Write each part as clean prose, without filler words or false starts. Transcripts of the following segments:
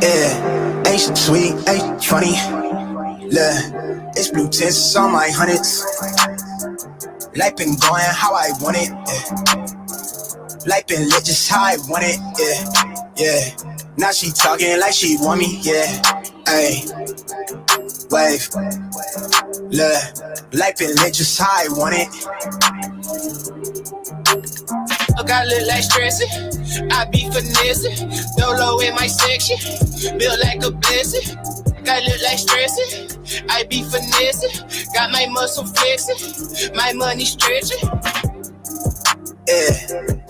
Yeah, ain't she sweet, ain't she funny. Look, it's blue tints on my hundreds. Life been going how I want it. Yeah. Life been lit just how I want it. Yeah. Now she talking like she want me. Yeah. Ay, wave. Look, life been lit just how I want it. Look, I look like stressing, I be finessing, Dolo in my section, built like a blessing. I look like stressing, I be finessing, got my muscle flexing, my money stretching. Yeah,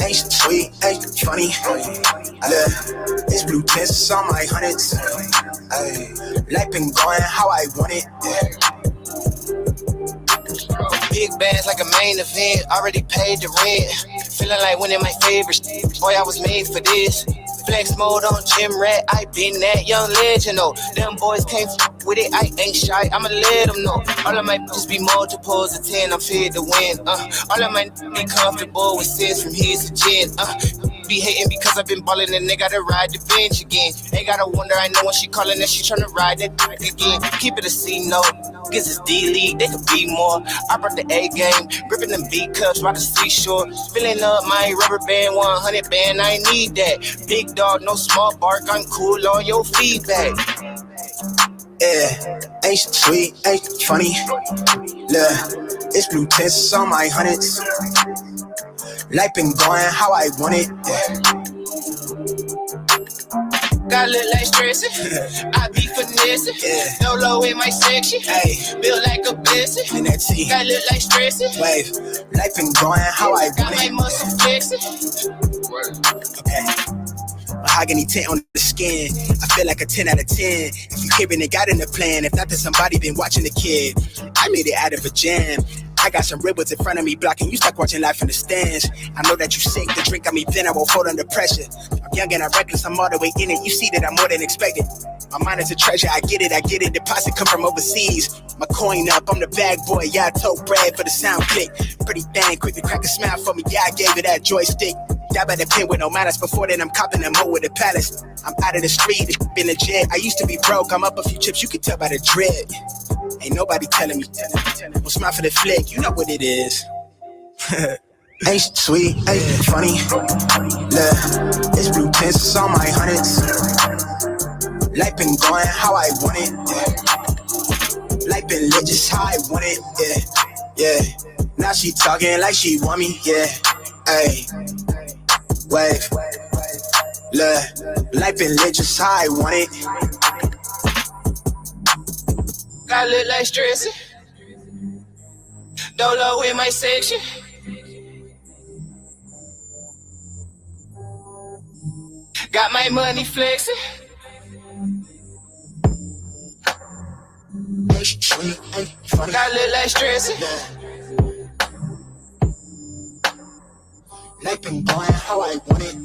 ain't she sweet, ain't she funny. Look, it's blue tints on my hundreds. Ay, life been going how I want it. Yeah. Big bands like a main event, already paid the rent. Feeling like winning my favorite. Boy, I was made for this. Flex mode on gym rat, I been that young legend, oh. Them boys can't with it, I ain't shy, I'ma let them know. All of my just be multiples of 10, I'm fed to win, All of my be comfortable with sins from his to gin, Be hating because I've been ballin' and they gotta ride the bench again. They gotta wonder, I know when she callin' that she tryna ride that dick again. Keep it a C note, guess it's D-League, they could be more. I brought the A game, gripping them B cups by the seashore. Filling up my rubber band, 100 band, I need that. Big dog, no small bark, I'm cool on your feedback. Yeah, ain't she sweet, ain't she funny. Look, it's blue tints on my hundreds. Life been going how I want it. Yeah. Got look like stressing, I be finessing, Dolo in my section, built like a blessing. And that's it. Got look like stressing, wave. Life been going how I got want my it. muscle flexing. Okay. Mahogany tint on the skin. I feel like a 10 out of 10. If you hearing it, got in the plan. If not, then somebody been watching the kid. I made it out of a jam. I got some ribbons in front of me blocking you, stuck watching life in the stands. I know that you sick, the drink got me thin, I won't fold under pressure. I'm young and I'm reckless, I'm all the way in it. You see that I'm more than expected. My mind is a treasure, I get it. Deposit come from overseas. My coin up, I'm the bag boy, yeah, I told Brad for the sound click. Pretty thing, quick to crack a smile for me, yeah, I gave it that joystick. Dab at the pin with no manners, before then I'm copping them more with the palace. I'm out of the street, been legit. I used to be broke, I'm up a few chips, you can tell by the dread. Ain't nobody telling me. We'll smile for the flick, you know what it is. Ain't she sweet, ain't she funny. Look, it's blue tints on my hundreds. Life been going how I want it. Yeah. Life been lit just how I want it. Yeah. Now she talking like she want me. Yeah. Ay, wave. Look, life been lit just how I want it. Got look like stressing, Dolo in my section. Got my money flexing. Got look like stressing. Life been going how I want it.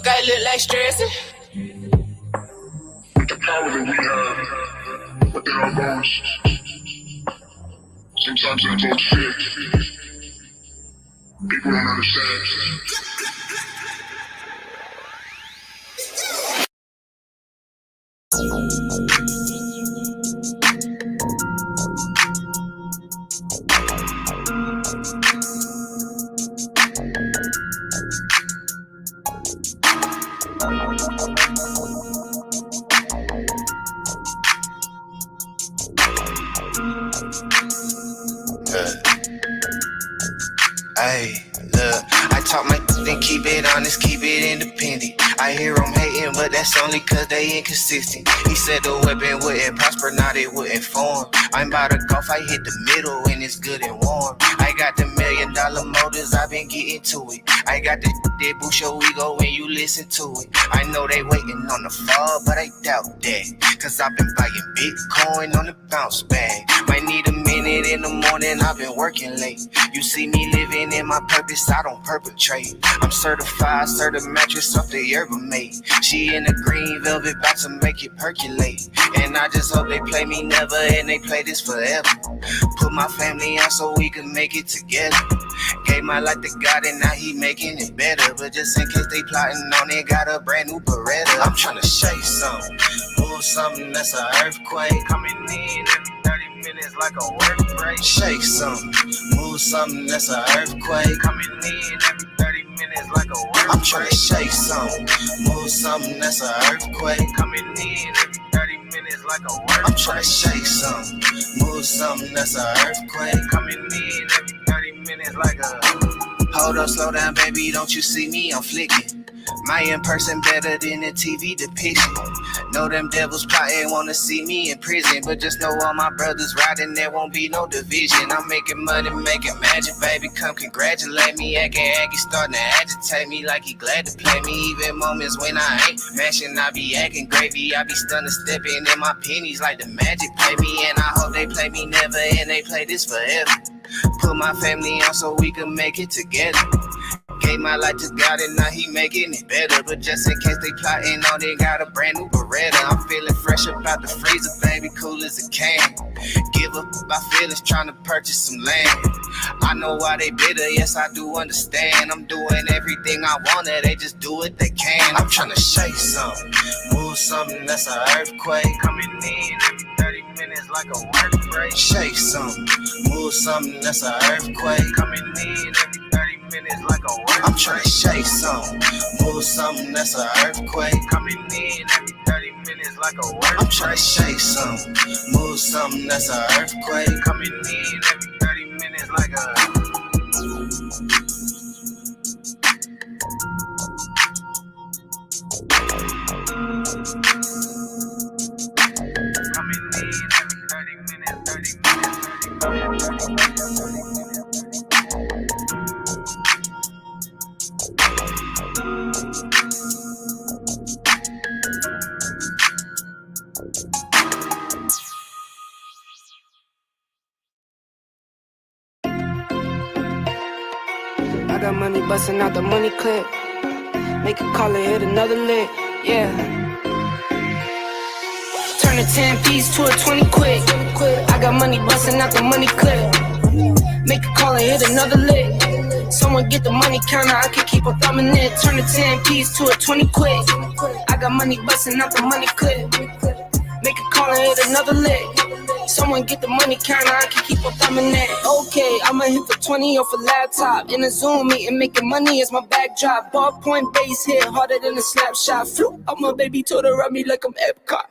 Got look like stressing. With the power that we have within our bones, sometimes it invokes fear. People don't understand. Hey, look, I talk my then keep it honest, keep it independent. I hear them hating, but that's only cause they inconsistent. He said the weapon wouldn't prosper, not it wouldn't form. I'm about to golf, I hit the middle and it's good and warm. I got the $1 million motors, I've been getting to it. I got that boost your ego when you listen to it. I know they waiting on the fall, but I doubt that. Cause I've been buying Bitcoin on the bounce bag. Might need a minute in the morning, I've been working late. You see me living in my purpose, I don't perpetrate. I'm certified, certain mattress off the Yerba mate. She in the green velvet, about to make it percolate. And I just hope they play me never and they play this forever. Put my family on so we can make it together. Gave my life to God and now he making it better. But just in case they plotting on it, got a brand new Beretta. I'm tryna shake something, move something that's an earthquake. Coming in every 30 minutes like a work break. Shake something, move something that's an earthquake. Coming in every 30 minutes like a work break. I'm tryna shake something, move something that's an earthquake. Coming in every 30 minutes like a work break. I'm tryna shake something, move something that's an earthquake. Coming in every 30 minutes like a... Hold up, slow down, baby, don't you see me? I'm flicking. My in-person better than the TV depiction. Know them devils plotting, wanna see me in prison. But just know all my brothers riding, there won't be no division. I'm making money, making magic, baby, come congratulate me. Acting aggy, starting to agitate me like he glad to play me. Even moments when I ain't mashing, I be acting gravy. I be stunning, stepping in my pennies like the magic play me. And I hope they play me never, and they play this forever. Put my family on so we can make it together. Gave my life to God and now he making it better. But just in case they plotting on, they got a brand new Beretta. I'm feeling fresh up out the freezer, baby, cool as a can. Give up my feelings, trying to purchase some land. I know why they bitter, yes I do understand. I'm doing everything I wanna, they just do what they can. I'm trying to shake something, move something that's an earthquake. Coming in every 30 minutes like a work break. Shake something, move something that's an earthquake. Coming in every 30 minutes like a work break. I'm trying to shake something, move something that's an earthquake. Coming in every 30 minutes like a work break. I'm trying to shake something, move something that's an earthquake. Coming in every 30 minutes like a... Coming in every 30 minutes, 30 minutes, 30 minutes. I got money busting out the money clip. Make a call and hit another lick, yeah. Turn a 10 piece to a 20 quick. I got money busting out the money clip. Make a call and hit another lick. Someone get the money counter, I can keep on thumbing it. Turn a 10 piece to a 20 quick. I got money busting out the money clip. Make a call and hit another lick. Someone get the money counter, I can keep on thumbing it. Okay, I'ma hit for 20 off a laptop. In a Zoom meeting, making money is my backdrop. Ballpoint base hit harder than a slap shot. Flew up my baby, told her rub me like I'm Epcot.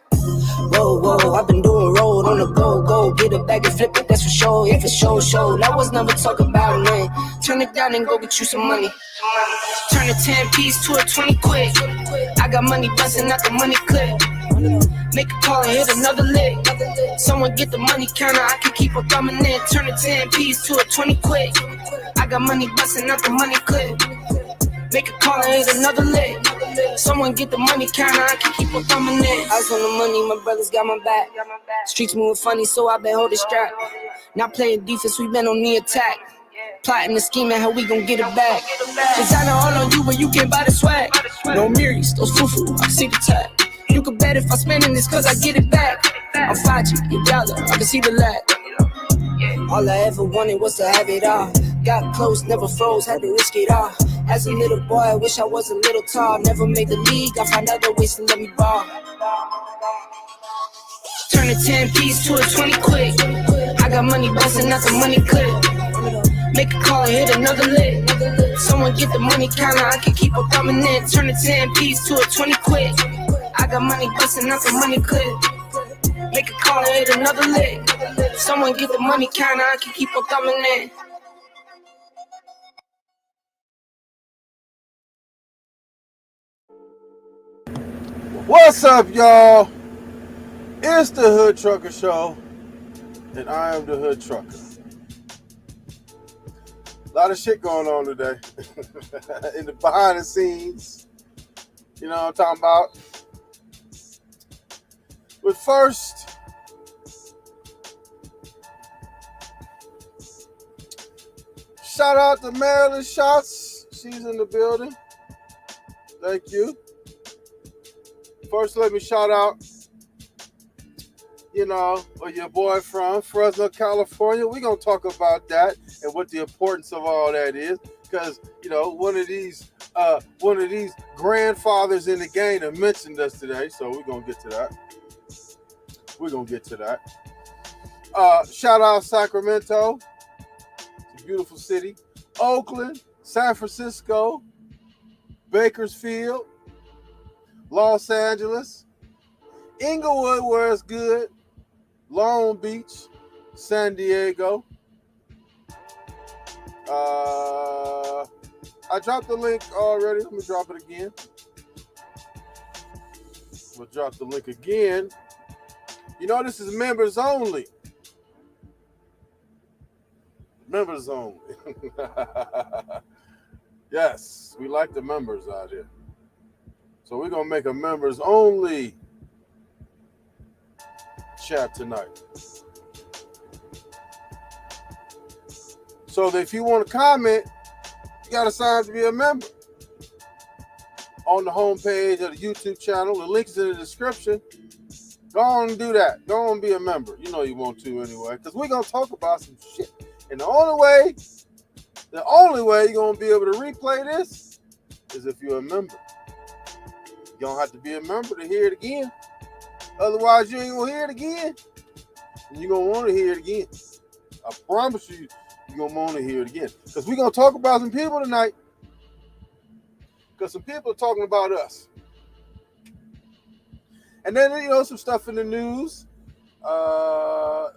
Whoa, whoa, I've been doing road on the go. Get a bag and flip it, that's for sure. If it's show, that was never talk about nothing. Turn it down and go get you some money. Turn a 10 piece to a 20 quick. I got money busting out the money clip. Make a call and hit another lick. Someone get the money counter, I can keep on thumbing it. Turn a 10 piece to a 20 quick. I got money busting out the money clip. Make a call and hit another lick. Someone get the money counter, I can keep on thumbing it. I was on the money, my brothers got my back. Streets moving funny, so I been holding strap. Not playing defense, we been on the attack. Plotting and scheming, how we gon' get it back. Designer all on you, but you can't buy the swag. No Miris, those foo-foo, I see the tag. You can bet if I spending this cause I get it back. I'm 5G, your dollar, I can see the lag. All I ever wanted was to have it all. Got close, never froze, had to risk it all. As a little boy, I wish I was a little tall. Never made the league, I find other ways to let me ball. Turn a 10 piece to a 20 quick. I got money busting out the money clip. Make a call and hit another lick. Someone get the money counter, I can keep on thumbing it. Turn a 10 piece to a 20 quick. I got money busting out the money clip. Make a call and hit another lick. Someone get the money counter, I can keep on thumbing it. What's up, y'all? It's the Hood Trucker Show, and I am the Hood Trucker. A lot of shit going on today in the behind the scenes. You know what I'm talking about? But first, shout out to Marilyn Shots. She's in the building. Thank you. First, let me shout out where your boy from, Fresno, California. We're going to talk about that and what the importance of all that is. Because, one of these grandfathers in the game that mentioned us today. So we're going to get to that. Shout out Sacramento. It's a beautiful city. Oakland, San Francisco, Bakersfield, Los Angeles, Inglewood, where it's good, Long Beach, San Diego. I dropped the link already. Let me drop it again. We'll drop the link again. This is members only. Members only. Yes, we like the members out here. So we're going to make a members only chat tonight. So if you want to comment, you got to sign up to be a member. On the homepage of the YouTube channel, the link is in the description. Go on and do that. Go on and be a member. You know you want to anyway, because we're going to talk about some shit. And the only way you're going to be able to replay this is if you're a member. You don't have to be a member to hear it again. Otherwise, you ain't going to hear it again. And you're going to want to hear it again. I promise you, you're going to want to hear it again. Because we're going to talk about some people tonight. Because some people are talking about us. And then, some stuff in the news. The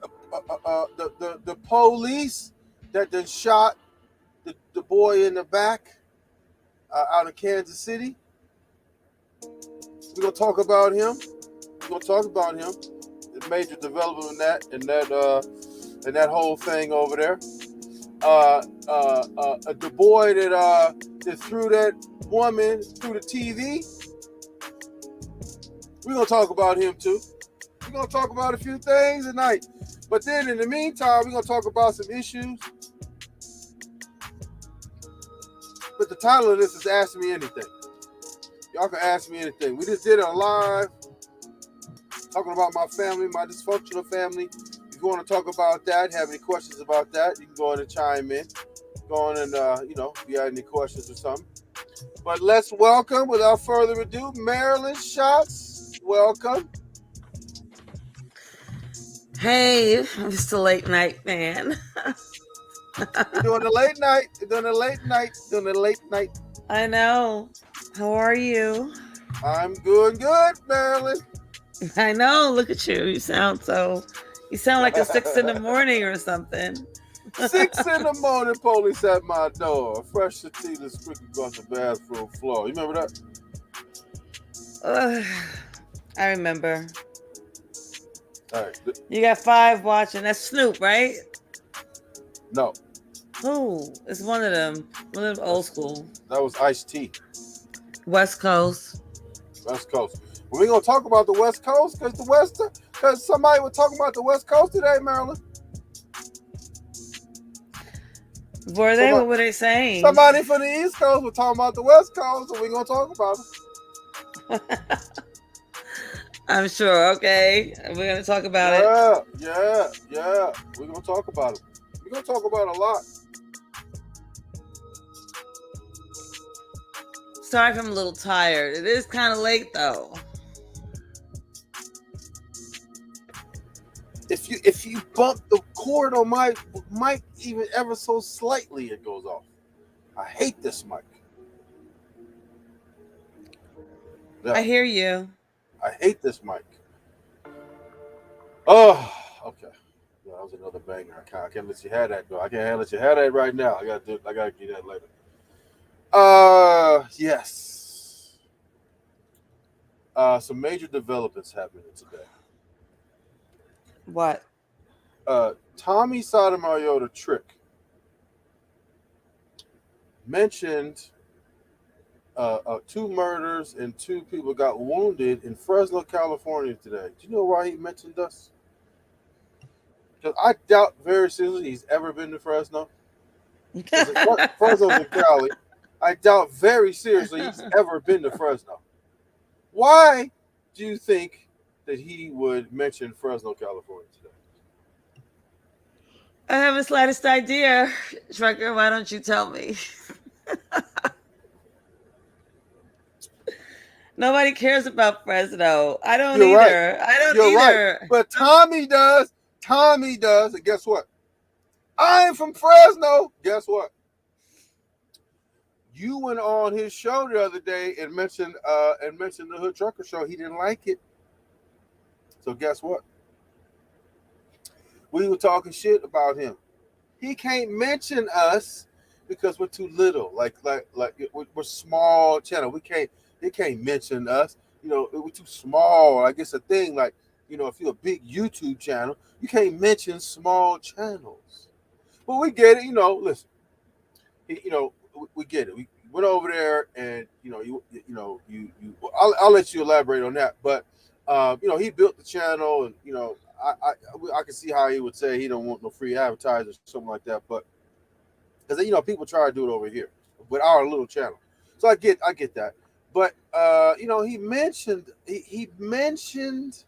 police that then shot the boy in the back out of Kansas City. We're going to talk about him. The major development in that whole thing over there. The boy that threw that woman through the TV. We're going to talk about him too. We're going to talk about a few things tonight. But then in the meantime, we're going to talk about some issues. But the title of this is Ask Me Anything. Y'all can ask me anything. We just did a live talking about my family, my dysfunctional family. If you want to talk about that, have any questions about that, you can go in and chime in. Go on and, if you have any questions or something. But let's welcome, without further ado, Marilyn Schatz. Welcome. Hey, Mr. Late Night Man. We're doing the late night. I know. How are you? I'm good, Marilyn. I know. Look at you. You sound like it's 6 a.m. or something. 6 a.m, police at my door. Fresh sativa squeaking across the bathroom floor. You remember that? I remember. All right. You got 5 watching. That's Snoop, right? No. Who? It's one of them. One of them old school. That was Ice-T. West Coast. We're going to talk about the West Coast because somebody was talking about the West Coast today, Marilyn. Were they? What were they saying? Somebody from the East Coast was talking about the West Coast, so we're going to talk about it. I'm sure. Okay. We're going to talk about it. Yeah. We're going to talk about it. We're going to talk about a lot. Sorry if I'm a little tired. It is kind of late, though. If you bump the cord on my mic even ever so slightly, it goes off. I hate this mic. Yeah. I hear you. I hate this mic. Oh, okay. Yeah, that was another banger. I can't let you have that though. I can't let you have that right now. I gotta get that later. Yes. Some major developments happening today. What? Tommy Sotomayor, the Trick, mentioned 2 murders and 2 people got wounded in Fresno, California today. Do you know why he mentioned us? Because I doubt very seriously he's ever been to Fresno. Fresno's in Cali. I doubt very seriously he's ever been to Fresno. Why do you think that he would mention Fresno, California today? I have the slightest idea, Trucker. Why don't you tell me? Nobody cares about Fresno. I don't You're right. either. I don't You're either. right. But Tommy does. Tommy does. And guess what? I'm from Fresno. Guess what? You went on his show the other day and mentioned the Hood Trucker show. He didn't like it. So guess what? We were talking shit about him. He can't mention us because we're too little. Like we're small channel. He can't mention us. You know, we're too small. I guess a thing like, you know, if you're a big YouTube channel, you can't mention small channels. But we get it. You know, listen. We get it. We went over there, and I'll let you elaborate on that. But he built the channel, and I can see how he would say he don't want no free advertisers or something like that. But because people try to do it over here with our little channel, so I get that. But he mentioned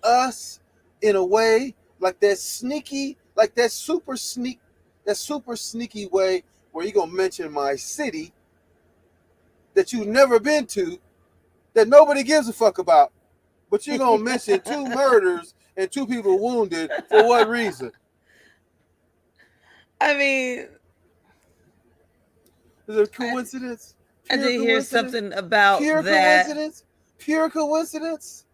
us in a way like that sneaky, like that super sneaky way where you're gonna mention my city that you've never been to, that nobody gives a fuck about, but you're gonna mention 2 murders and 2 people wounded for what reason? I mean, is it a coincidence? I did hear something about pure that. Coincidence? Pure coincidence?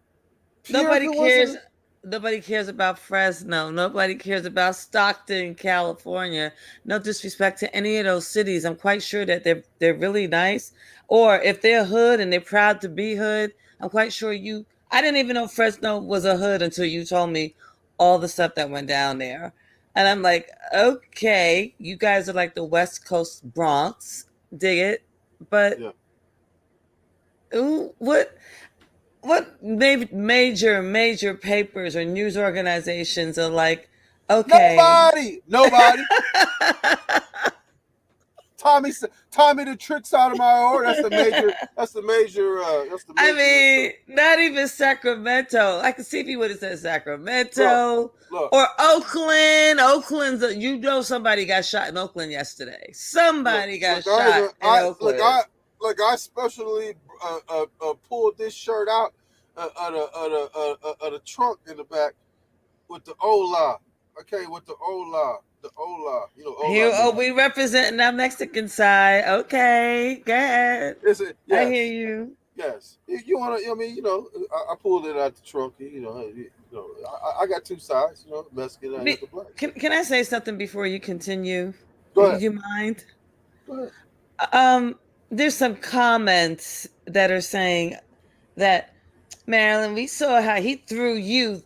Nobody cares about Fresno. Nobody cares about Stockton, California. No disrespect to any of those cities. I'm quite sure that they're really nice. Or if they're hood and they're proud to be hood, I'm quite sure I didn't even know Fresno was a hood until you told me all the stuff that went down there. And I'm like, okay, you guys are like the West Coast Bronx. Dig it. But what major papers or news organizations are like, okay, nobody. Tommy the tricks out of my order. That's the major. I mean, not even Sacramento. I could see if he would have said Sacramento or Oakland. Oakland's somebody got shot in Oakland yesterday. Somebody got shot in Oakland. I specially pulled this shirt out of the trunk in the back with the Ola. Okay, with the Ola. The Ola. Ola. We representing our Mexican side. Okay, go ahead. Yes. I hear you. Yes. You want to, I pulled it out the trunk. I got 2 sides, Mexican and the black. Can I say something before you continue? Go ahead. Do you mind? Go ahead. There's some comments that are saying that, Marilyn, we saw how he threw you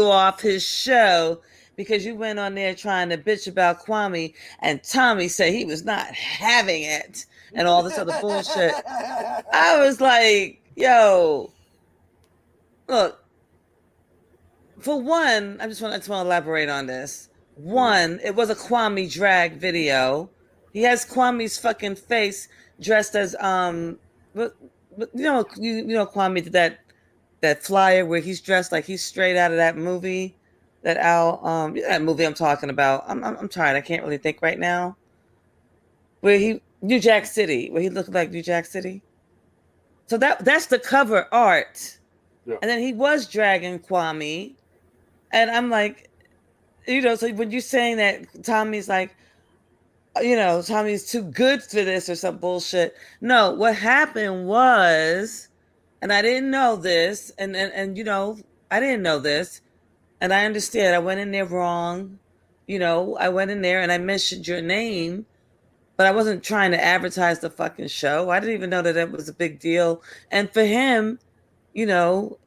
off his show because you went on there trying to bitch about Kwame, and Tommy said he was not having it and all this other bullshit. I was like, yo, look, for one, I just want to elaborate on this. One, it was a Kwame drag video. He has Kwame's fucking face dressed as but Kwame did that flyer where he's dressed like he's straight out of that movie, that movie I'm talking about. I'm tired. I can't really think right now. New Jack City, where he looked like New Jack City. So that's the cover art. Yeah. And then he was dragging Kwame, and I'm like, so when you're saying that Tommy's like, Tommy's too good for this or some bullshit. No, what happened was, and I didn't know this, and I didn't know this, and I understand I went in there wrong. I went in there and I mentioned your name, but I wasn't trying to advertise the fucking show. I didn't even know that it was a big deal. And for him, it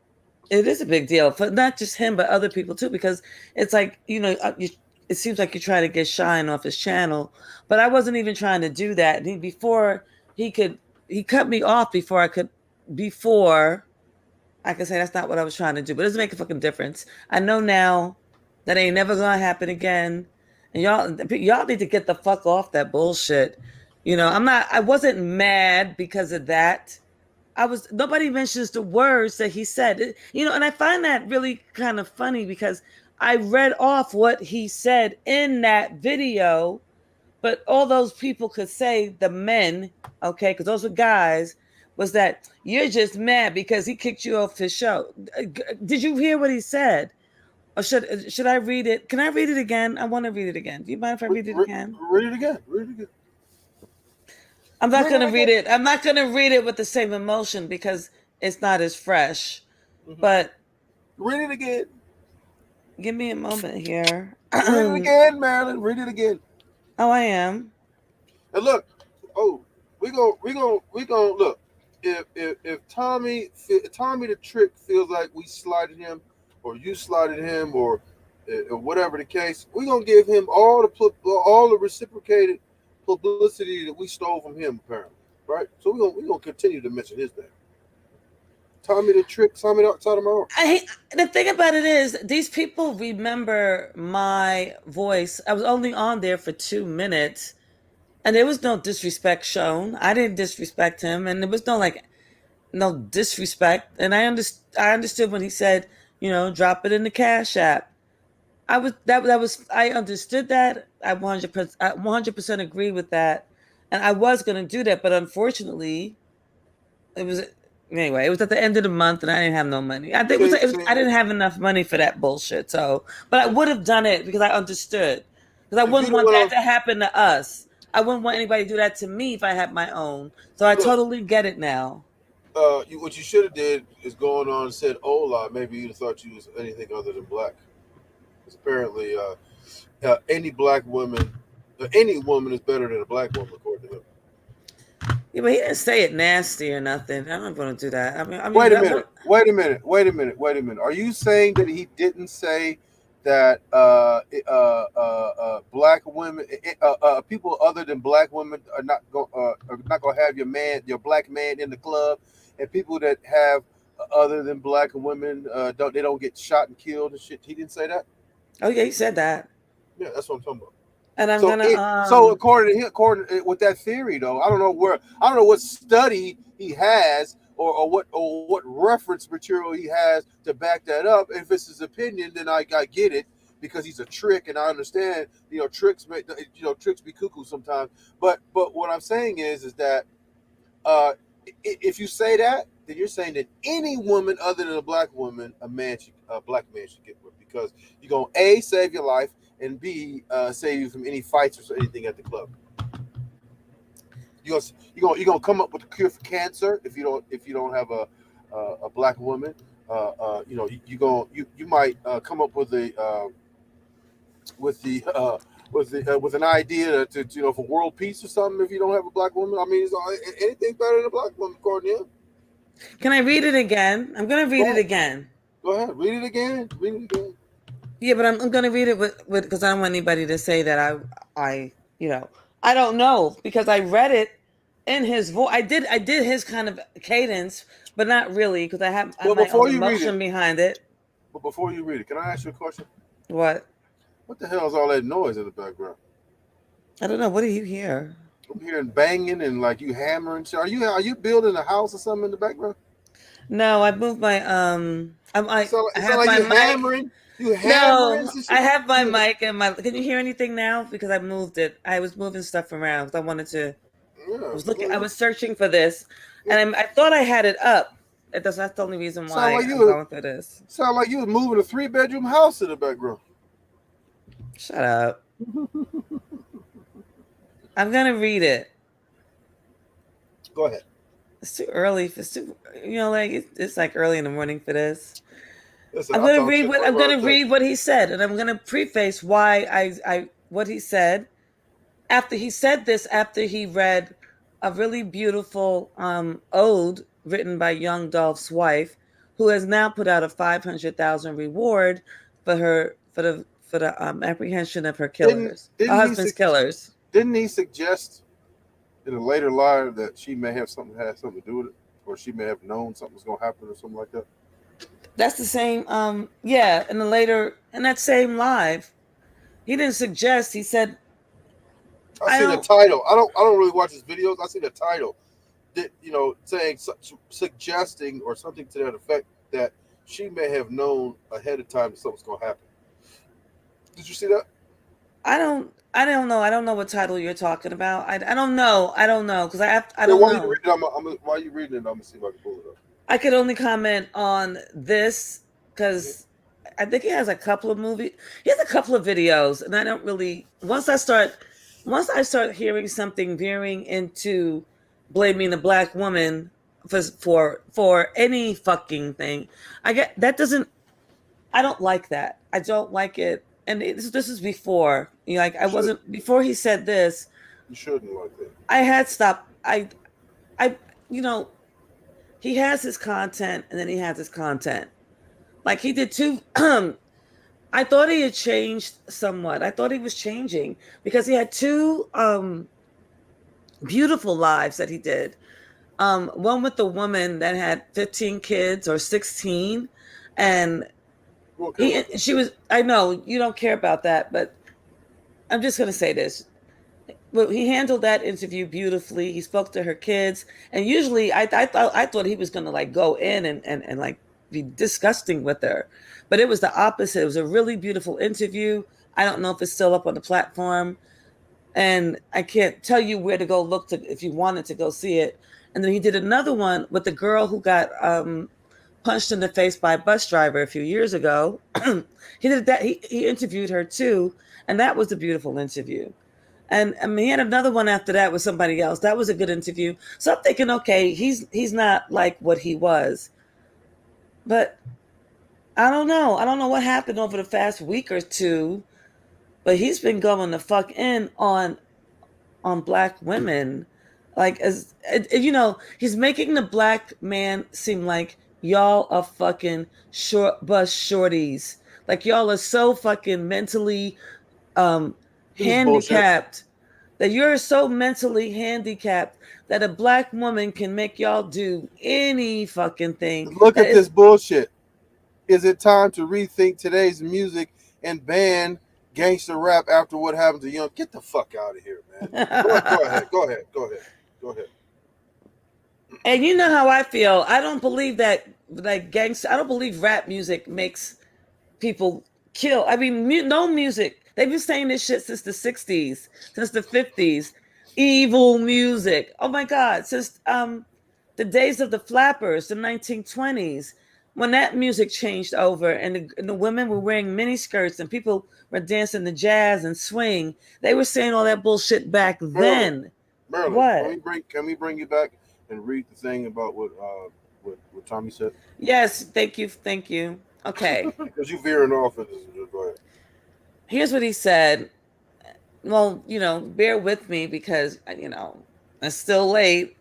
is a big deal for not just him, but other people too, because it's like, it seems like you're trying to get shine off his channel, but I wasn't even trying to do that. He cut me off before I could say that's not what I was trying to do, but it doesn't make a fucking difference. I know now that ain't never gonna happen again. And y'all need to get the fuck off that bullshit. I wasn't mad because of that. nobody mentions the words that he said. You know, and I find that really kind of funny because I read off what he said in that video, but all those people could say, the men, okay, because those were guys, was that you're just mad because he kicked you off his show. Did you hear what he said? Or should I read it? Can I read it again? I want to read it again. Do you mind if I read it again? Read it again. Read it again. I'm not going to read it. I'm not going to read it with the same emotion because it's not as fresh. Mm-hmm. But read it again. Give me a moment here. Read it again, Marilyn. Read it again. Oh, I am. And look, we gonna look. If Tommy the Trick feels like we slighted him, or you slighted him, or whatever the case, we're gonna give him all the reciprocated publicity that we stole from him, apparently, right? So we're gonna continue to mention his name. Tommy the Trick, Tommy outside of my own. The thing about it is, these people remember my voice. I was only on there for 2 minutes, and there was no disrespect shown. I didn't disrespect him, and there was no disrespect. And I understood when he said, drop it in the Cash App. I understood that. I 100% agree with that, and I was going to do that, but unfortunately, it was at the end of the month, and I didn't have no money. I think I didn't have enough money for that bullshit. So, but I would have done it because I understood. Because I wouldn't want that to happen to us. I wouldn't want anybody to do that to me if I had my own. So I totally get it now. What you should have did is going on and said "Hola." Maybe you'd have thought you was anything other than black. Because apparently, any black woman, any woman is better than a black woman, according to him. Yeah, but he didn't say it nasty or nothing. I'm not going to do that. I mean, wait a minute. Are you saying that he didn't say that black women, people other than black women, are not going to have your black man in the club, and people that have other than black women don't get shot and killed and shit? He didn't say that. Oh yeah, he said that. Yeah, that's what I'm talking about. And I'm so according with that theory though, I don't know what study he has or what reference material he has to back that up. If it's his opinion, then I get it because he's a trick, and I understand tricks be cuckoo sometimes. But what I'm saying is that if you say that, then you're saying that any woman other than a black woman, a black man should get with, because you're gonna A, save your life, and B, save you from any fights or anything at the club. You're gonna come up with a cure for cancer if you don't have a black woman. You might come up with with an idea to for world peace or something if you don't have a black woman. I mean, anything better than a black woman, according to him. Can I read it again? I'm gonna read it again. Go ahead, read it again. Yeah, but I'm going to read it with because I don't want anybody to say that I don't know, because I read it in his voice. I did his kind of cadence, but not really, because I have my own emotion behind it. But before you read it, can I ask you a question? What? What the hell is all that noise in the background? I don't know. What do you hear? I'm hearing banging and like you hammering. Are you building a house or something in the background? No, I moved my I have my mic. Hammering. No, I have my mic and my. Can you hear anything now? Because I moved it. I was moving stuff around because I wanted to. Yeah, I was searching for this, and I thought I had it up. That's the only reason why I'm going through this. Sound like you were moving a 3-bedroom house in the background. Shut up. I'm gonna read it. Go ahead. It's too early. It's too, it's like early in the morning for this. Listen, I'm gonna read what he said, and I'm gonna preface why what he said. After he said this, after he read a really beautiful ode written by Young Dolph's wife, who has now put out a $500,000 reward for the apprehension of her killers, her husband's killers. Didn't he suggest in a later line that she may have something to do with it, or she may have known something was going to happen or something like that? That's the same. In that same live, he didn't suggest. He said, I see the title. I don't really watch his videos. I see the title. saying suggesting or something to that effect that she may have known ahead of time that something's going to happen. Did you see that? I don't know. I don't know what title you're talking about. I don't know. I don't know because I Yeah, don't while you know. read it, while you reading it, I'm gonna see if I can pull it up. I could only comment on this because I think he has a couple of movies. He has a couple of videos, and I don't really. Once I start hearing something veering into blaming a black woman for any fucking thing, I get that doesn't. I don't like that. I don't like it. And this is before, like I You should. wasn't before he said this. You shouldn't like that. I had stopped. I, you know, he has his content, and then he has his content. Like he did two. I thought he had changed somewhat. I thought he was changing because he had two beautiful lives that he did. One with the woman that had 15 kids or 16, and You won't care about that. she was. I know you don't care about that, but I'm just gonna say this. Well, he handled that interview beautifully. He spoke to her kids, and usually I thought he was gonna like go in and like be disgusting with her, but it was the opposite. It was a really beautiful interview. I don't know if it's still up on the platform, and I can't tell you where to go look to if you wanted to go see it. And then he did another one with the girl who got punched in the face by a bus driver a few years ago. He did that. He interviewed her too, and that was a beautiful interview. And I mean, he had another one after that with somebody else. That was a good interview. So I'm thinking, okay, he's not like what he was, but I don't know. I don't know what happened over the past week or two, but he's been going the fuck in on black women, like he's making the black man seem like y'all are fucking short bus shorties, like y'all are so fucking mentally um This is bullshit. handicapped, that you're so mentally handicapped that a black woman can make y'all do any fucking thing Look that at this is bullshit. Is it time to rethink today's music and ban gangster rap after what happened to Young? Get the fuck out of here, man. Go ahead. Go ahead. Go ahead. Go ahead. And you know how I feel. I don't believe that like gangster. I don't believe rap music makes people kill. I mean, no music. They've been saying this shit since the 60s, since the 50s. Evil music. Oh my God. Since the days of the flappers, the 1920s, when that music changed over and the women were wearing mini skirts and people were dancing the jazz and swing, they were saying all that bullshit back Marilyn, then. Marilyn, What? can we bring you back and read the thing about what Tommy said? Yes, thank you, thank you. Okay. Because you veering off of this. Go ahead. Here's what he said. Well, bear with me because, it's still late.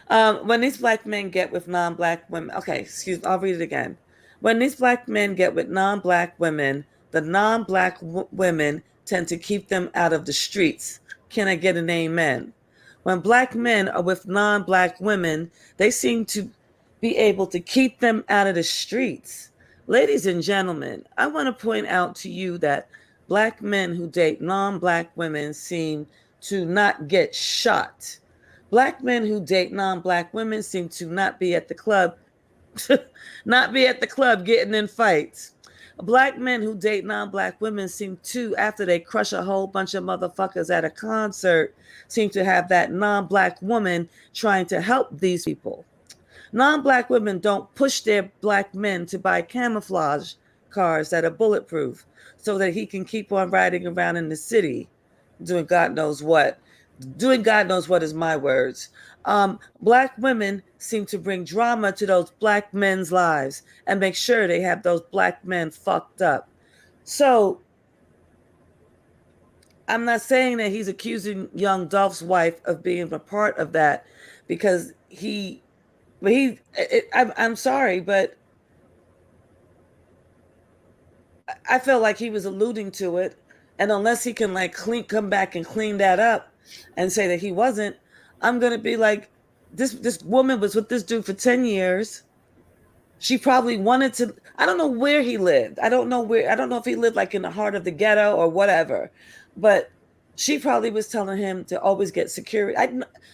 When these black men get with non-black women, okay, I'll read it again. When these black men get with non-black women, the non-black women tend to keep them out of the streets. Can I get an amen? When black men are with non-black women, they seem to be able to keep them out of the streets. Ladies and gentlemen, I want to point out to you that black men who date non-black women seem to not get shot. Black men who date non-black women seem to not be at the club, not be at the club getting in fights. Black men who date non-black women seem to, after they crush a whole bunch of motherfuckers at a concert, seem to have that non-black woman trying to help these people. Non-black women don't push their black men to buy camouflage cars that are bulletproof so that he can keep on riding around in the city doing God knows what. Doing God knows what is my words. Black women seem to bring drama to those black men's lives and make sure they have those black men fucked up. So I'm not saying that he's accusing young Dolph's wife of being a part of that because I'm sorry, but I felt like he was alluding to it. And unless he can come back and clean that up and say that he wasn't, I'm going to be like, this woman was with this dude for 10 years. She probably wanted to, I don't know where he lived. I don't know if he lived like in the heart of the ghetto or whatever, but She probably was telling him to always get security.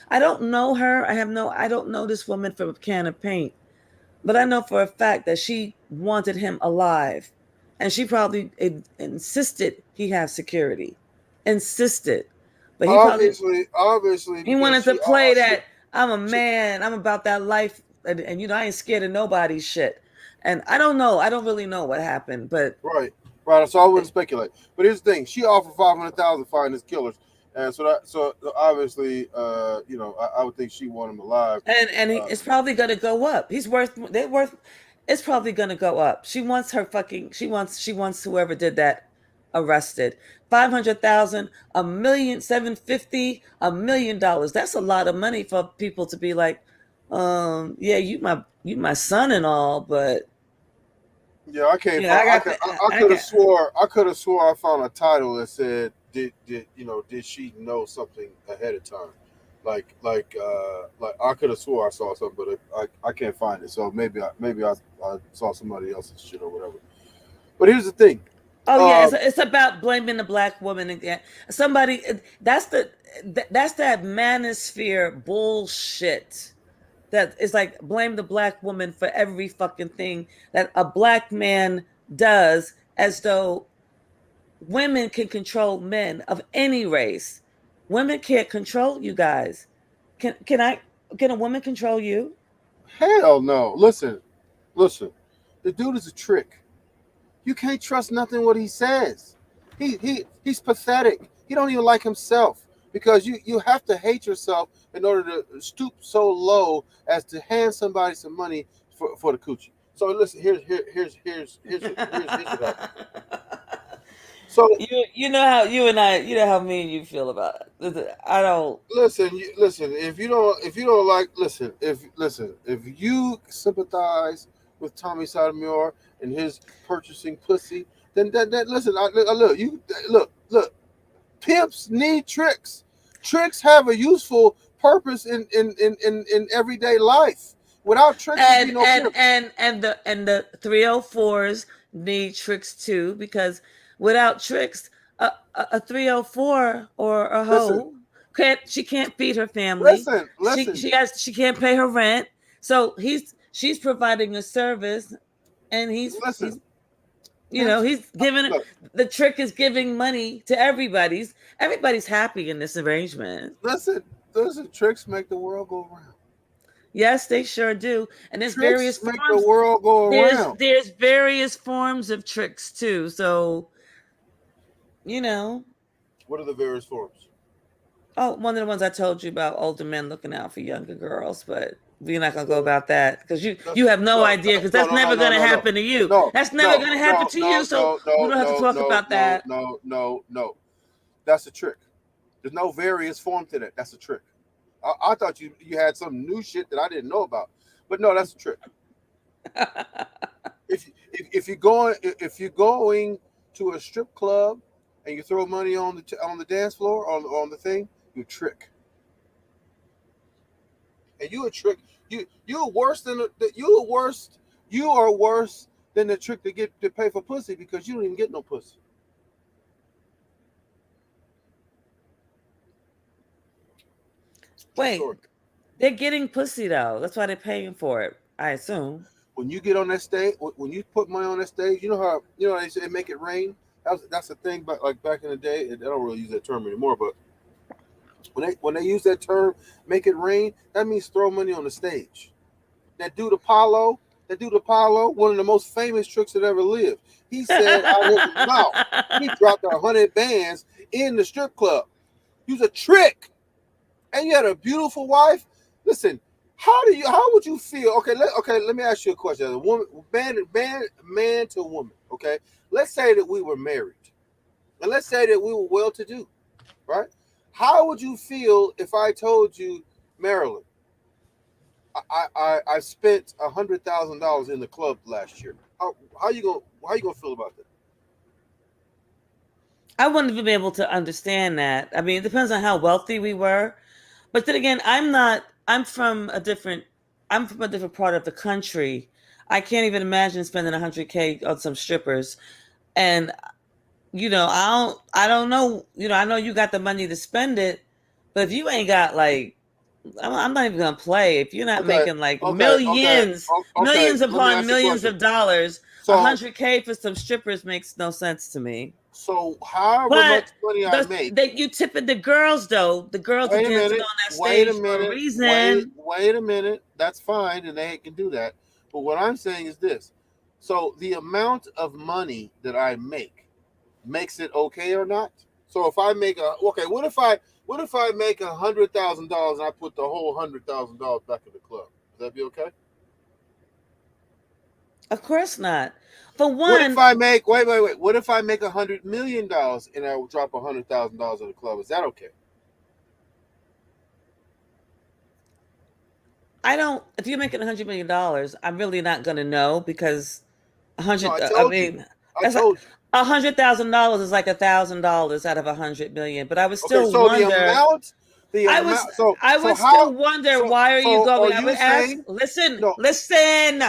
I don't know her. I don't know this woman from a can of paint, but I know for a fact that she wanted him alive, and she probably insisted he have security, insisted, but Obviously, he because wanted to she, play she, that I'm a she man, I'm about that life, and you know I ain't scared of nobody's shit. And I don't know, I don't really know what happened, but right, right. So I wouldn't speculate. But here's the thing: she offered 500,000 finding his killers, and so obviously, I would think she want him alive. it's probably gonna go up. They're worth. It's probably gonna go up. She wants her fucking. She wants whoever did that arrested. 500,000, 1,000,000, 750, $1,000,000. That's a lot of money for people to be like, yeah, you my son and all, but Yeah, I can't yeah, find. I got the, I I could have got. swore. I could have swore I found a title that said, Did she know something ahead of time? Like I could have swore I saw something, but I can't find it. So maybe I saw somebody else's shit or whatever. But here's the thing. Oh yeah, Um, it's about blaming the black woman again. Somebody that's that manosphere bullshit. That is like blame the black woman for every fucking thing that a black man does, as though women can control men of any race. Women can't control you guys. Can a woman control you? Hell no. Listen. The dude is a trick. You can't trust nothing what he says. He's pathetic. He don't even like himself because you have to hate yourself in order to stoop so low as to hand somebody some money for the coochie. So listen, here's what happened. So You know how you and I, you know how me and you feel about it. I don't. listen. If you don't like, if you sympathize with Tommy Sotomayor and his purchasing pussy, then that listen. Look. Pimps need tricks. Tricks have a useful purpose in everyday life. Without tricks, there'd be no pimps. And the 304s need tricks too, because without tricks, a 304 or a Listen, hoe can't feed her family. listen, She can't pay her rent. So she's providing a service, and listen. Pimps, he's giving look, the trick is giving money to everybody's happy in this arrangement. listen. Tricks make the world go around. Yes, they sure do. And there's Tricks various make the forms. world go around. There's various forms of tricks too. So, you know, What are the various forms? oh, one of the ones I told you about, older men looking out for younger girls, but we're not gonna go Well, about that because you that's have no idea, because that's never gonna happen to you. no, That's never no, gonna happen no, to you. no, So no, we no, don't have to no, talk no, about no, that. no, no, no. That's a trick. There's no various form to that. That's a trick. I thought you had some new shit that I didn't know about, but no, that's a trick. If you're going to a strip club and you throw money on the dance floor on the thing, you trick. And you a trick. You're worse than you're worse. You are worse than the trick to pay for pussy because you don't even get no pussy. True Wait, story. they're getting pussy though. That's why they're paying for it, I assume. When you get on that stage, when you put money on that stage, they say make it rain. That's the thing. But like back in the day, they don't really use that term anymore. But when they use that term, make it rain, that means throw money on the stage. That dude Apollo, one of the most famous tricks that ever lived. He said out of his mouth, he dropped 100 bands in the strip club. He was a trick, and you had a beautiful wife. Listen, how would you feel? Let me ask you a question. As a woman, man to woman. Okay, let's say that we were married, and let's say that we were well-to-do, right? How would you feel if I told you, Marilyn, I spent $100,000 in the club last year? How you gonna feel about that? I wouldn't even be able to understand that. I mean, it depends on how wealthy we were. But then again, I'm not. I'm from a different part of the country. I can't even imagine spending 100K on some strippers. And I don't know. I know you got the money to spend it, but if you ain't got like, I'm not even gonna play. If you're not Okay, making like okay, okay. millions Let me upon ask you a millions question. of dollars, So, 100K for some strippers makes no sense to me. so however But much money I make. you tipping the girls though. The girls are Wait a dancing minute. on that Wait a stage for a minute. reason. Wait a minute. That's fine, and they can do that. But what I'm saying is this: so the amount of money that I make makes it okay or not? So if I make what if I make $100,000 and I put the whole $100,000 back in the club? Would that be okay? Of course not. For What if one, I make wait? What if I make $100 million and I will drop $100,000 in the club? Is that okay? I don't. If you're making $100 million, I'm really not gonna know because a No, hundred. I I told you. mean, I that's like told you. $100,000 is like $1,000 out of 100 million. But I would Okay, still so wonder. the I was. amount. So I so would how? still wonder why are you So are going? I would you ask. saying Listen, no? listen.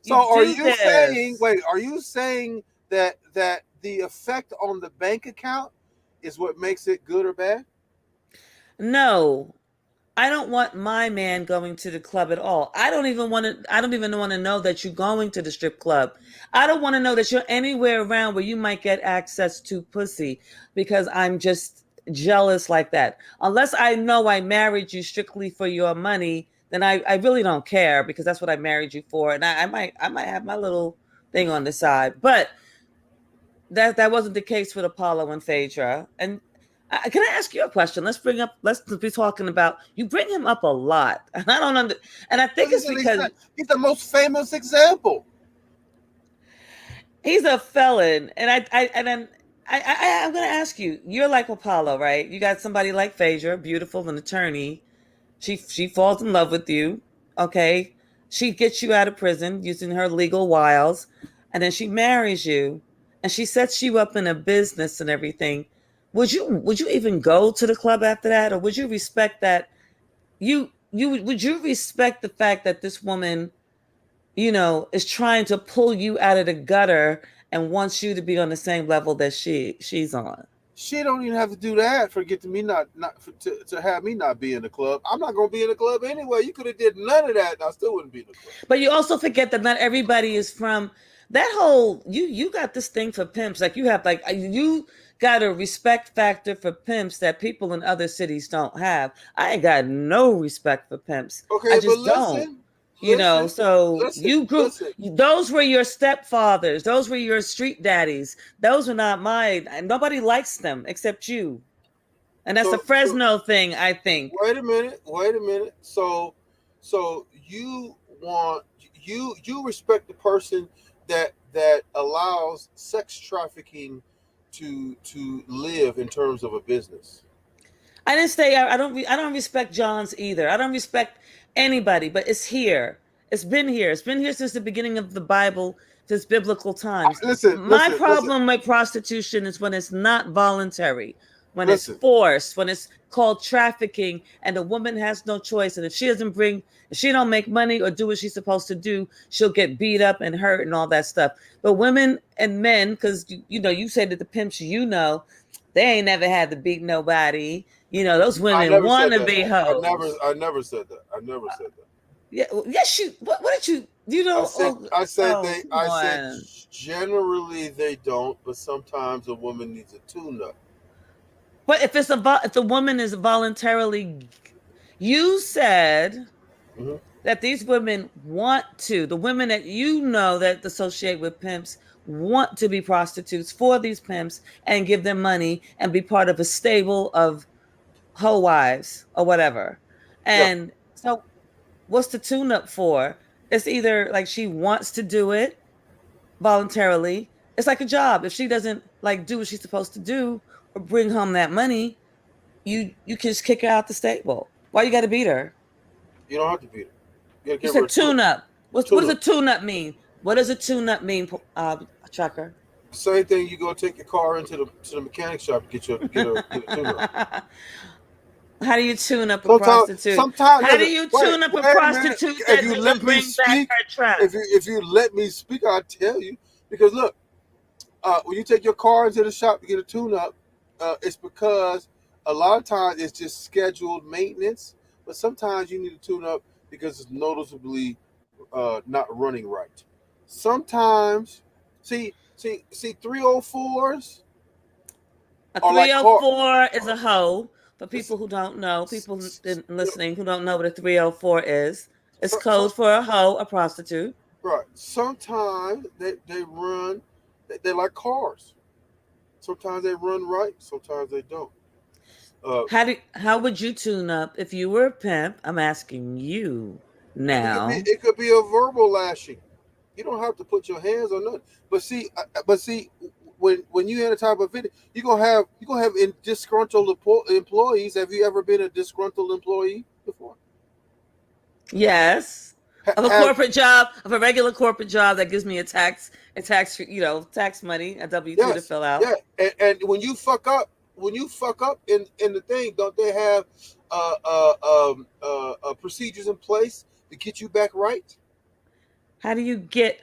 So You are do you saying? this. Wait, are you saying that the effect on the bank account is what makes it good or bad? No, I don't want my man going to the club at all. I don't even want to. I don't even want to know that you're going to the strip club. I don't want to know that you're anywhere around where you might get access to pussy because I'm just jealous like that. Unless I know I married you strictly for your money, then I really don't care because that's what I married you for. And I might have my little thing on the side, but that wasn't the case with Apollo and Phaedra. And can I ask you a question? Let's be talking about, you bring him up a lot. And I don't under, and I think Because it's because he's the most famous example. he's a felon. And I'm going to ask you, you're like Apollo, right? You got somebody like Phaedra, beautiful, an attorney. She falls in love with you. Okay. She gets you out of prison using her legal wiles. And then she marries you and she sets you up in a business and everything. Would you even go to the club after that? Or would you respect that would you respect the fact that this woman, is trying to pull you out of the gutter and wants you to be on the same level that she's on? She don't even have to do that for get to me not for, to have me not be in the club. I'm not gonna be in the club anyway. You could have did none of that, and I still wouldn't be in the club. But you also forget that not everybody is from that whole, you got this thing for pimps. Like you have, like, you got a respect factor for pimps that people in other cities don't have. I ain't got no respect for pimps. I Okay, but just don't. So you grew, listen. those were your stepfathers, those were your street daddies, those were not mine, and nobody likes them except you. And that's a So Fresno thing, I think. wait a minute. So you want you respect the person that allows sex trafficking to live in terms of a business. I didn't say I don't respect John's either. I don't respect anybody, but it's here. It's been here. It's been here since the beginning of the Bible, since biblical times. My Listen, problem with prostitution is when it's not voluntary, when it's listen. forced, when it's called trafficking, and the woman has no choice. And if she don't make money or do what she's supposed to do, she'll get beat up and hurt and all that stuff. But women and men, because you say that the pimps, they ain't never had to beat nobody. Those I women never said want to that. be hoes. I never said that. I never said that. Yeah, yes, what did you, I come said on. generally they don't, but sometimes a woman needs a tune-up. But if the woman is voluntarily, you said Mm-hmm. that these women want to, the women that that associate with pimps want to be prostitutes for these pimps and give them money and be part of a stable of hoe wives or whatever. Yeah. And so what's the tune up for? It's either like she wants to do it voluntarily. It's like a job. If she doesn't like do what she's supposed to do or bring home that money, you can just kick her out the stable. Why you got to beat her? You don't have to beat her. You gotta You give her said a tune. tune up. What does a Tune-up. tune up mean? What does a tune up mean, Trucker? Same thing. You go take your car into the mechanic shop to get a tune-up. How do you tune up a prostitute? Sometimes. How do Listen, you wait tune up a a minute. prostitute If that you doesn't let me bring back speak, her trust? if you let me speak, I'll tell you. Because look, When you take your car into the shop to get a tune-up, it's because a lot of times it's just scheduled maintenance, but sometimes you need a tune-up because it's noticeably not running right. Sometimes, see 304s A are like car. 304 is a hoe. For Listen, people who don't know, people you listening who don't know what a 304 is, it's so, code for a hoe, a prostitute. right. Sometimes they run, they're like cars. Sometimes they run right, sometimes they don't. Uh, How would you tune up if you were a pimp? I'm asking you now. it could be a verbal lashing. You don't have to put your hands on nothing. But see, when you in a type of video, you gonna have disgruntled employees. Have you ever been a disgruntled employee before? Yes. Of a Have corporate job, of a regular corporate job that gives me tax money, a W-2 to yes, fill out. yeah. And when you fuck up in the thing, don't they have procedures in place to get you back right? How do you get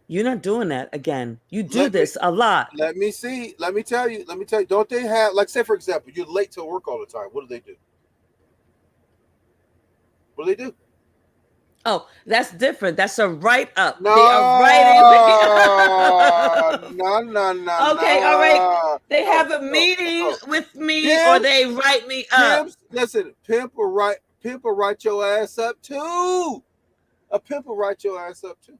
you're not doing that again. You do Let me this a lot. let me see. Let me tell you. Don't they have, like, say for example, you're late to work all the time? What do they do? What do they do? Oh, that's different. That's a write up. No, They are writing me up. no, Okay, all right. They no, have a no, meeting no. with me or Pimps, they write me up. pimps. Listen, pimp will write your ass up too. A pimp will write your ass up too.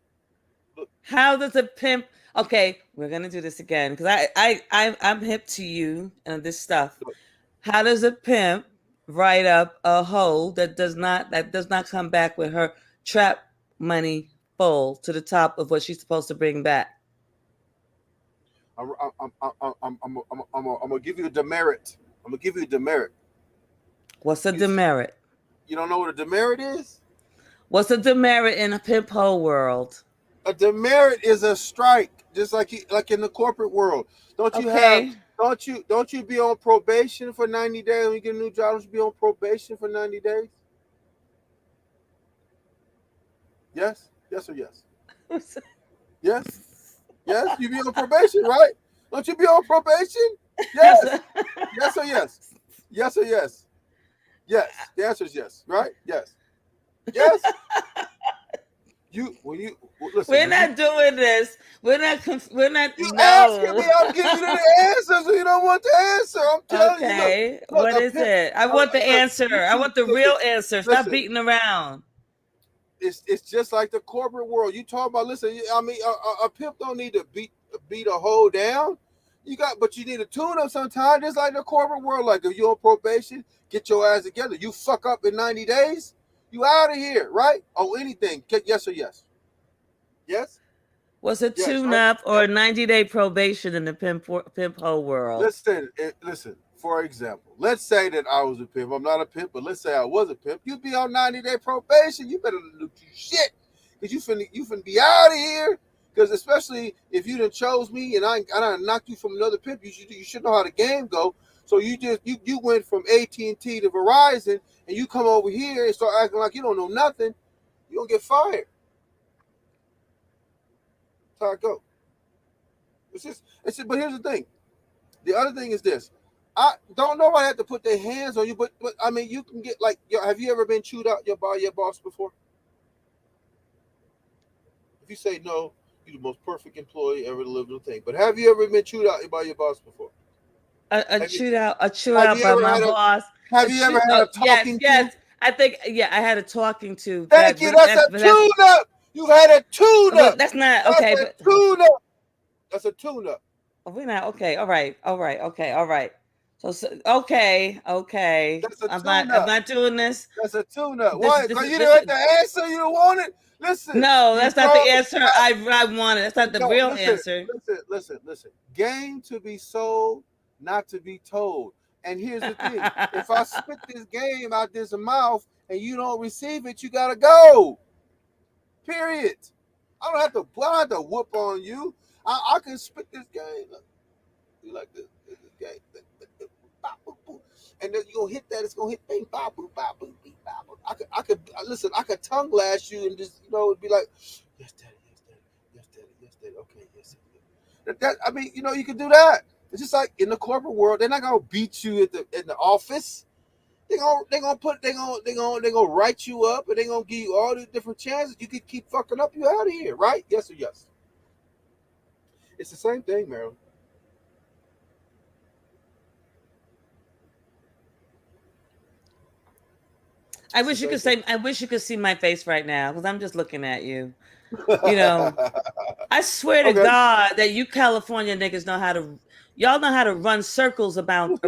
Look, How does a pimp? Okay, we're gonna do this again because I'm hip to you and this stuff. look. How does a pimp write up a hoe that does not come back with her trap money full to the top of what she's supposed to bring back? I'm gonna give you a demerit. I'm gonna give you a demerit. What's a You see, demerit? you don't know what a demerit is? What's a demerit in a pimp hoe world? A demerit is a strike, just like in the corporate world. Don't you have? Okay. Don't you be on probation for 90 days when you get a new job? Don't you be on probation for 90 days? Yes, yes or yes? Yes, yes. You be on probation, right? Don't you be on probation? Yes, yes or yes? Yes or yes? Yes. The answer is yes, right? Yes, yes. You when you listen We're when you not doing this. We're not. you asking me, No. I'm giving you the answer, so you don't want the answer. I'm telling you, Okay. look, What a is pimp. it? I want the Look, answer. I want the listen, real answer. Stop listen. beating around. It's just like the corporate world. You talk about, listen. I mean, a pimp don't need to beat a hoe down. But you need to tune up sometimes. Just like the corporate world. Like if you're on probation, get your ass together. You fuck up in 90 days, you out of here, right? Oh, anything. Yes or yes? Yes, What's a yes, tune right? up or Yes. a 90-day probation in the pimp hoe world? Listen. For example, let's say that I was a pimp. I'm not a pimp, but let's say I was a pimp. You'd be on 90-day probation. You better do shit, because you finna be out of here. Because especially if you done chose me and I done knocked you from another pimp, you should know how the game go. So you went from AT&T to Verizon, and you come over here and start acting like you don't know nothing. You gonna get fired. That's how it go. But here's the thing. The other thing is this. I don't nobody have to put their hands on you, but I mean, you can get, like, have you ever been chewed out by your boss before? If you say no, you're the most perfect employee ever to live in the thing. But have you ever been chewed out by your boss before? A Have you chew out, a chew have out you by ever my had a boss. have A you chew. ever had Oh, a yes, talking to? yes. I think yeah, I had a talking to that, Thank you. That's a but tune up. You had a tune but up. that's not That's okay. a But tune up. That's a tune up. we're not okay. All right, all right, okay, all right. So okay, okay. That's a I'm not. tune I'm up. not doing this. That's a tune up. This Why? is this Because is you this didn't is like the answer. You don't want it. Listen, no. you That's not the told answer I wanted. That's not the no. real Listen, answer. listen. Game to be sold, not to be told. And here's the thing: if I spit this game out this mouth and you don't receive it, you gotta go. Period. I don't have to whoop on you. I can spit this game. Look, you like this game. And then you gonna hit that. It's gonna hit bing, bop, boop, bop, boop, beep, bop, boop. I could listen. I could tongue lash you and just, it'd be like, yes, daddy, yes, daddy, yes, daddy, yes, daddy. Okay, yes, yes. I mean, you can do that. It's just like in the corporate world, they're not gonna beat you in the office. They're gonna write you up, and they're gonna give you all the different chances. You could keep fucking up, you out of here, right? Yes or yes? It's the same thing, Marilyn. I wish you could say. I wish you could see my face right now because I'm just looking at you. You know, I swear to God that you California niggas know how to. Y'all know how to run circles around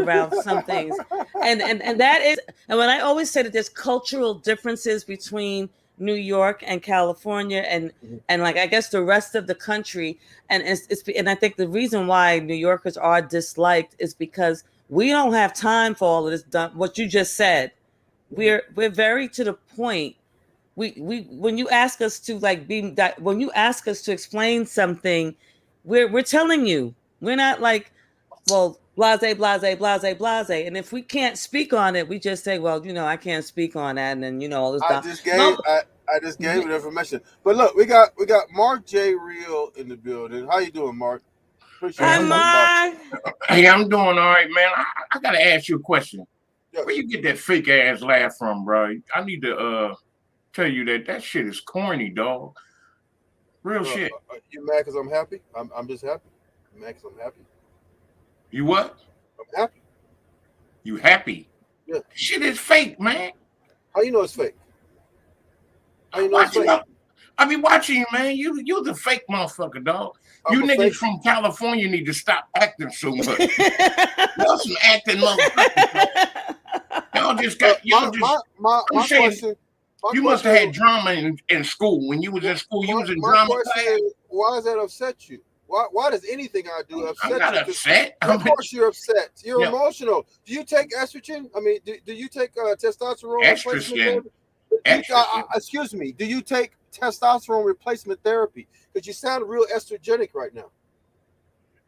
some things, and that is. And when I always say that there's cultural differences between New York and California, and like I guess the rest of the country, and and I think the reason why New Yorkers are disliked is because we don't have time for all of this. What you just said, we're very to the point. We when you ask us to like be that when you ask us to explain something, we're telling you. We're not like, well, blase, and if we can't speak on it, we just say, well, I can't speak on that, and then all this I stuff. just gave the information. But look, we got Mark J. Real in the building. How you doing, Mark? Appreciate Hi, you Mark. Hey, I'm doing all right, man. I gotta ask you a question. Where you get that fake ass laugh from, bro? I need to tell you that shit is corny, dog. Real shit. You mad because I'm happy? I'm just happy. I'm mad because I'm happy. You what? I'm happy. You happy? Yeah. Shit is fake, man. How you know it's fake? How you know it's fake? I be watching you, man. You the fake motherfucker, dog. You niggas from California need to stop acting so much. Y'all some acting motherfuckers. Y'all just got my question. You must have had drama in school. When you was in school, you was in drama class. Why does that upset you? Why does anything I do upset you? I'm not upset. Of course you're upset. You're emotional. Do you take estrogen? I mean, do you take testosterone replacement therapy? Excuse me. Do you take testosterone replacement therapy? Because you sound real estrogenic right now.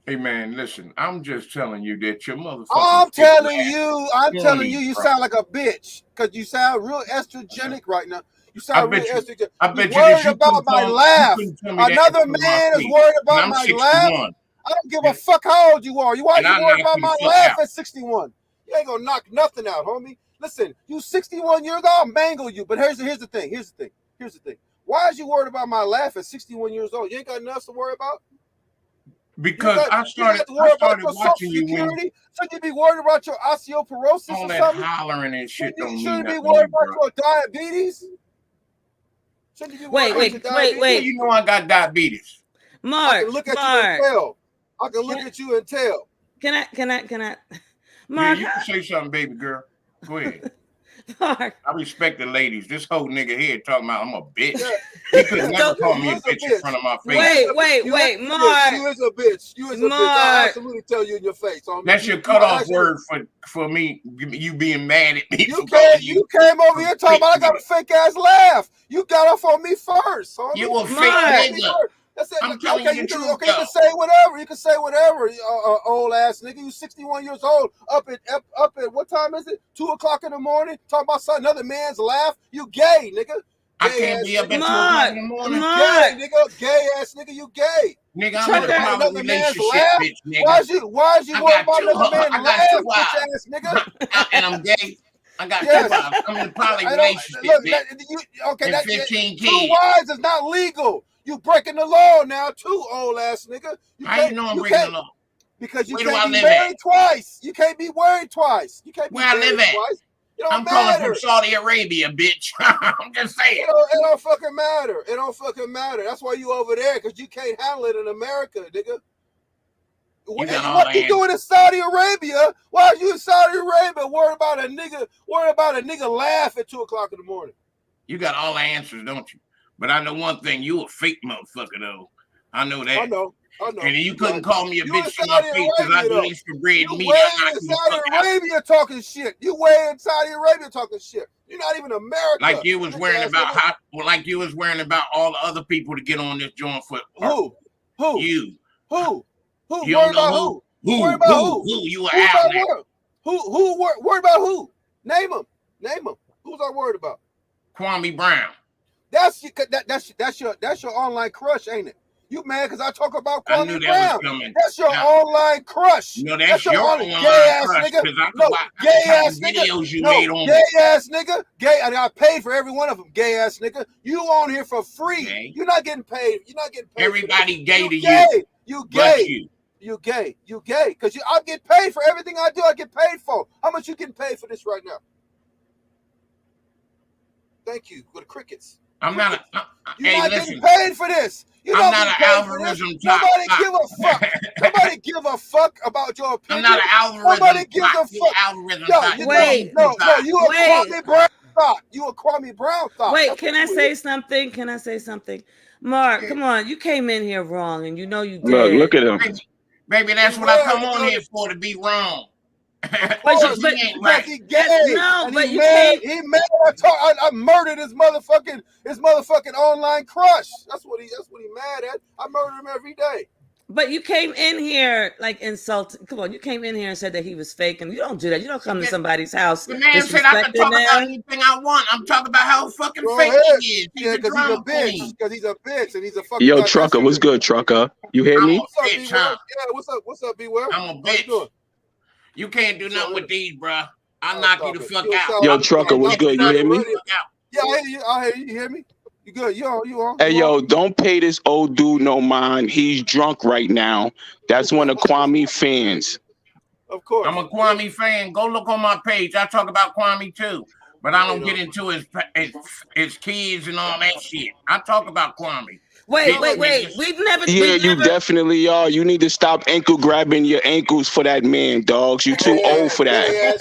Hey man, listen. I'm just telling you that your motherfucker. I'm telling you, you sound like a bitch because you sound real estrogenic right now. You sound real estrogenic. I bet you worried about my laugh. Another man is worried about my laugh. I don't give a fuck how old you are. Why are you worried about my laugh at 61? You ain't gonna knock nothing out, homie. Listen, you 61 years old, I'll mangle you. But here's the thing. Why is you worried about my laugh at 61 years old? You ain't got nothing else to worry about? Because I started watching you when should you be worried about your osteoporosis all or that something? hollering and shit don't mean Shouldn't nothing. Be worried about your diabetes? Wait. You know I got diabetes. Mark, I can look at you and tell. I can look at you and tell. Can I? Mark, you can say something, baby girl. Go ahead. Mark. I respect the ladies. This whole nigga here talking about I'm a bitch. He could never call me a bitch in front of my face. Wait, Mark. You is a bitch. You is a bitch. I'll absolutely tell you in your face. That's your cutoff word for me. You being mad at me. You came over here talking about I got a fake ass laugh. You got off on me first. Homie. You a fake nigga. That's it. I'm telling you the truth. Okay, you can say whatever. You can say whatever, old ass nigga. You 61 years old. Up at what time is it? 2:00 in the morning. Talking about another man's laugh. You gay, nigga. I can't be up at 2:00 in the morning. Gay, nigga. Gay ass nigga. You gay. Nigga, I'm in a private relationship, bitch, nigga. Why is you worried about another man's laugh, bitch ass nigga? And I'm gay. I got 2 wives. I'm in a private relationship, bitch. 15 kids. 2 wives is not legal. You breaking the law now, too, old ass nigga. How you know I'm breaking the law? Because you can't be married twice. You can't be married twice. You can't be where I live at. Twice. I'm calling from Saudi Arabia, bitch. I'm just saying. It don't fucking matter. It don't fucking matter. That's why you over there, because you can't handle it in America, nigga. What you doing in Saudi Arabia? Why are you in Saudi Arabia worried about a nigga laugh at 2:00 in the morning? You got all the answers, don't you? But I know one thing, you a fake motherfucker, though. I know that. I know. And you couldn't call me a bitch to my face because I do these for bread and meat. You in Saudi Arabia talking shit. You way in Saudi Arabia talking shit. You're not even America. Like you was worrying about all the other people to get on this joint for who? You. Who? You don't know who? Worried about who? You were out there. Who worried about who? Name them. Who's I worried about? Kwame Brown. That's your online crush, ain't it? You mad because I talk about I knew Kwame that Brown? was coming. That's your online crush. No, that's your online gay ass crush. nigga. Because I No, watch gay ass the nigga. videos you No, made on gay ass nigga. Gay. I got paid for every one of them. Gay ass nigga. You on here for free. Okay. You're not getting paid. You're not getting paid. Everybody gay to gay. you. You But gay. you. You gay. You gay. Because I get paid for everything I do. I get paid for. How much you getting paid for this right now? Thank you for the crickets. I'm not. You're Hey, not listen. getting paid for this. You're I'm not not an getting paid for this. algorithm top. Nobody give a fuck. Nobody give a fuck about your I'm opinion. not an algorithm. Nobody gives a top. fuck. Algorithm Yo, top. Wait. No, you a Wait. Kwame Brown thought. You a Kwame Brown thought. Wait, That's can what I you say is. something? Can I say something? Mark, come on. You came in here wrong, and you know you did. Look at him. Baby, that's what I come on here for, to be wrong. But he ain't right. he gay. No, and but he you mad. came. He mad. I murdered his motherfucking online crush. That's what he mad at. I murder him every day. But you came in here like insulting. Come on, you came in here and said that he was fake, and you don't do that. You don't come to somebody's house. The man said I can talk about anything I want. I'm talking about how fucking fake he is. Yeah, because he's a bitch. Because he's a bitch and he's a fucking. Yo, Trucker, what's good, Trucker? You hear me? What's up, B-Well? Yeah, what's up, B-Well? I'm a bitch. You can't do nothing with these, bro. I'll knock you the fuck out. Yo, Trucker, what's good? You hear me? Yeah, I hear you. I hear you. You hear me? You good? You on? Hey, yo, don't pay this old dude no mind. He's drunk right now. That's one of Kwame fans. Of course. I'm a Kwame fan. Go look on my page. I talk about Kwame too. But I don't get into his kids and all that shit. I talk about Kwame. Wait. We've never. Yeah, you definitely are. You need to stop ankle grabbing your ankles for that man, dogs. You too old for that.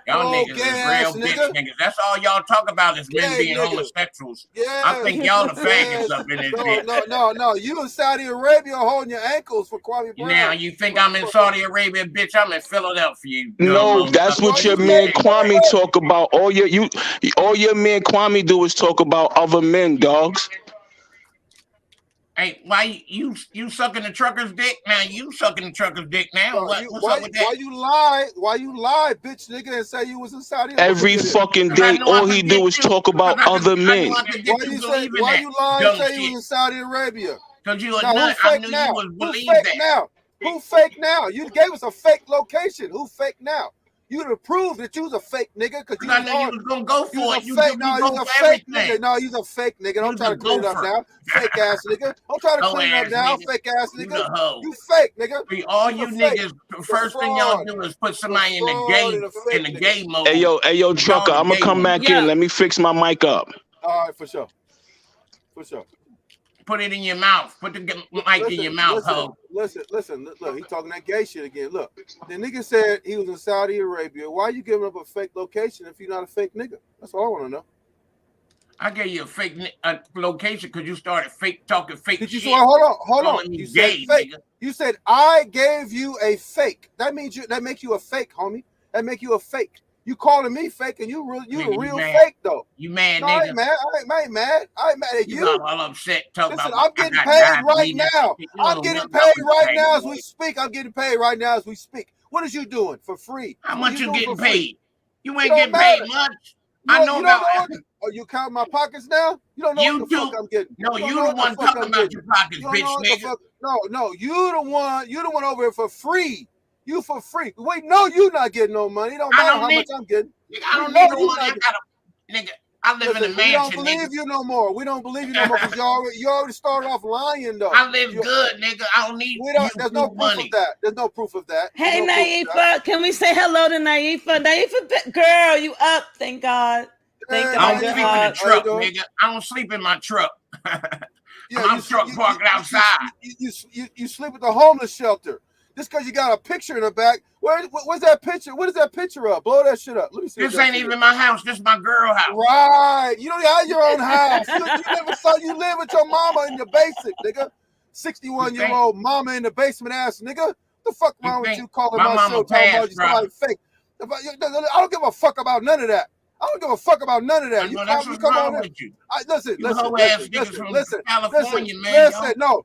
Y'all niggas is real bitch niggas. That's all y'all talk about is men being homosexuals. Yeah. I think y'all the faggots up in this bitch. No. You in Saudi Arabia holding your ankles for Kwame Brown. Now you think I'm in Saudi Arabia, bitch? I'm in Philadelphia. No, that's what your man Kwame talk about. All your man Kwame do is talk about other men, dogs. Hey, why you sucking the trucker's dick? Now you sucking the trucker's dick now. What's up with that? Why you lie, bitch nigga, and say you was in Saudi Arabia? Every fucking day, all he do is talk about other men. Why you lie and say you was in Saudi Arabia? Because you a nut. I knew you was believe that. Who fake now? You gave us a fake location. Who fake now? You to prove that you was a fake nigga because I knew you was gonna go for it. You fake. No, you a fake nigga. No, you's a fake nigga. Don't try to clean it up now. Fake ass nigga. Don't try to clean it up now. Fake ass nigga. You fake nigga. All you niggas, the first thing y'all do is put somebody in the gay mode. Hey yo, Trucker, I'm gonna come back in. Let me fix my mic up. All right, for sure. Put it in your mouth. Put the mic in your mouth, ho. Listen. Look, he talking that gay shit again. Look, the nigga said he was in Saudi Arabia. Why you giving up a fake location if you're not a fake nigga? That's all I want to know. I gave you a fake location because you started talking fake shit. Hold on. You said fake. Nigga. You said I gave you a fake. That makes you a fake, homie. That make you a fake. You calling me fake and you a real fake though. You mad, no, nigga? I ain't mad. I ain't mad. I ain't mad at you. You all upset. Listen, I'm getting paid right now. I'm getting paid right now as we speak. What is you doing for free? How much you getting paid? You ain't getting paid much. I know about. Oh, you count my pockets now? You don't know what the fuck I'm getting. No, you the one talking about your pockets, bitch, nigga. No, you the one over here for free. You for free. We know you not getting no money. It don't matter how much I'm getting. I don't need no money. Nigga, I live in a mansion. We don't believe you no more. We don't believe you no more because you already started off lying though. I live good, nigga. I don't need there's no proof of that. There's no proof of that. Hey, Naifa, can we say hello to Naifa? Naifa, girl, you up? Thank God. Thank God. I don't sleep in the truck, nigga. I don't sleep in my truck. I'm truck parked outside. You sleep at the homeless shelter. Just because you got a picture in the back. Where's that picture? What is that picture of? Blow that shit up. Let me see. This ain't even my house. This is my girl house. Right. You don't have your own house. You live with your mama in your basement, nigga. 61-year-old mama in the basement ass nigga. The fuck wrong with you calling my show talking about you somebody fake? I don't give a fuck about none of that. I don't give a fuck about none of that. You come on in. Listen. California, man. Listen, no.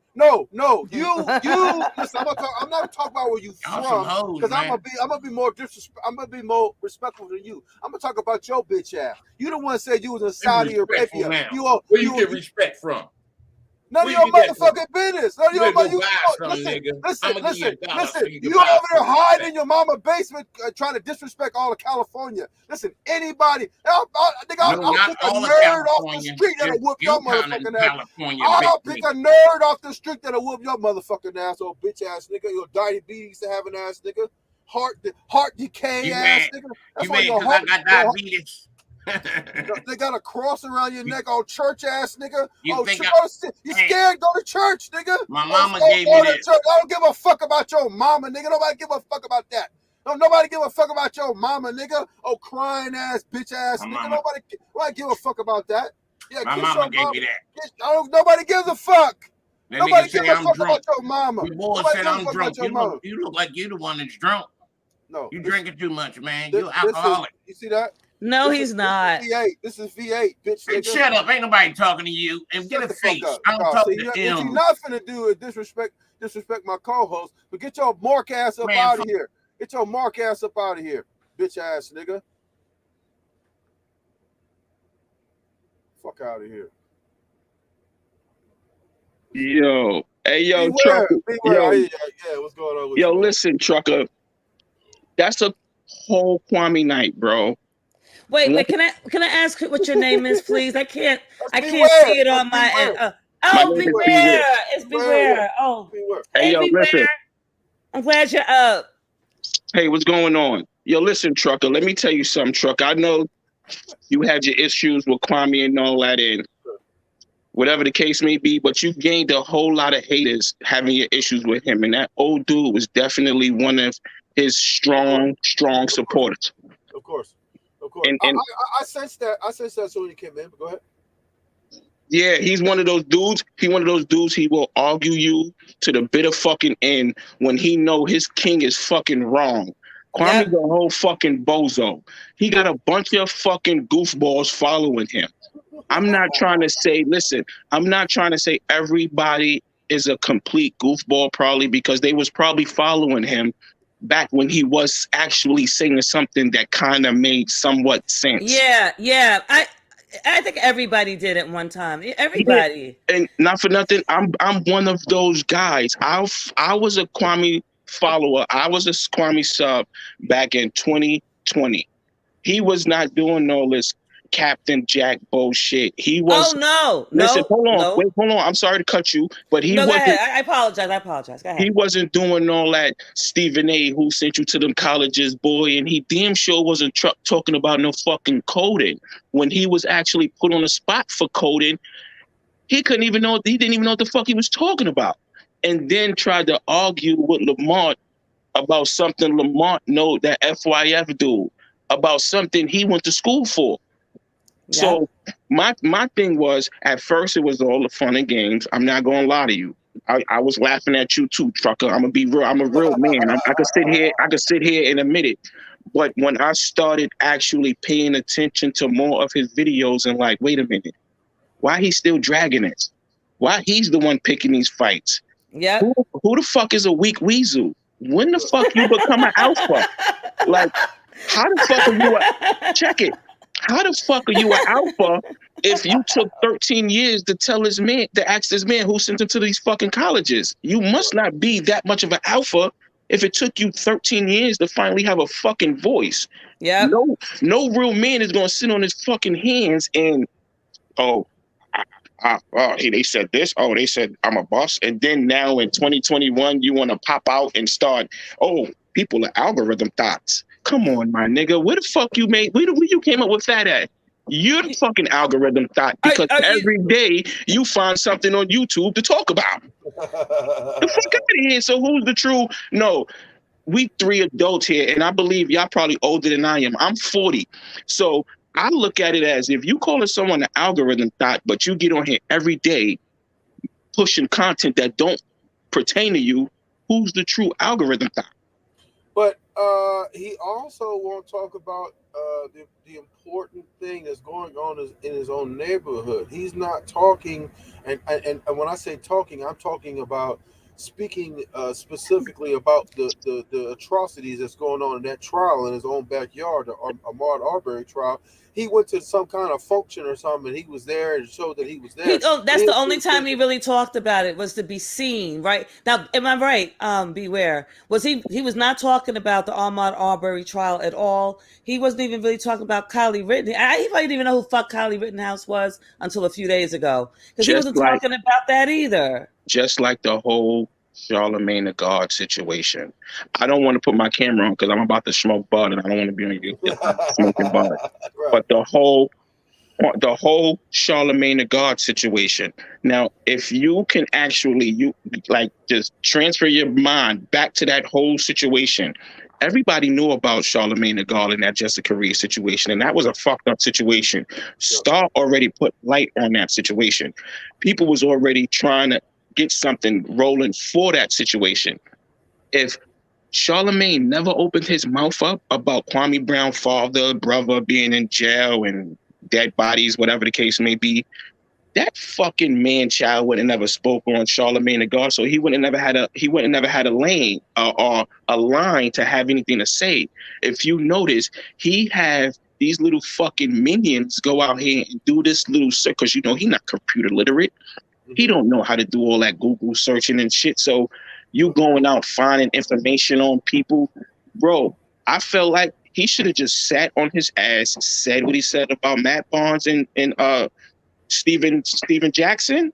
You listen. I'm not talking about where you from because I'm gonna be more disrespectful. I'm gonna be more respectful than you. I'm gonna talk about your bitch ass. You the one said you was in Saudi Arabia. Where you get respect from? None of your motherfucking business. None of your listen. Listen. You over there hiding in your mama basement trying to disrespect all of California. Listen, anybody, I'll pick a nerd off the street that'll whoop your motherfucking ass. I'll pick a nerd off the street that'll whoop your motherfucking ass, old bitch ass nigga. Your diabetes to have an ass nigga. Heart decay ass nigga. That's why your heart. I got diabetes. They got a cross around your neck, old church ass nigga. You scared? Go to church, nigga. My mama gave me that. I don't give a fuck about your mama, nigga. Nobody give a fuck about that. No, nobody give a fuck about your mama, nigga. Oh, crying ass, bitch ass nigga. Nobody give a fuck about that. Yeah, my mama gave me that. Nobody gives a fuck. That nobody gives a fuck drunk. about your mama. You boy said I'm drunk. You look like you the one that's drunk. No, you drinking too much, man. You're alcoholic. You see that? No, he's not. This is V8, bitch. Hey, shut up. Ain't nobody talking to you. And get a face. I don't talk to him. What you're not finna do is disrespect my co-host, but get your mark ass up out of here. Get your mark ass up out of here, bitch ass nigga. Fuck out of here. Yo. Hey, yo, Trucker. Yo, yeah, what's going on with you? Listen, Trucker. That's a whole Kwame night, bro. Wait, can I ask what your name is, please? I can't see it on my end. Beware. It's Beware. Oh. Hey, yo, Beware. listen. I'm glad you're up. Hey, what's going on? Yo, listen, Trucker, let me tell you something, Trucker. I know you had your issues with Kwame and all that, and whatever the case may be, but you gained a whole lot of haters having your issues with him, and that old dude was definitely one of his strong supporters. Of course. And I sensed that. I sensed that when you came in. But go ahead. Yeah, he's one of those dudes. He will argue you to the bitter fucking end when he know his king is fucking wrong. Kwame's a whole fucking bozo. He got a bunch of fucking goofballs following him. I'm not trying to say everybody is a complete goofball, probably because they was probably following him back when he was actually saying something that kind of made somewhat sense. Yeah. I think everybody did it one time. Everybody. And not for nothing, I'm one of those guys. I was a Kwame follower. I was a Kwame sub back in 2020. He was not doing all this Captain Jack bullshit. He was. Oh no! Listen, hold on. Wait, hold on. I'm sorry to cut you, but he wasn't. Go ahead. I apologize. Go ahead. He wasn't doing all that Stephen A. who sent you to them colleges, boy, and he damn sure wasn't talking about no fucking coding. When he was actually put on the spot for coding, he didn't even know what the fuck he was talking about, and then tried to argue with Lamont about something Lamont know that FYF do about something he went to school for. Yeah. So my thing was, at first it was all the fun and games. I'm not gonna lie to you. I was laughing at you too, Trucker. I'm gonna be real. I'm a real man. I could sit here and admit it. But when I started actually paying attention to more of his videos and like, wait a minute, why he's still dragging it? Why he's the one picking these fights? Yeah. Who the fuck is a weak weasel? When the fuck you become an alpha? Like, how the fuck are you? Check it. How the fuck are you an alpha if you took 13 years to ask this man who sent him to these fucking colleges? You must not be that much of an alpha if it took you 13 years to finally have a fucking voice. Yeah. No real man is gonna sit on his fucking hands and they said this. Oh, they said I'm a boss. And then now in 2021, you want to pop out and start, people are algorithm thoughts. Come on, my nigga. Where the fuck you came up with that at? You're the fucking algorithm thought because every day you find something on YouTube to talk about. The fuck out of here. So who's the true? No, we three adults here, and I believe y'all probably older than I am. I'm 40. So I look at it as if you calling someone an algorithm thought, but you get on here every day pushing content that don't pertain to you, who's the true algorithm thought? But he also won't talk about the important thing that's going on in his own neighborhood. He's not talking, and when I say talking, I'm talking about speaking specifically about the atrocities that's going on in that trial in his own backyard, the Ahmaud Arbery trial. He went to some kind of function or something, and he was there and showed that he was there. That's the only time he really talked about it, was to be seen. Right now, am I right? Beware. Was he was not talking about the Ahmaud Arbery trial at all. He wasn't even really talking about Kylie Rittenhouse. He didn't even know who fuck Kylie Rittenhouse was until a few days ago, because he wasn't talking about that either. Just like the whole Charlemagne the God situation. I don't want to put my camera on because I'm about to smoke bud, and I don't want to be on you smoking bud. Right. But the whole Charlemagne the God situation. Now, if you can actually just transfer your mind back to that whole situation. Everybody knew about Charlemagne the God and that Jessica Reed situation, and that was a fucked up situation. Star already put light on that situation. People was already trying to get something rolling for that situation. If Charlemagne never opened his mouth up about Kwame Brown's father, brother being in jail and dead bodies, whatever the case may be, that fucking man-child would have never spoke on Charlemagne the God, so he would have never had a lane or a line to have anything to say. If you notice, he have these little fucking minions go out here and do this little search, because he's not computer literate. He don't know how to do all that Google searching and shit. So you going out finding information on people, bro. I felt like he should have just sat on his ass, said what he said about Matt Barnes and Steven Jackson,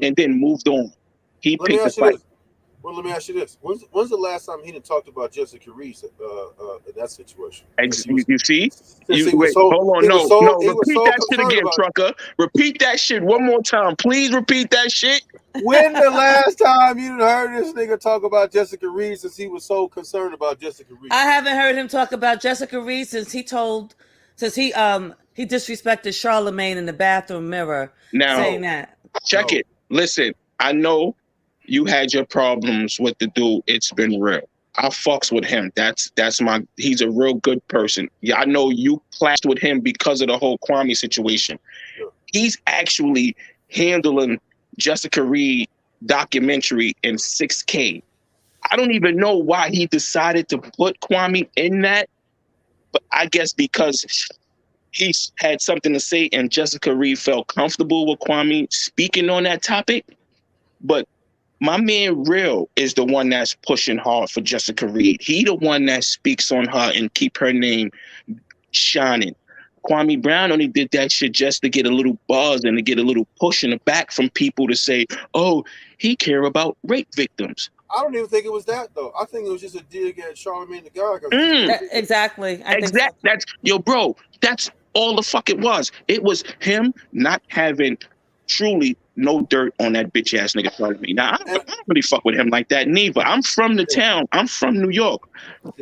and then moved on. He picked the fight. Well, let me ask you this: when's the last time he talked about Jessica Reese in that situation? You see? Hold on, no. Repeat that shit again, trucker. Repeat that shit one more time. Please repeat that shit. When the last time you heard this nigga talk about Jessica Reed, since he was so concerned about Jessica Reed? I haven't heard him talk about Jessica Reed since he disrespected Charlemagne in the bathroom mirror. Now, saying that. Check it. Listen, I know you had your problems with the dude. It's been real. I fucks with him. He's a real good person. Yeah, I know you clashed with him because of the whole Kwame situation. Sure. He's actually handling Jessica Reed documentary in 6K. I don't even know why he decided to put Kwame in that, but I guess because he's had something to say and Jessica Reed felt comfortable with Kwame speaking on that topic. But my man Real is the one that's pushing hard for Jessica Reed. He the one that speaks on her and keep her name shining. Kwame Brown only did that shit just to get a little buzz and to get a little push in the back from people to say, oh, he care about rape victims. I don't even think it was that, though. I think it was just a dig at Charlemagne the God. Exactly. Bro, that's all the fuck it was. It was him not having truly no dirt on that bitch ass nigga Charlemagne. Now, I don't really fuck with him like that neither. I'm from the town. I'm from New York.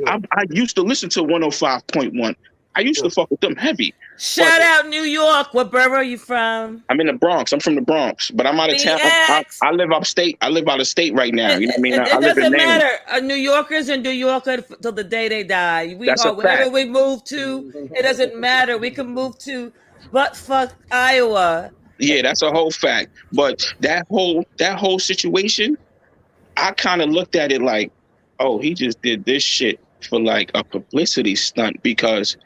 I used to listen to 105.1. I used to fuck with them heavy. Shout out New York. What borough are you from? I'm in the Bronx. I'm from the Bronx, but I'm out of town. I live upstate. I live out of state right now. You know what I mean? It doesn't matter. New Yorkers and New Yorkers till the day they die. Wherever we move to, it doesn't matter. We can move to buttfuck Iowa. Yeah, that's a whole fact. But that whole situation, I kind of looked at it like, oh, he just did this shit for like a publicity stunt, because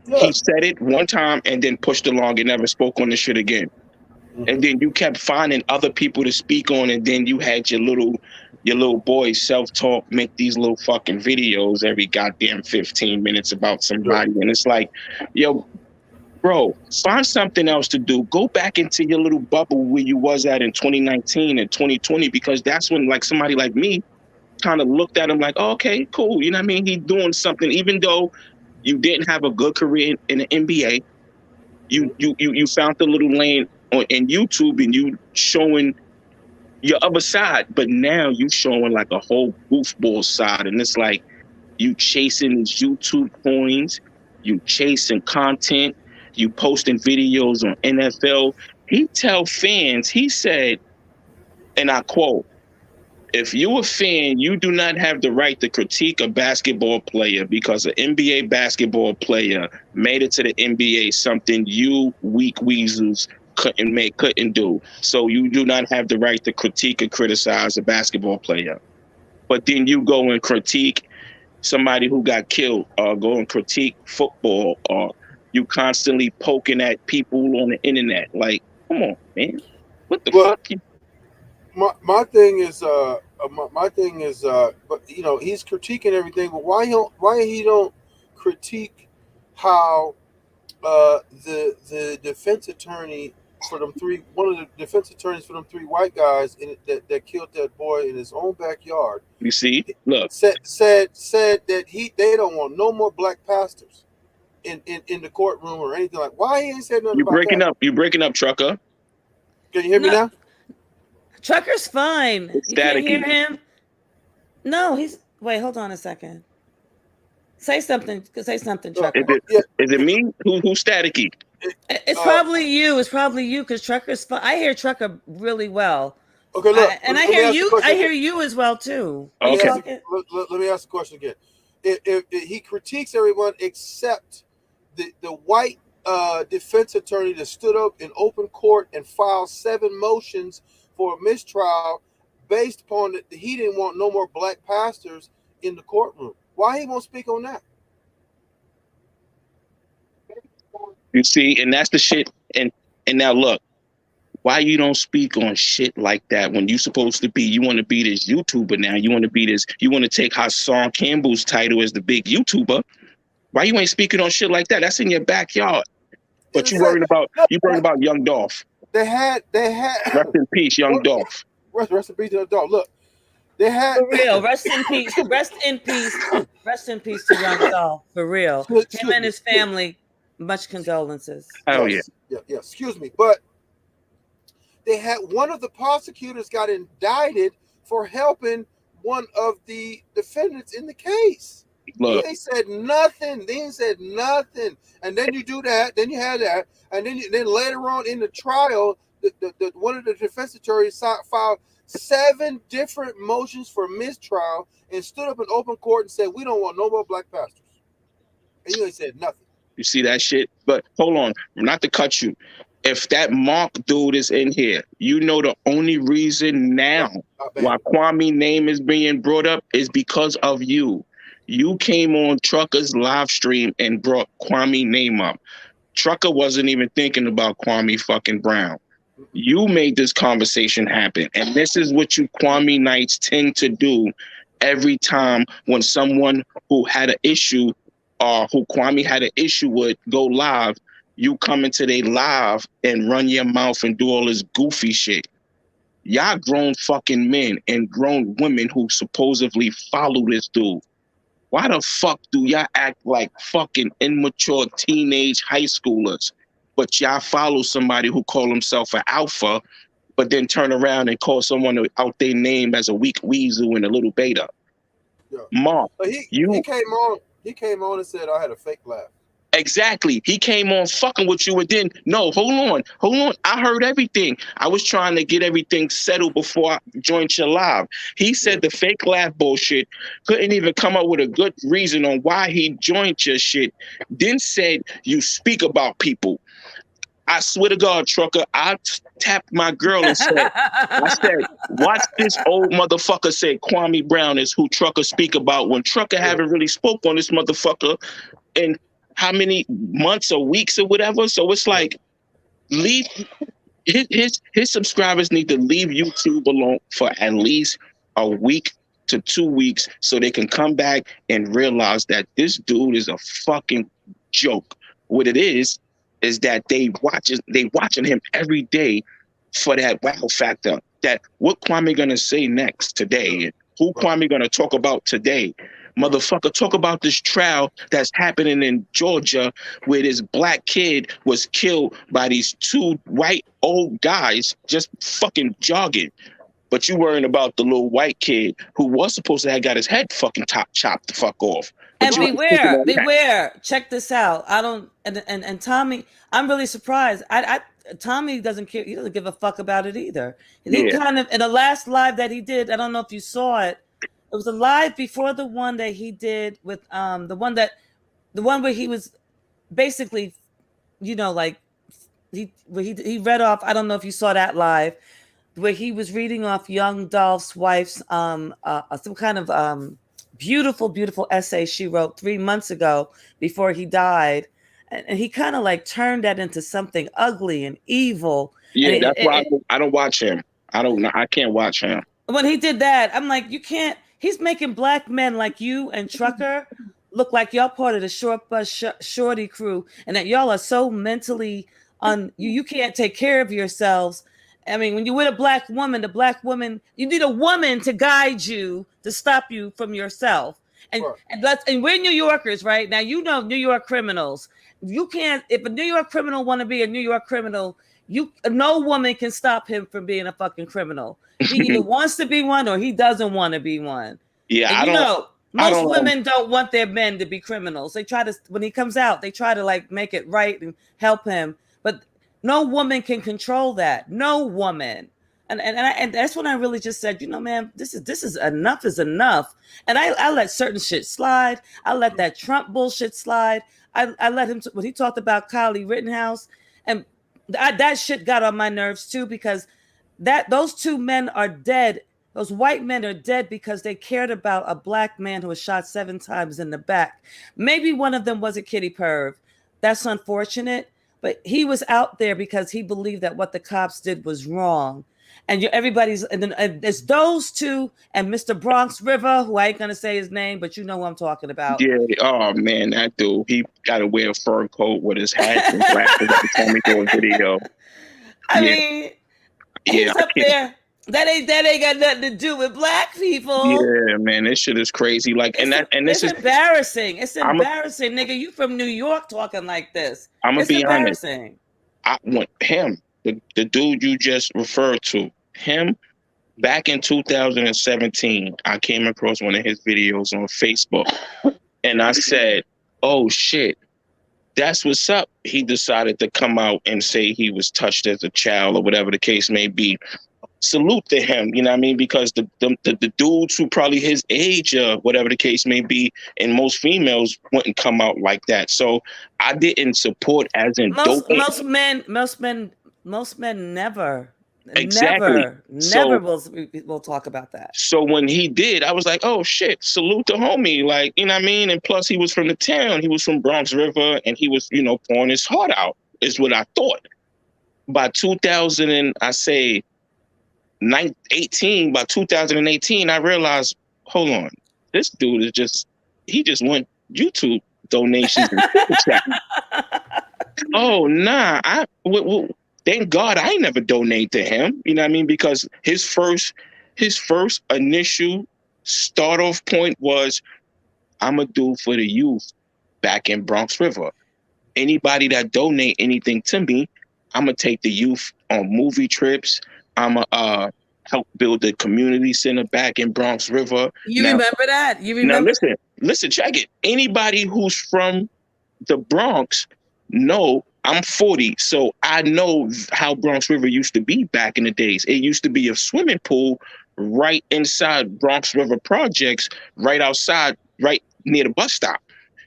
he said it one time and then pushed along and never spoke on the shit again. And then you kept finding other people to speak on, and then you had your little boy self-talk, make these little fucking videos every goddamn 15 minutes about somebody. And it's like, yo, bro, find something else to do. Go back into your little bubble where you was at in 2019 and 2020, because that's when like somebody like me kind of looked at him like, oh, okay, cool. You know what I mean? He's doing something, even though you didn't have a good career in the NBA. You found the little lane in YouTube, and you showing your other side. But now you showing like a whole goofball side, and it's like you chasing these YouTube coins, you chasing content, you posting videos on NFL. He tell fans, he said, and I quote, if you a fan, you do not have the right to critique a basketball player because an NBA basketball player made it to the NBA, something you weak weasels couldn't do. So you do not have the right to critique and criticize a basketball player. But then you go and critique somebody who got killed, or go and critique football, or you constantly poking at people on the internet. Like, come on, man. What the Well, fuck? my thing is my thing is but you know, he's critiquing everything, but why he don't critique how the defense attorney for them three, one of the defense attorneys for them three white guys that killed that boy in his own backyard. You see, look, said that they don't want no more black pastors in the courtroom or anything. Like, why he ain't said nothing about that? you breaking up, Trucker. Can you hear me now? Trucker's fine. It's You can't staticky. hear him? No, he's wait, hold on a second. Say something, Trucker. Is it me? Who's staticky? It's probably you. It's probably you, because Trucker's fine. I hear Trucker really well. Okay, look, and I hear you. I hear you as well too. Okay. Let me ask the question again. If he critiques everyone except the white defense attorney that stood up in open court and filed 7 motions for a mistrial based upon that he didn't want no more black pastors in the courtroom. Why he won't speak on that? You see, and that's the shit. And now look, why you don't speak on shit like that when you supposed to be? You want to be this YouTuber now. You want to be this. You want to take Hassan Campbell's title as the big YouTuber. Why you ain't speaking on shit like that? That's in your backyard. But you worried about Young Dolph. They had rest in peace, Young Dolph. Rest in peace, Young Dolph. Look, they had for real. Rest in peace. Rest in peace. Rest in peace to Young Dolph. For real. Him and his family. Much condolences. Oh yeah. Excuse me, but they had one of the prosecutors got indicted for helping one of the defendants in the case. Look. They said nothing. They ain't said nothing. And then you do that. Then you have that. And then later on in the trial, the one of the defense attorneys filed 7 different motions for mistrial and stood up in open court and said, "We don't want no more black pastors." And you ain't said nothing. You see that shit? But hold on, not to cut you. If that Mark dude is in here, you know the only reason now why Kwame's name is being brought up is because of you. You came on Trucker's live stream and brought Kwame's name up. Trucker wasn't even thinking about Kwame fucking Brown. You made this conversation happen. And this is what you Kwame Knights tend to do every time when someone who had an issue or who Kwame had an issue with go live, you come into their live and run your mouth and do all this goofy shit. Y'all grown fucking men and grown women who supposedly follow this dude. Why the fuck do y'all act like fucking immature teenage high schoolers, but y'all follow somebody who call himself an alpha, but then turn around and call someone out their name as a weak weasel and a little beta? Yeah. Mark, he came on and said I had a fake laugh. Exactly. He came on fucking with you and then, no, hold on. I heard everything. I was trying to get everything settled before I joined your live. He said the fake laugh bullshit, couldn't even come up with a good reason on why he joined your shit. Then said you speak about people. I swear to God, Trucker, I tapped my girl and said, watch this old motherfucker say Kwame Brown is who Trucker speak about when Trucker haven't really spoke on this motherfucker in how many months or weeks or whatever. So it's like, leave his subscribers need to leave YouTube alone for at least a week to 2 weeks so they can come back and realize that this dude is a fucking joke. What it is that they watching him every day for that wow factor. That what Kwame gonna say next today? Who Kwame gonna talk about today? Motherfucker, talk about this trial that's happening in Georgia where this black kid was killed by these 2 white old guys just fucking jogging. But you worrying about the little white kid who was supposed to have got his head fucking chopped the fuck off. But and beware. Check this out. I don't, and Tommy, I'm really surprised. Tommy doesn't care. He doesn't give a fuck about it either. He kind of, in the last live that he did, I don't know if you saw it. It was a live before the one that he did with the one where he was basically, like he read off. I don't know if you saw that live, where he was reading off young Dolph's wife's some kind of beautiful essay she wrote 3 months ago before he died, and he kind of like turned that into something ugly and evil. Yeah, And that's why I don't watch him. I don't know. I can't watch him. When he did that, I'm like, you can't. He's making black men like you and Trucker look like y'all part of the short bus shorty crew, and that y'all are so mentally you can't take care of yourselves. I mean, when you're with a black woman, the black woman, you need a woman to guide you to stop you from yourself. And right. and we're New Yorkers, right? Now you know New York criminals. You can't, if a New York criminal want to be a New York criminal, no woman can stop him from being a fucking criminal. He either wants to be one or he doesn't want to be one. Yeah, and most women don't want their men to be criminals. They try to, when he comes out, they try to like make it right and help him. But no woman can control that. No woman. And that's when I really just said, man, this is enough is enough. And I let certain shit slide. I let that Trump bullshit slide. I let him, when he talked about Kylie Rittenhouse, and that shit got on my nerves too, because those two men are dead. Those white men are dead because they cared about a black man who was shot 7 times in the back. Maybe one of them was a kitty perv. That's unfortunate, but he was out there because he believed that what the cops did was wrong. And there's those two and Mr. Bronx River, who I ain't gonna say his name, but you know who I'm talking about. Yeah. Oh man, that dude, he got to wear a fur coat with his hat and glasses every time he do a video. I mean, he's up there. That ain't got nothing to do with black people. Yeah, man, this shit is crazy. Like, it's embarrassing. It's embarrassing, nigga. You from New York talking like this? I'm gonna be honest. I want him, the dude you just referred to, him. Back in 2017, I came across one of his videos on Facebook, and I said, "Oh shit, that's what's up." He decided to come out and say he was touched as a child or whatever the case may be. Salute to him, you know what I mean? Because the dudes who probably his age, whatever the case may be, and most females wouldn't come out like that. So I didn't support as in most men never. Exactly. Never will talk about that. So when he did, I was like, oh shit, salute the homie. Like, you know what I mean? And plus he was from the town. He was from Bronx River, and he was, pouring his heart out, is what I thought. By 2018, I realized, hold on, this dude he just want YouTube donations and super chat. Oh, nah, thank God I never donate to him. You know what I mean? Because his first initial start off point was, I'm a dude for the youth back in Bronx River. Anybody that donate anything to me, I'm gonna take the youth on movie trips. I'm gonna help build the community center back in Bronx River. Remember that? Now listen, check it. Anybody who's from the Bronx know I'm 40, so I know how Bronx River used to be back in the days. It used to be a swimming pool right inside Bronx River projects, right outside, right near the bus stop.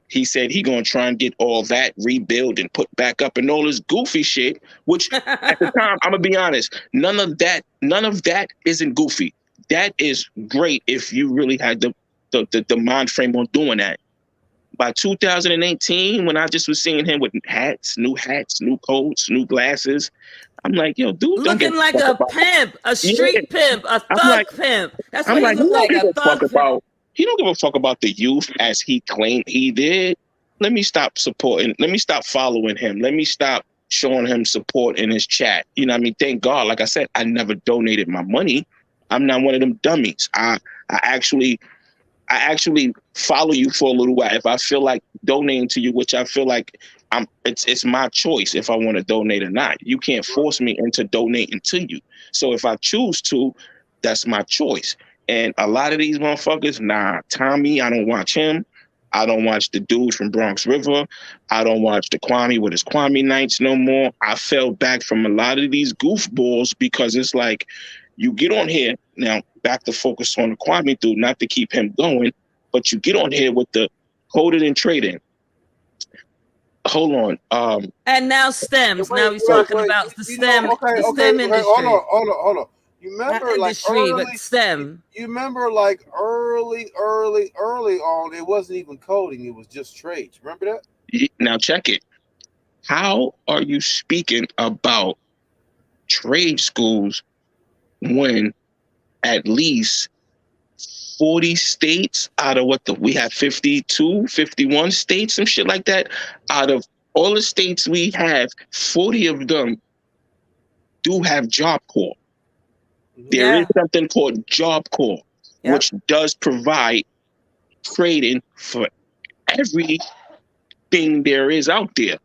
He said he gonna try and get all that rebuild and put back up and all this goofy shit, which at the time, I'm gonna be honest, none of that isn't goofy. That is great if you really had the mind frame on doing that. By 2018, when I just was seeing him with new coats, new glasses, I'm like, yo, dude, looking like a pimp, a street pimp, a thug pimp. That's what he looked like, a thug pimp. He don't give a fuck about the youth as he claimed he did. Let me stop supporting. Let me stop following him. Let me stop showing him support in his chat. You know what I mean? Thank God. Like I said, I never donated my money. I'm not one of them dummies. I actually follow you for a little while. If I feel like donating to you, which I feel like it's my choice if I want to donate or not. You can't force me into donating to you. So if I choose to, that's my choice. And a lot of these motherfuckers, nah, Tommy, I don't watch him. I don't watch the dude from Bronx River. I don't watch the Kwame with his Kwame nights no more. I fell back from a lot of these goofballs because it's like, you get on here, now back to focus on the Kwame dude, not to keep him going, but you get on here with the coded and trading. hold on. And now stems. Wait, now he's wait, talking wait. about the You STEM, know, okay, the okay, STEM okay. industry. Hold on. You Not remember like industry, early, but STEM. you remember like early on, it wasn't even coding, it was just trades. Remember that? Now check it. How are you speaking about trade schools when at least 40 states out of we have 52, 51 states, some shit like that. Out of all the states we have, 40 of them do have Job Corps. There is something called Job Corps, which does provide trading for everything there is out there.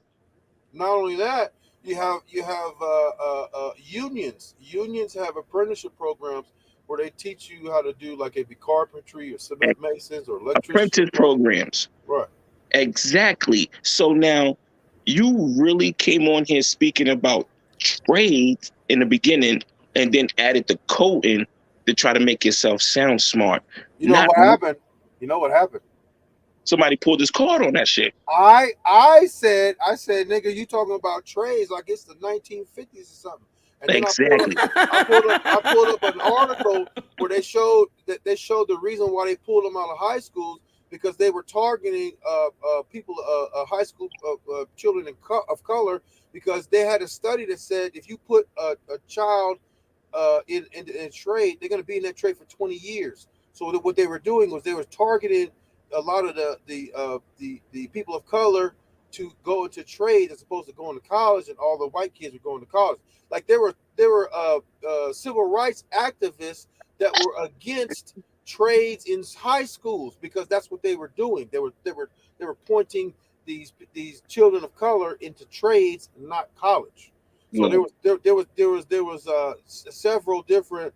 Not only that, you have unions. Unions have apprenticeship programs where they teach you how to do like maybe carpentry or cement masons or electrician apprentice programs. Right. Exactly. So now you really came on here speaking about trades in the beginning and then added the coding to try to make yourself sound smart. You know what happened? You know what happened? Somebody pulled his card on that shit. I said, nigga, you talking about trades like it's the 1950s or something. And then exactly. I pulled up an article where they showed the reason why they pulled them out of high schools because they were targeting people, high school children of color, because they had a study that said if you put a child in trade, they're going to be in that trade for 20 years. So what they were doing was they were targeting a lot of the people of color to go into trade as opposed to going to college, and all the white kids were going to college. Like there were civil rights activists that were against trades in high schools because that's what they were doing. They were pointing these children of color into trades, not college. So there was several different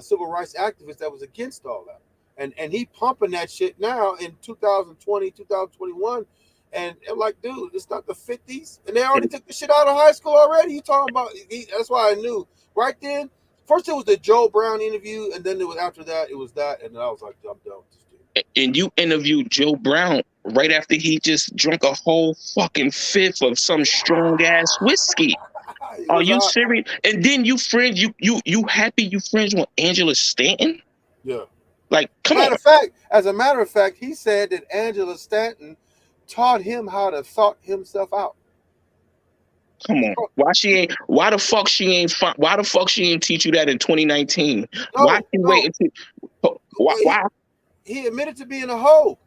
civil rights activists that was against all that. And he pumping that shit now in 2020, 2021. And I'm like, dude, it's not the 50s. And they already took the shit out of high school already. You talking about, that's why I knew. Right then, first it was the Joe Brown interview, and then it was after that, it was that. And then I was like, I'm done with this dude. And you interviewed Joe Brown right after he just drank a whole fucking fifth of some strong-ass whiskey. Are you serious? And then you friends, you happy you friends with Angela Stanton? Yeah. Like, come on. As a matter of fact, he said that Angela Stanton taught him how to thought himself out. Come on. Why the fuck she ain't teach you that in 2019? Why she waiting to why? He admitted to being a hoe.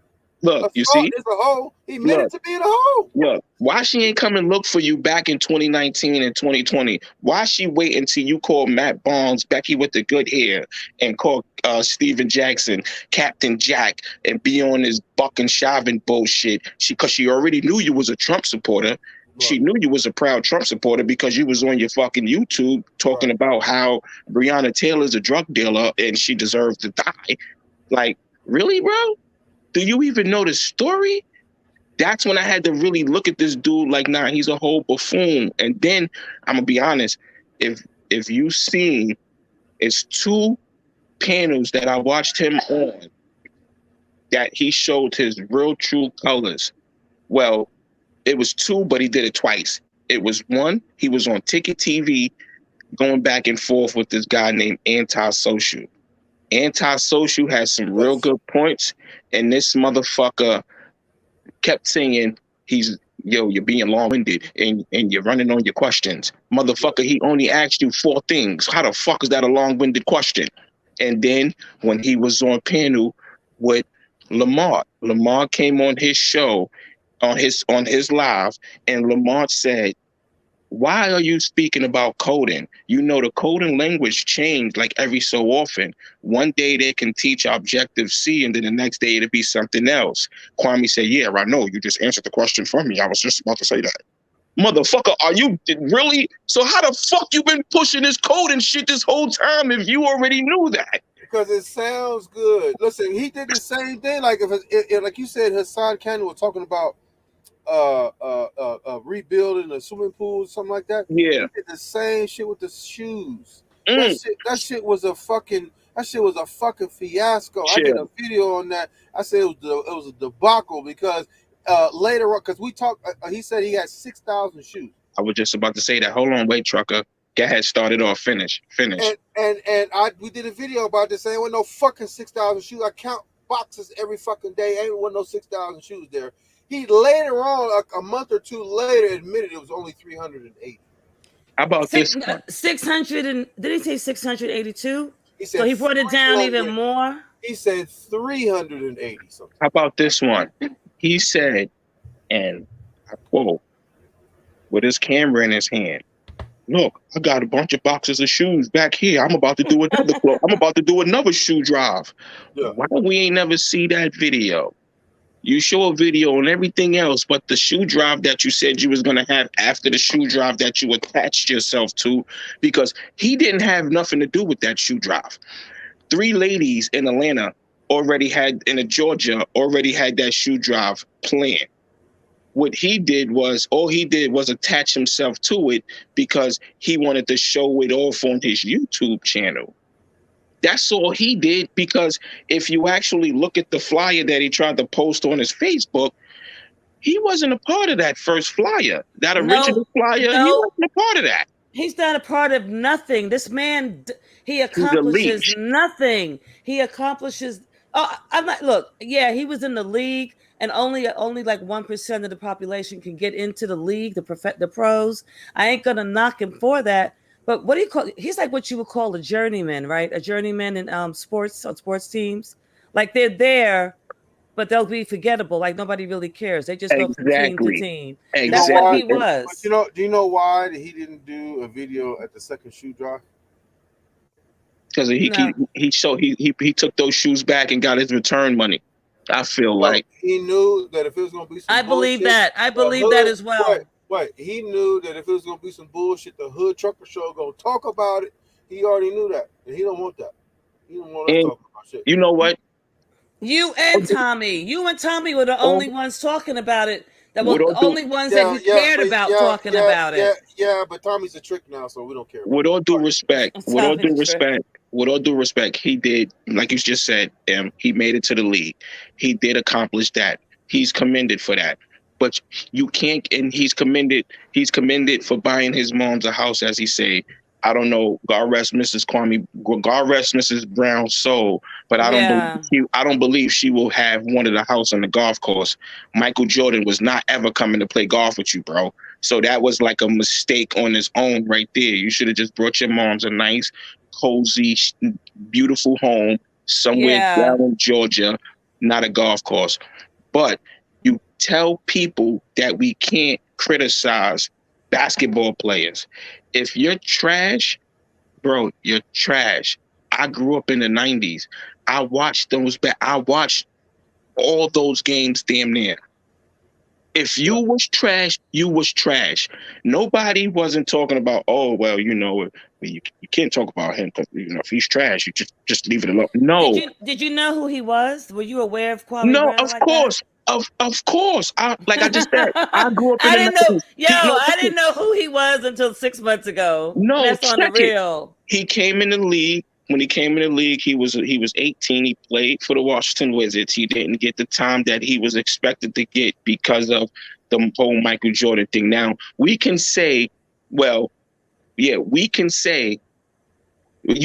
Look, you see? Is a hoe. He admitted to being a hoe. Look, why she ain't come and look for you back in 2019 and 2020? Why she wait until you call Matt Barnes, Becky with the good hair, and call Steven Jackson, Captain Jack, and be on this buck and shoving bullshit? Because she already knew you was a Trump supporter. She knew you was a proud Trump supporter because you was on your fucking YouTube talking about how Breonna Taylor's a drug dealer and she deserves to die. Like, really, bro? Do you even know the story? That's when I had to really look at this dude like, nah, he's a whole buffoon. And then I'm gonna be honest, if you seen, it's 2 panels that I watched him on that he showed his real true colors. Well, it was 2, but he did it twice. It was 1, he was on Ticket TV going back and forth with this guy named Antisocial. Antisocial has some real good points, and this motherfucker kept saying you're being long-winded and you're running on your questions. Motherfucker, he only asked you 4 things. How the fuck is that a long-winded question? And then when he was on panel with Lamar came on his show, on his live, and Lamar said, why are you speaking about coding? You know, the coding language changed like every so often. One day they can teach Objective-C, and then the next day it'll be something else. Kwame said, yeah, I know. You just answered the question for me. I was just about to say that. Motherfucker, are you really? So how the fuck you been pushing this coding shit this whole time if you already knew that? Because it sounds good. Listen, he did the same thing. Like if like you said, Hassan Cannon was talking about rebuilding the swimming pool, something like that. Yeah, he did the same shit with the shoes. That shit was a fucking fiasco. Shit. I did a video on that. I said it was a debacle because later on, because we talked, he said he had 6,000 shoes. I was just about to say that. Hold on, wait, trucker. Go ahead, start it off. Finish. And we did a video about this. Ain't with no fucking 6,000 shoes. I count boxes every fucking day. Ain't with no 6,000 shoes there. He later on, a month or two later, admitted it was only 380. How about this? 600 and did he say 682? He said so he brought it down even more. He said 380 something. How about this one? He said, and I quote, with his camera in his hand, "Look, I got a bunch of boxes of shoes back here. I'm about to do another I'm about to do another shoe drive." Yeah. Why we ain't never see that video? You show a video on everything else, but the shoe drive that you said you was gonna have after the shoe drive that you attached yourself to, because he didn't have nothing to do with that shoe drive. 3 ladies in Atlanta in Georgia already had that shoe drive planned. What he did was, attach himself to it because he wanted to show it off on his YouTube channel. That's all he did, because if you actually look at the flyer that he tried to post on his Facebook, he wasn't a part of that first flyer. That original flyer, he wasn't a part of that. He's not a part of nothing. This man, he accomplishes nothing. He accomplishes. I'm not. Look, yeah, he was in the league, and only like 1% of the population can get into the league, the pros. I ain't gonna knock him for that. But what do you call? He's like what you would call a journeyman, right? A journeyman in sports teams. Like they're there, but they'll be forgettable. Like nobody really cares. They just go from team to team. Exactly. That's what he was. But do you know why he didn't do a video at the second shoe drive? Because he took those shoes back and got his return money. I feel like he knew that if it was going to be some believe that. I believe that as well. Wait, he knew that if it was going to be some bullshit, the Hood Trucker Show going to talk about it. He already knew that, and he don't want that. He don't want us talking about shit. You know what? You and Tommy were the only ones talking about it. That were the only ones that he cared about talking about it. Yeah, but Tommy's a trick now, so we don't care. With all due respect, he did, like you just said, he made it to the league. He did accomplish that. He's commended for that. But you can't, and he's commended for buying his mom's a house, as he said. I don't know, God rest Mrs. Brown's soul, but I don't believe she will have wanted a house on the golf course. Michael Jordan was not ever coming to play golf with you, bro. So that was like a mistake on his own right there. You should have just brought your mom's a nice, cozy, beautiful home somewhere down in Georgia, not a golf course. But you tell people that we can't criticize basketball players. If you're trash, bro, you're trash. I grew up in the 90s. I watched all those games damn near. If you was trash, you was trash. Nobody wasn't talking about, you can't talk about him because if he's trash, you just leave it alone. No. Did you know who he was? Were you aware of Kwame No, Brown of course. Of course. Like I just said, I grew up in the 90s. I didn't know who he was until 6 months ago. No, that's on the real. He came in the league. When he came in the league, he was 18. He played for the Washington Wizards. He didn't get the time that he was expected to get because of the whole Michael Jordan thing. Now, we can say you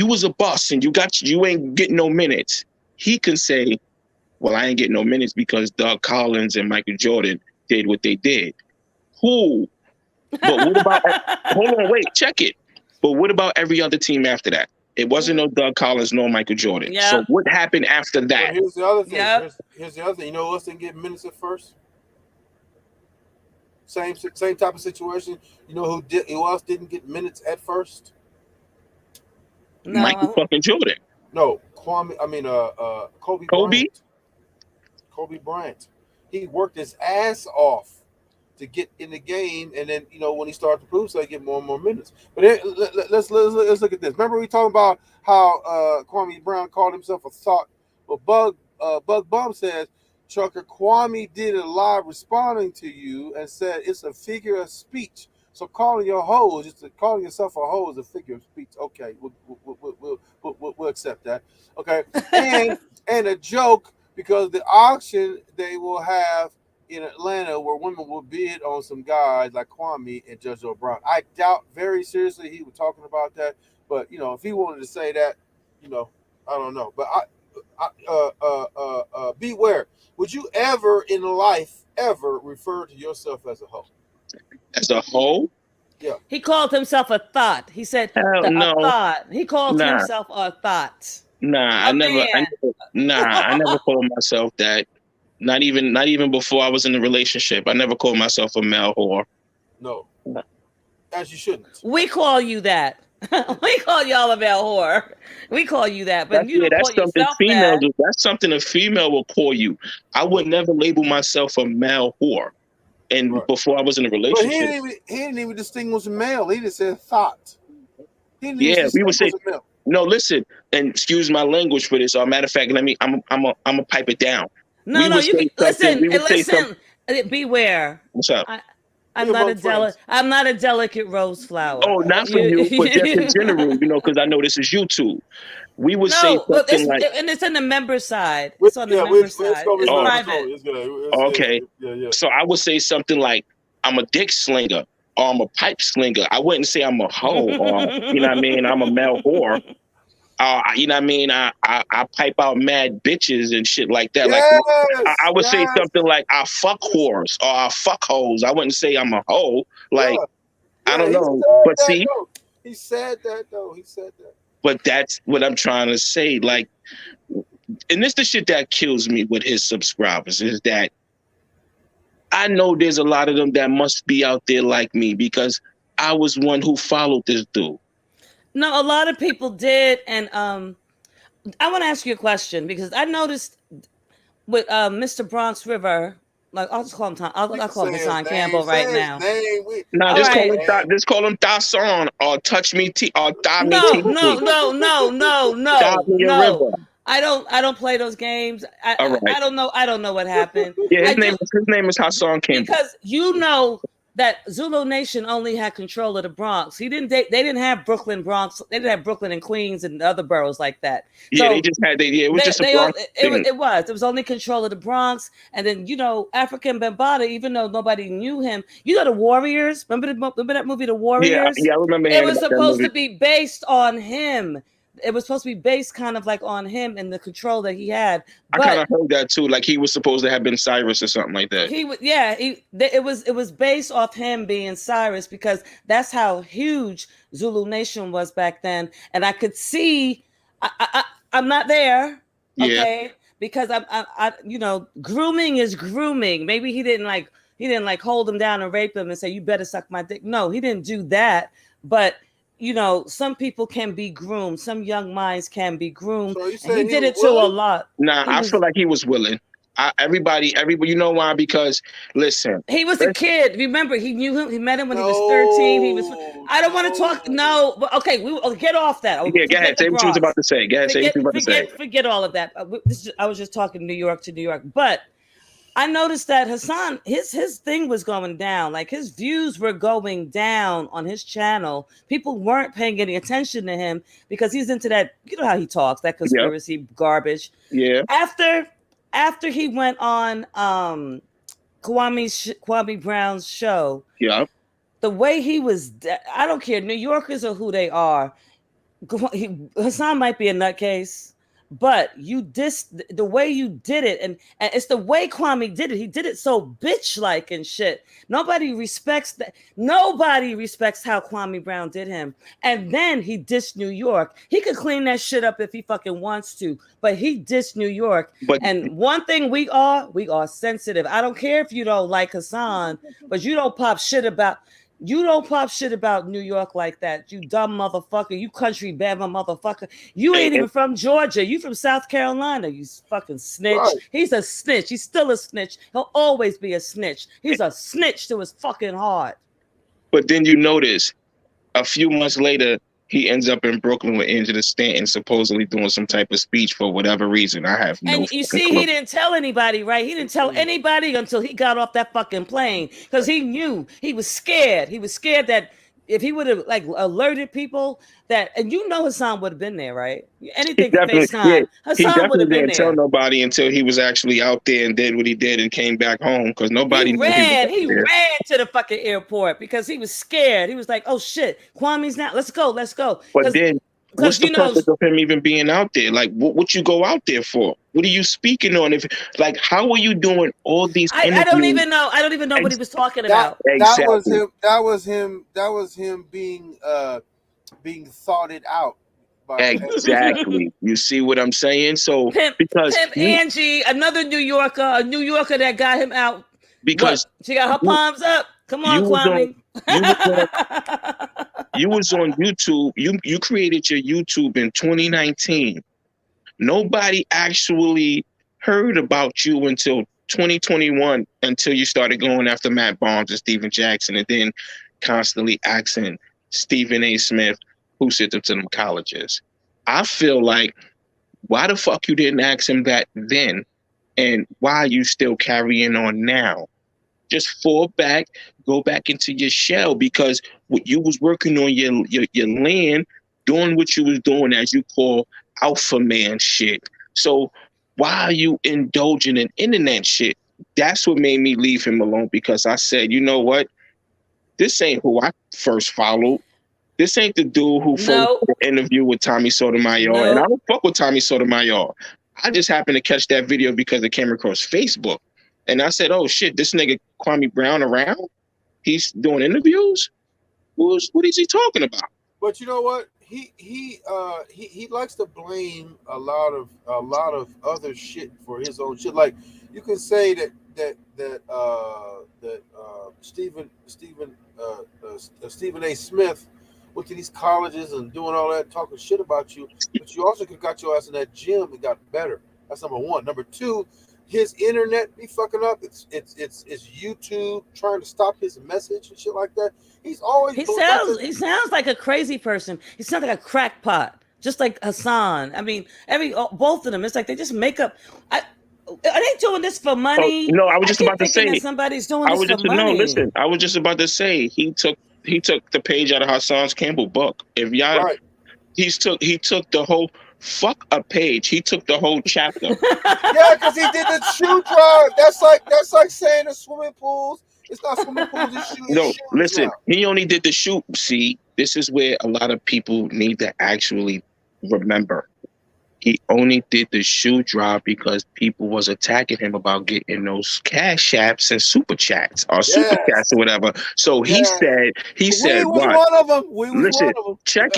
was a bust and you ain't getting no minutes. He can say, well, I ain't getting no minutes because Doug Collins and Michael Jordan did what they did. Who? But what about? Hold on, wait, check it. But what about every other team after that? It wasn't no Doug Collins, nor Michael Jordan. Yep. So what happened after that? Here's the other thing. Yep. Here's the other thing. You know who else didn't get minutes at first? Same type of situation. You know who else didn't get minutes at first? No. Michael fucking Jordan. No, Kobe Bryant. Kobe Bryant. He worked his ass off to get in the game, and then when he started to prove, so he get more and more minutes. But let's look at this. Remember we talking about how Kwame Brown called himself a thought. Well, Bug Bum says, Trucker, Kwame did a live responding to you and said it's a figure of speech. So calling yourself a hoe is a figure of speech. Okay, we'll accept that. Okay, and a joke because the auction they will have in Atlanta where women will bid on some guys like Kwame and Judge O'Brien. I doubt very seriously he was talking about that. But if he wanted to say that, I don't know. But beware. Would you ever in life ever refer to yourself as a hoe? As a hoe? Yeah. He called himself a thought. He said Hell a no. thought. He called Nah. himself a thought. I never called myself that. Not even before I was in a relationship. I never called myself a male whore. No. As you shouldn't. We call you that. We call y'all a male whore. We call you that, but you don't call yourself that. That's something a female will call you. I would never label myself a male whore. And before I was in a relationship. But he didn't even distinguish male. He just said thought. We would say male. No, listen, and excuse my language for this. Matter of fact, I'm gonna pipe it down. No, you can listen. Beware. What's up? I'm not a delicate rose flower. Oh, not for you, but just in general, because I know this is YouTube. We would say something like, and it's on the member side. It's on the member side. It's private. Okay. Yeah. So I would say something like, I'm a dick slinger, or I'm a pipe slinger. I wouldn't say I'm a hoe, or I'm a male whore. I pipe out mad bitches and shit like that. Yes, I would say something like, I fuck whores or I fuck hoes. I wouldn't say I'm a hoe. I don't know. But see, he said that though. He said that. But that's what I'm trying to say. And this the shit that kills me with his subscribers is that I know there's a lot of them that must be out there like me because I was one who followed this dude. No, a lot of people did, and I want to ask you a question because I noticed with Mr. Bronx River, I'll just call him Tom. I'll call him Hassan Campbell right now. Just call him Dasson or Touch Me T or Die Me T. No. I don't play those games. I don't know what happened. Yeah, his name is Hassan Campbell. Because that Zulu Nation only had control of the Bronx. They didn't have Brooklyn, Bronx. They didn't have Brooklyn and Queens and other boroughs like that. Yeah, they just had. It was just a Bronx thing. It was only control of the Bronx, and then African Bambaataa. Even though nobody knew him, the Warriors. Remember that movie, The Warriors? Yeah, I remember. It was supposed to be based on him. It was supposed to be based kind of like on him and the control that he had. I kind of heard that too. Like he was supposed to have been Cyrus or something like that. It was based off him being Cyrus because that's how huge Zulu Nation was back then. And I could see, I'm not there, okay? Because grooming is grooming. Maybe he didn't hold him down and rape him and say you better suck my dick. No, he didn't do that, but. Some people can be groomed. Some young minds can be groomed. So he did it to a lot. I feel like he was willing. Everybody, you know why? Because listen, he was a kid. Remember, he knew him. He met him when he was 13. He was. I don't want to talk. No, but okay, we get off that. Yeah, go ahead. Say what you was about to say. Go ahead. Say what you was about to say. Forget all of that. I was just talking New York to New York, but. I noticed that Hassan, his thing was going down. Like his views were going down on his channel. People weren't paying any attention to him because he's into that. You know how he talks, that conspiracy garbage. Yeah. After he went on Kwame Brown's show. Yeah. The way he was, I don't care. New Yorkers are who they are. Hassan might be a nutcase. But the way you did it, and it's the way Kwame did it. He did it so bitch-like and shit. Nobody respects that. Nobody respects how Kwame Brown did him. And then he dissed New York. He could clean that shit up if he fucking wants to. But he dissed New York. And one thing we are sensitive. I don't care if you don't like Hassan, but you don't pop shit about New York like that. You dumb motherfucker. You country bama motherfucker. You ain't even from Georgia. You from South Carolina. You fucking snitch. Right. He's a snitch. He's still a snitch. He'll always be a snitch. He's a snitch to his fucking heart. But then you notice a few months later, he ends up in Brooklyn with Angela Stanton, supposedly doing some type of speech for whatever reason. I have no. And you see, he didn't tell anybody, right? He didn't tell anybody until he got off that fucking plane because he knew he was scared. He was scared that if he would have like alerted people that, and you know Hassan would have been there, right? Anything He for definitely, yeah, FaceTime, he Hassan would definitely have been didn't tell there. nobody until he was actually out there and did what he did and came back home because nobody He knew he was ran. out He there. ran to the fucking airport because he was scared. He was like, "Oh shit, Kwame's not. Let's go. Let's go." But then, what's Because the you know, purpose of him even being out there? Like, what you go out there for? What are you speaking on? If like, how are you doing all these interviews? I don't even know. I don't even know what he was talking about. That was Exactly. him. That was him being thoughted out by Exactly. You see what I'm saying? So Pimp because Angie, another New Yorker, a New Yorker that got him out. because What? She got her palms up. Come on, you was on Kwame. you was on YouTube. You created your YouTube in 2019. Nobody actually heard about you until 2021, until you started going after Matt Barnes and Steven Jackson, and then constantly asking Stephen A. Smith who sent them to them colleges. I feel like, why the fuck you didn't ask him that then, and why are you still carrying on now? Just fall back, go back into your shell, because what you was working on your land, doing what you was doing, as you call alpha man shit. So why are you indulging in internet shit? That's what made me leave him alone, because I said, you know what? This ain't who I first followed. This ain't the dude who first did the interview with Tommy Sotomayor. And I don't fuck with Tommy Sotomayor. I just happened to catch that video because it came across Facebook. And I said, oh shit, this nigga Kwame Brown around? He's doing interviews? What is he talking about? But you know what? He likes to blame a lot of other shit for his own shit. Like, you can say that Stephen A. Smith went to these colleges and doing all that, talking shit about you, but you also could got your ass in that gym and got better. That's number one. Number two, his internet be fucking up. It's YouTube trying to stop his message and shit like that. He's always he sounds like a crazy person. He sounds like a crackpot, just like Hassan. I mean, both of them. It's like they just make up. Are they doing this for money? No, I was just about to say somebody's doing this for money. No, listen, I was just about to say he took the page out of Hassan's Campbell book. If y'all, right. he took the whole. Fuck a page. He took the whole chapter. Yeah, because he did the shoe drive. That's like saying the swimming pools. It's not swimming pools. It's shoes. No, listen. He only did the shoot. See, this is where a lot of people need to actually remember. He only did the shoe drop because people was attacking him about getting those cash apps and super chats or super chats or whatever. So he said, we was one of them. We was listen, one of them. check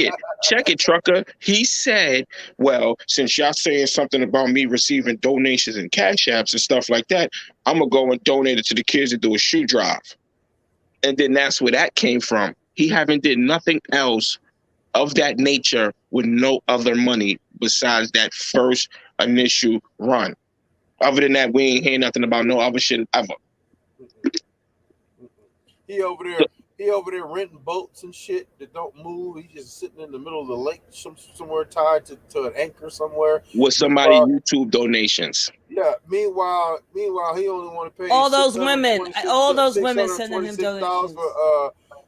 it, trucker. He said, well, since y'all saying something about me receiving donations and cash apps and stuff like that, I'm gonna go and donate it to the kids to do a shoe drive. And then that's where that came from. He haven't did nothing else of that nature with no other money besides that first initial run. Other than that, we ain't hearing nothing about no other shit ever. He over there renting boats and shit that don't move. He's just sitting in the middle of the lake, somewhere tied to an anchor somewhere with somebody YouTube donations. Yeah. Meanwhile, he only want to pay all those women sending him donations.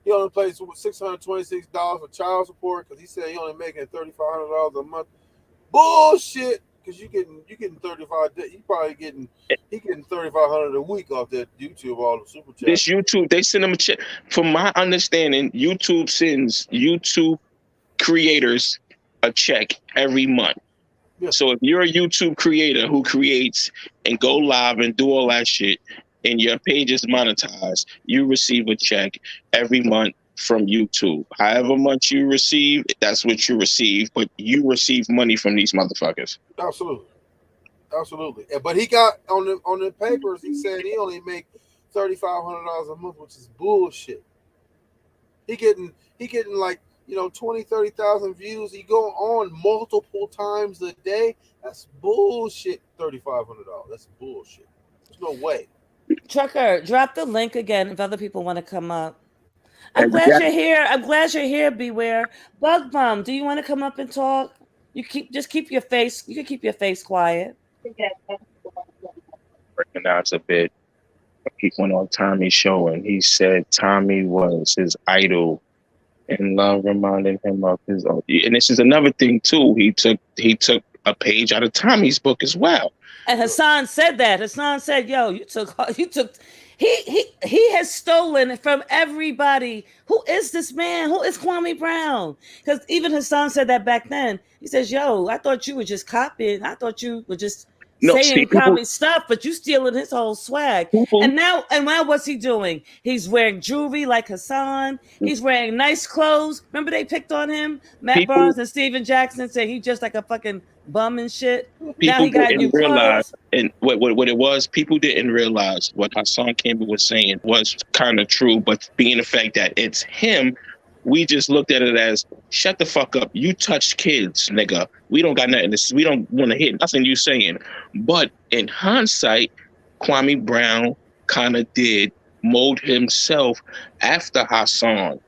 He only pays $626 for child support because he said he only making $3,500 a month. Bullshit. Because you getting $35. He getting $3,500 a week off that YouTube, all the super chats. This YouTube, they send him a check. From my understanding, YouTube sends YouTube creators a check every month. Yeah. So if you're a YouTube creator who creates and go live and do all that shit, and your page is monetized, you receive a check every month from YouTube. However much you receive, that's what you receive, but you receive money from these motherfuckers. Absolutely. But he got on the papers, he said he only make $3,500 a month, which is bullshit. He getting like, 20, 30,000 views. He go on multiple times a day. That's bullshit. $3,500. That's bullshit. There's no way. Trucker, drop the link again if other people want to come up. I'm glad you're here. Beware. Bug Bum, do you want to come up and talk? You can keep your face quiet. Recognize a bit. He went on Tommy's show and he said Tommy was his idol And love reminding him of his own. And this is another thing too. He took a page out of Tommy's book as well. And Hassan said that. Hassan said, "Yo, you took. He has stolen from everybody. Who is this man? Who is Kwame Brown? Because even Hassan said that back then. He says, "Yo, I thought you were just copying. I thought you were just saying Kwame stuff, but you stealing his whole swag." And now what's he doing? He's wearing jewelry like Hassan. He's wearing nice clothes. Remember they picked on him? Matt Barnes and Steven Jackson said he just like a fucking bum and shit. Now he got new clothes. And what it was, people didn't realize what Hassan Campbell was saying was kind of true, but being the fact that it's him, we just looked at it as, shut the fuck up. You touched kids, nigga. We don't got nothing. We don't want to hit nothing you saying. But in hindsight, Kwame Brown kind of did mold himself after Hassan,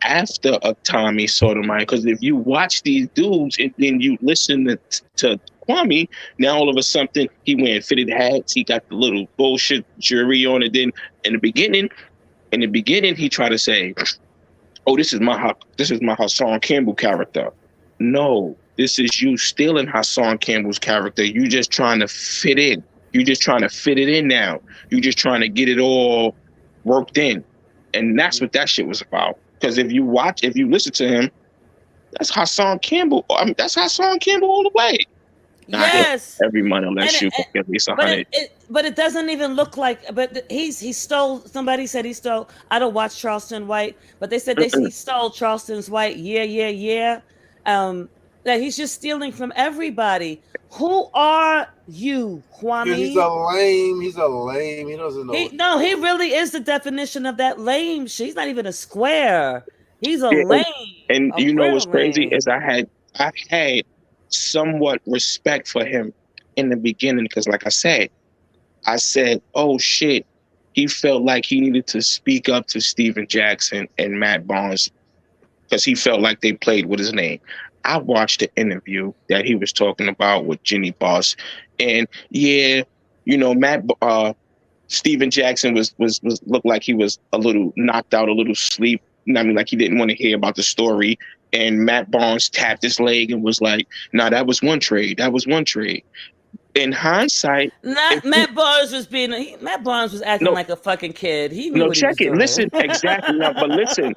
after Tommy Sotomayor. Because if you watch these dudes and then you listen to Kwame, now all of a sudden he wearing fitted hats. He got the little bullshit jewelry on it. Then in the beginning, he tried to say, "Oh, this is my Hassan Campbell character." No, this is you stealing Hassan Campbell's character. You just trying to fit in. You just trying to fit it in now. You just trying to get it all worked in. And that's what that shit was about. Because if you listen to him, that's Hassan Campbell. I mean, that's Hassan Campbell all the way. Yes. Every month unless you at least 100. But it doesn't even look like. But he stole. Somebody said he stole. I don't watch Charleston White, but they said he stole Charleston's White. Yeah. That he's just stealing from everybody. Who are you, Kwame? He's a lame. He doesn't know. He really is the definition of that lame shit. He's not even a square. He's a lame. And you know what's crazy is I had somewhat respect for him in the beginning because, like I said, oh shit, he felt like he needed to speak up to Steven Jackson and Matt Barnes because he felt like they played with his name. I watched the interview that he was talking about with Jenny Boss, and yeah, you know, Steven Jackson was looked like he was a little knocked out, a little sleep. I mean, like he didn't want to hear about the story. And Matt Barnes tapped his leg and was like, "Nah, that was one trade. In hindsight, Matt Barnes was acting like a fucking kid. He knew what he was doing. Listen, exactly. No, but listen.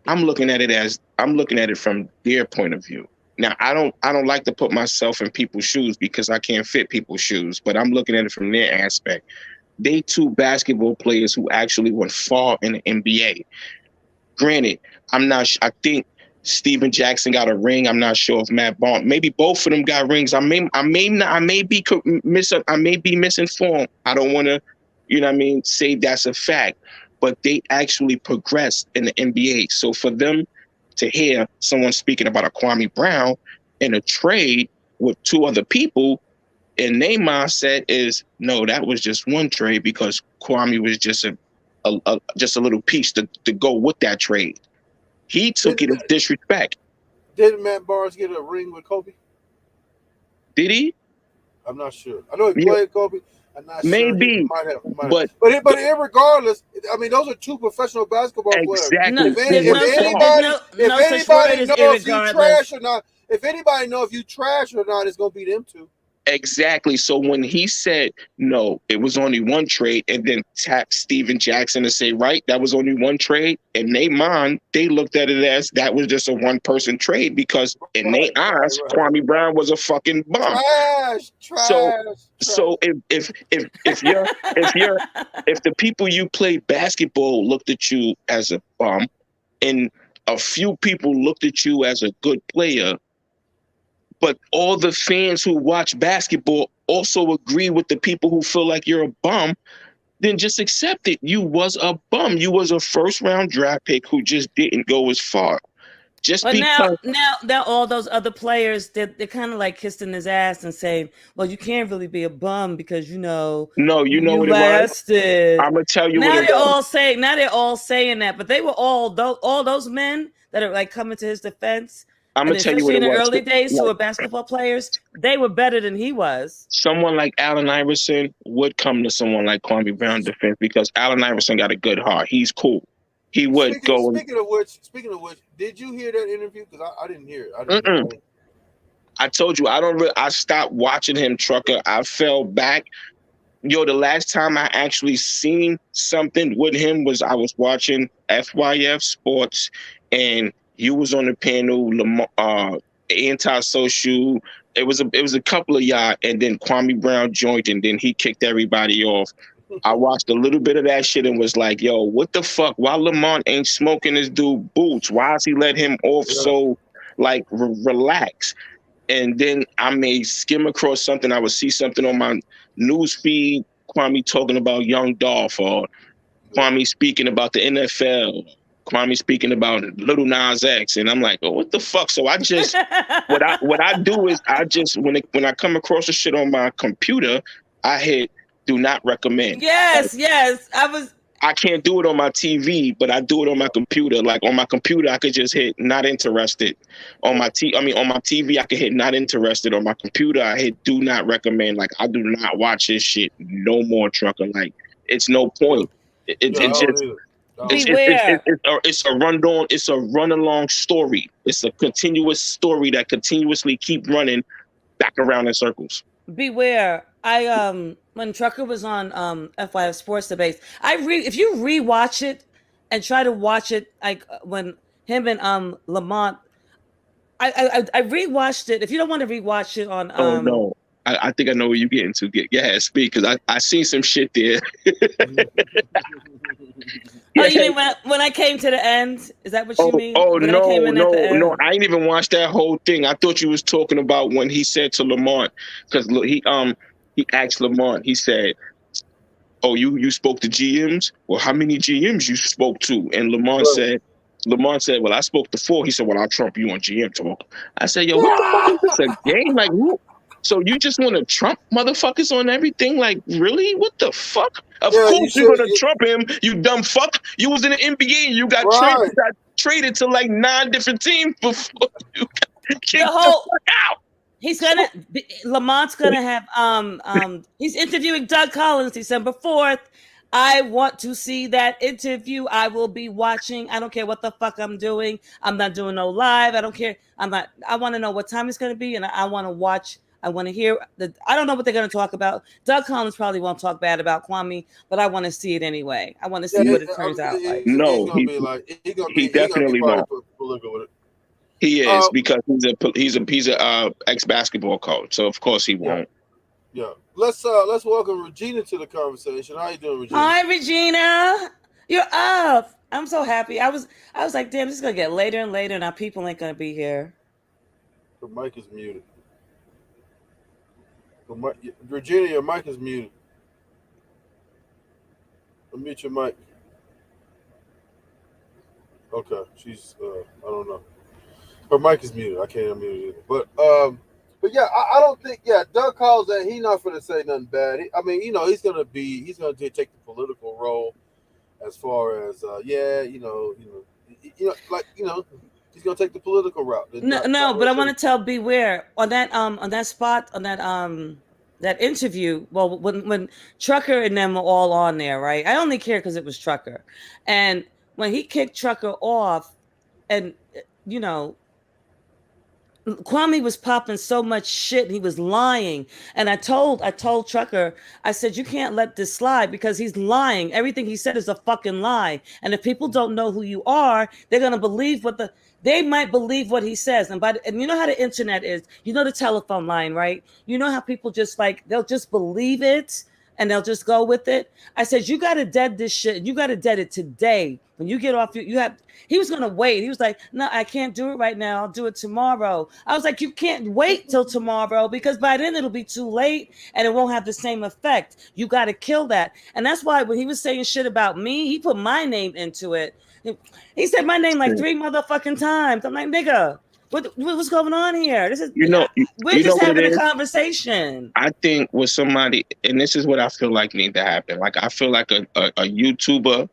I'm looking at it from their point of view. Now, I don't like to put myself in people's shoes because I can't fit people's shoes. But I'm looking at it from their aspect. They two basketball players who actually went far in the NBA. Granted, I think Steven Jackson got a ring. I'm not sure if Matt Barnes. Maybe both of them got rings. I may be misinformed. I don't want to, say that's a fact. But they actually progressed in the NBA. So for them to hear someone speaking about a Kwame Brown in a trade with two other people, and their mindset is, no, that was just one trade because Kwame was just a little piece to go with that trade. He took it as disrespect. Did Matt Barnes get a ring with Kobe? Did he? I'm not sure. I know he played Kobe. I'm not maybe, sure. But regardless, I mean, those are two professional basketball players. Exactly. If anybody know if you trash or not, it's gonna be them two. Exactly. So when he said, no, it was only one trade, and then tapped Steven Jackson to say, right, that was only one trade, in their mind, they looked at it as that was just a one-person trade because in their eyes, Kwame Brown was a fucking bum. So if the people you play basketball looked at you as a bum, and a few people looked at you as a good player, but all the fans who watch basketball also agree with the people who feel like you're a bum, then just accept it. You was a bum. You was a first-round draft pick who just didn't go as far. Now all those other players, they're kind of like kissing his ass and saying, well, you can't really be a bum because, No, you know what lasted. It was? I'm going to tell you now what it was. Now they're all saying that, but they were all those men that are like coming to his defense. I'm going to tell you what it was. In the early days, who were basketball players, they were better than he was. Someone like Allen Iverson would come to someone like Kwame Brown defense because Allen Iverson got a good heart. He's cool. he would go. Speaking of which, did you hear that interview? Because I didn't hear it. I didn't hear it. I told you I stopped watching him, Trucker. I fell back. Yo, the last time I actually seen something with him was I was watching FYF Sports, and you was on the panel, Antisocial. It was a couple of y'all, and then Kwame Brown joined, and then he kicked everybody off. I watched a little bit of that shit and was like, yo, what the fuck? Why Lamont ain't smoking this dude boots? Why has he let him off so like relax? And then I may skim across something. I would see something on my news feed, Kwame talking about Young Dolph, or Kwame speaking about the NFL, Kwame speaking about Little Nas X, and I'm like, oh, what the fuck? So I just what I do is I just when I come across the shit on my computer, I hit do not recommend. Yes. I can't do it on my TV, but I do it on my computer. Like on my computer, I could just hit not interested. On my TV, I could hit not interested. On my computer, I hit do not recommend. Like I do not watch this shit no more, Trucker. Like it's no point. It's a rundown. It's a run along story. It's a continuous story that continuously keep running back around in circles. Beware. When Trucker was on FYF Sports Debates, if you rewatch it and try to watch it like when him and Lamont, I rewatched it. If you don't want to rewatch it on oh no, I think I know where you're getting to. Yeah, speak, because I seen some shit there. Oh, you mean when I came to the end? Is that what you mean? Oh no! I ain't even watched that whole thing. I thought you was talking about when he said to Lamont, because he asked Lamont. He said, "Oh, you spoke to GMs? Well, how many GMs you spoke to?" And Lamont said, "Well, I spoke to 4." He said, "Well, I'll trump you on GM talk." I said, "Yo, what the fuck is this, a game? Like, who? So you just want to trump motherfuckers on everything? Like, really? What the fuck? Of course you're gonna trump him, you dumb fuck. You was in the NBA and you got traded to like 9 different teams before you got kicked the fuck out." Lamont's gonna have he's interviewing Doug Collins December 4th. I want to see that interview. I will be watching. I don't care what the fuck I'm doing. I'm not doing no live. I don't care. I want to know what time it's gonna be, and I want to watch. I want to hear I don't know what they're going to talk about. Doug Collins probably won't talk bad about Kwame, but I want to see it anyway. I want to see what it turns out like. No, he definitely won't. He is, because he's a ex-basketball coach, so of course he won't. Yeah. Let's welcome Regina to the conversation. How you doing, Regina? Hi, Regina. You're up. I'm so happy. I was like, damn, this is gonna get later and later, and our people ain't gonna be here. The mic is muted. Virginia, your mic is muted. Unmute your mic. Okay, she's I don't know. Her mic is muted. I can't unmute it either. But yeah, I don't think Doug calls that he not gonna say nothing bad. I mean, he's gonna take the political role as far as he's gonna take the political route. But I want to tell beware on that spot on that interview. Well, when Trucker and them were all on there, right? I only care because it was Trucker, and when he kicked Trucker off, and Kwame was popping so much shit. He was lying. And I told Trucker, I said, you can't let this slide because he's lying. Everything he said is a fucking lie. And if people don't know who you are, they're going to believe they might believe what he says. And you know how the internet is, the telephone line, right? You know how people just they'll just believe it and they'll just go with it. I said, you got to dead this shit. You got to dead it today. When you get off, he was going to wait. He was like, no, I can't do it right now. I'll do it tomorrow. I was like, you can't wait till tomorrow because by then it'll be too late and it won't have the same effect. You got to kill that. And that's why when he was saying shit about me, he put my name into it. He said my name like 3 motherfucking times. I'm like, nigga, what's going on here? This is, we're just having a conversation. I think with somebody, and this is what I feel like needs to happen. Like, I feel like a YouTuber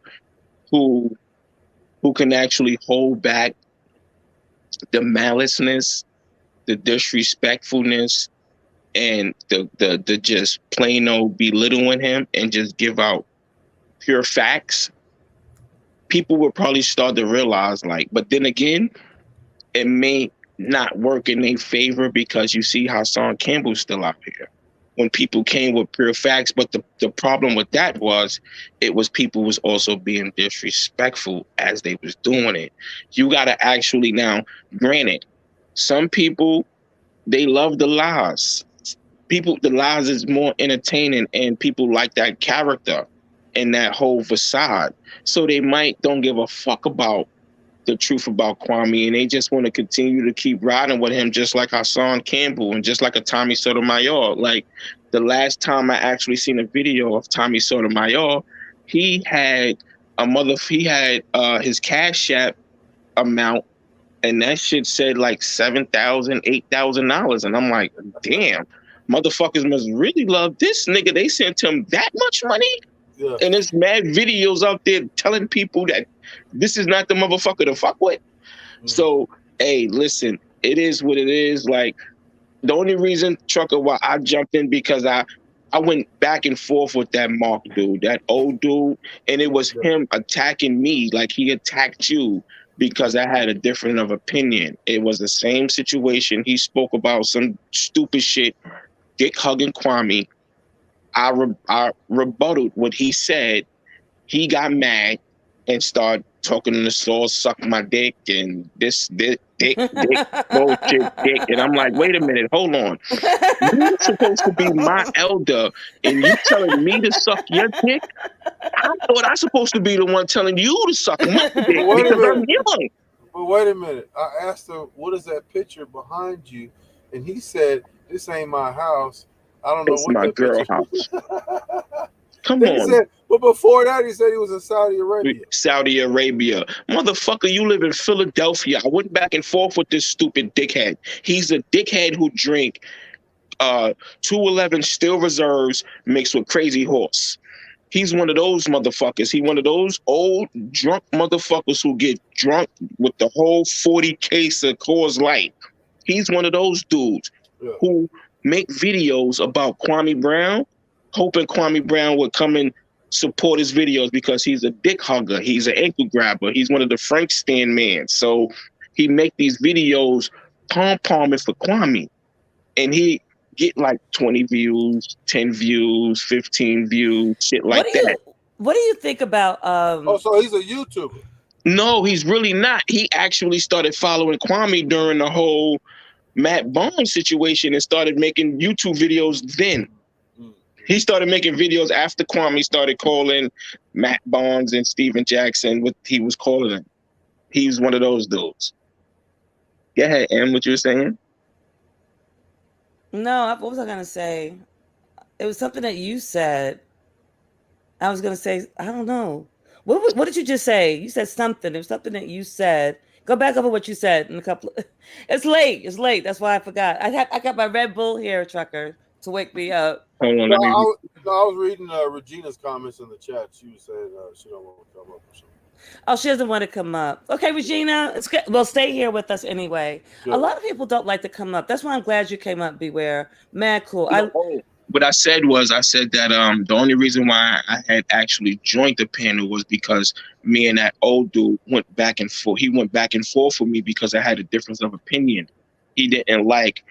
who can actually hold back the maliceness, the disrespectfulness, and the just plain old belittling him, and just give out pure facts, people would probably start to realize, like, but then again, it may not work in their favor because you see how Sean Campbell's still out here. When people came with pure facts, but the problem with that was it was people was also being disrespectful as they was doing it. You gotta actually now, granted, some people, they love the lies. The lies is more entertaining and people like that character and that whole facade. So they don't give a fuck about the truth about Kwame, and they just want to continue to keep riding with him, just like Hassan Campbell and just like a Tommy Sotomayor. Like the last time I actually seen a video of Tommy Sotomayor, he had his Cash App amount, and that shit said like $7,000, $8,000, and I'm like, damn, motherfuckers must really love this nigga. They sent him that much money. Yeah. And there's mad videos out there telling people that this is not the motherfucker to fuck with. Mm-hmm. So, hey, listen, it is what it is. Like, the only reason, Trucker, why I jumped in, because I went back and forth with that Mark dude, that old dude, and it was him attacking me like he attacked you because I had a different of opinion. It was the same situation. He spoke about some stupid shit, dick hugging Kwame. I rebutted what he said. He got mad and started talking in the store, suck my dick and this dick, bullshit dick. And I'm like, wait a minute, hold on. You're supposed to be my elder and you telling me to suck your dick? I thought I'm supposed to be the one telling you to suck my dick because I'm young. But wait a minute. I asked him, what is that picture behind you? And he said, this ain't my house. I don't know it's what my girl house. Come on. He said, but before that, he said he was in Saudi Arabia. Saudi Arabia. Motherfucker, you live in Philadelphia. I went back and forth with this stupid dickhead. He's a dickhead who drink 211 Still Reserves mixed with Crazy Horse. He's one of those motherfuckers. He one of those old drunk motherfuckers who get drunk with the whole 40 case of Coors Light. He's one of those dudes who make videos about Kwame Brown, hoping Kwame Brown would come and support his videos because he's a dick hugger. He's an ankle grabber. He's one of the Frank Stan men. So he make these videos pom-pomming for Kwame. And he get like 20 views, 10 views, 15 views, shit like that. What do you think about... so he's a YouTuber. No, he's really not. He actually started following Kwame during the whole Matt Barnes situation and started making YouTube videos then. He started making videos after Kwame started calling Matt Barnes and Steven Jackson what he was calling them. He's one of those dudes. Go ahead, Em, what you were saying? No, what was I going to say? It was something that you said. I was going to say, I don't know. What did you just say? You said something. It was something that you said. Go back over what you said in a couple of... It's late. That's why I forgot. I got my Red Bull here, Trucker, to wake me up. Hold on, I was reading Regina's comments in the chat. She was saying she don't want to come up or something. Oh, she doesn't want to come up. Okay, Regina, it's good. Well, stay here with us anyway. Good. A lot of people don't like to come up. That's why I'm glad you came up, Beware. Mad cool. What I said that the only reason why I had actually joined the panel was because me and that old dude went back and forth. He went back and forth with me because I had a difference of opinion. He didn't like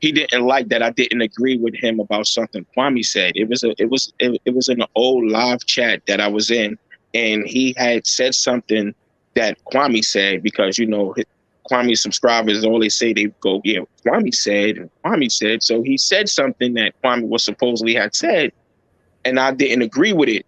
that I didn't agree with him about something Kwame said. It was in an old live chat that I was in, and he had said something that Kwame said because Kwame's subscribers, all they say, they go, yeah, Kwame said. So he said something that Kwame was supposedly had said, and I didn't agree with it.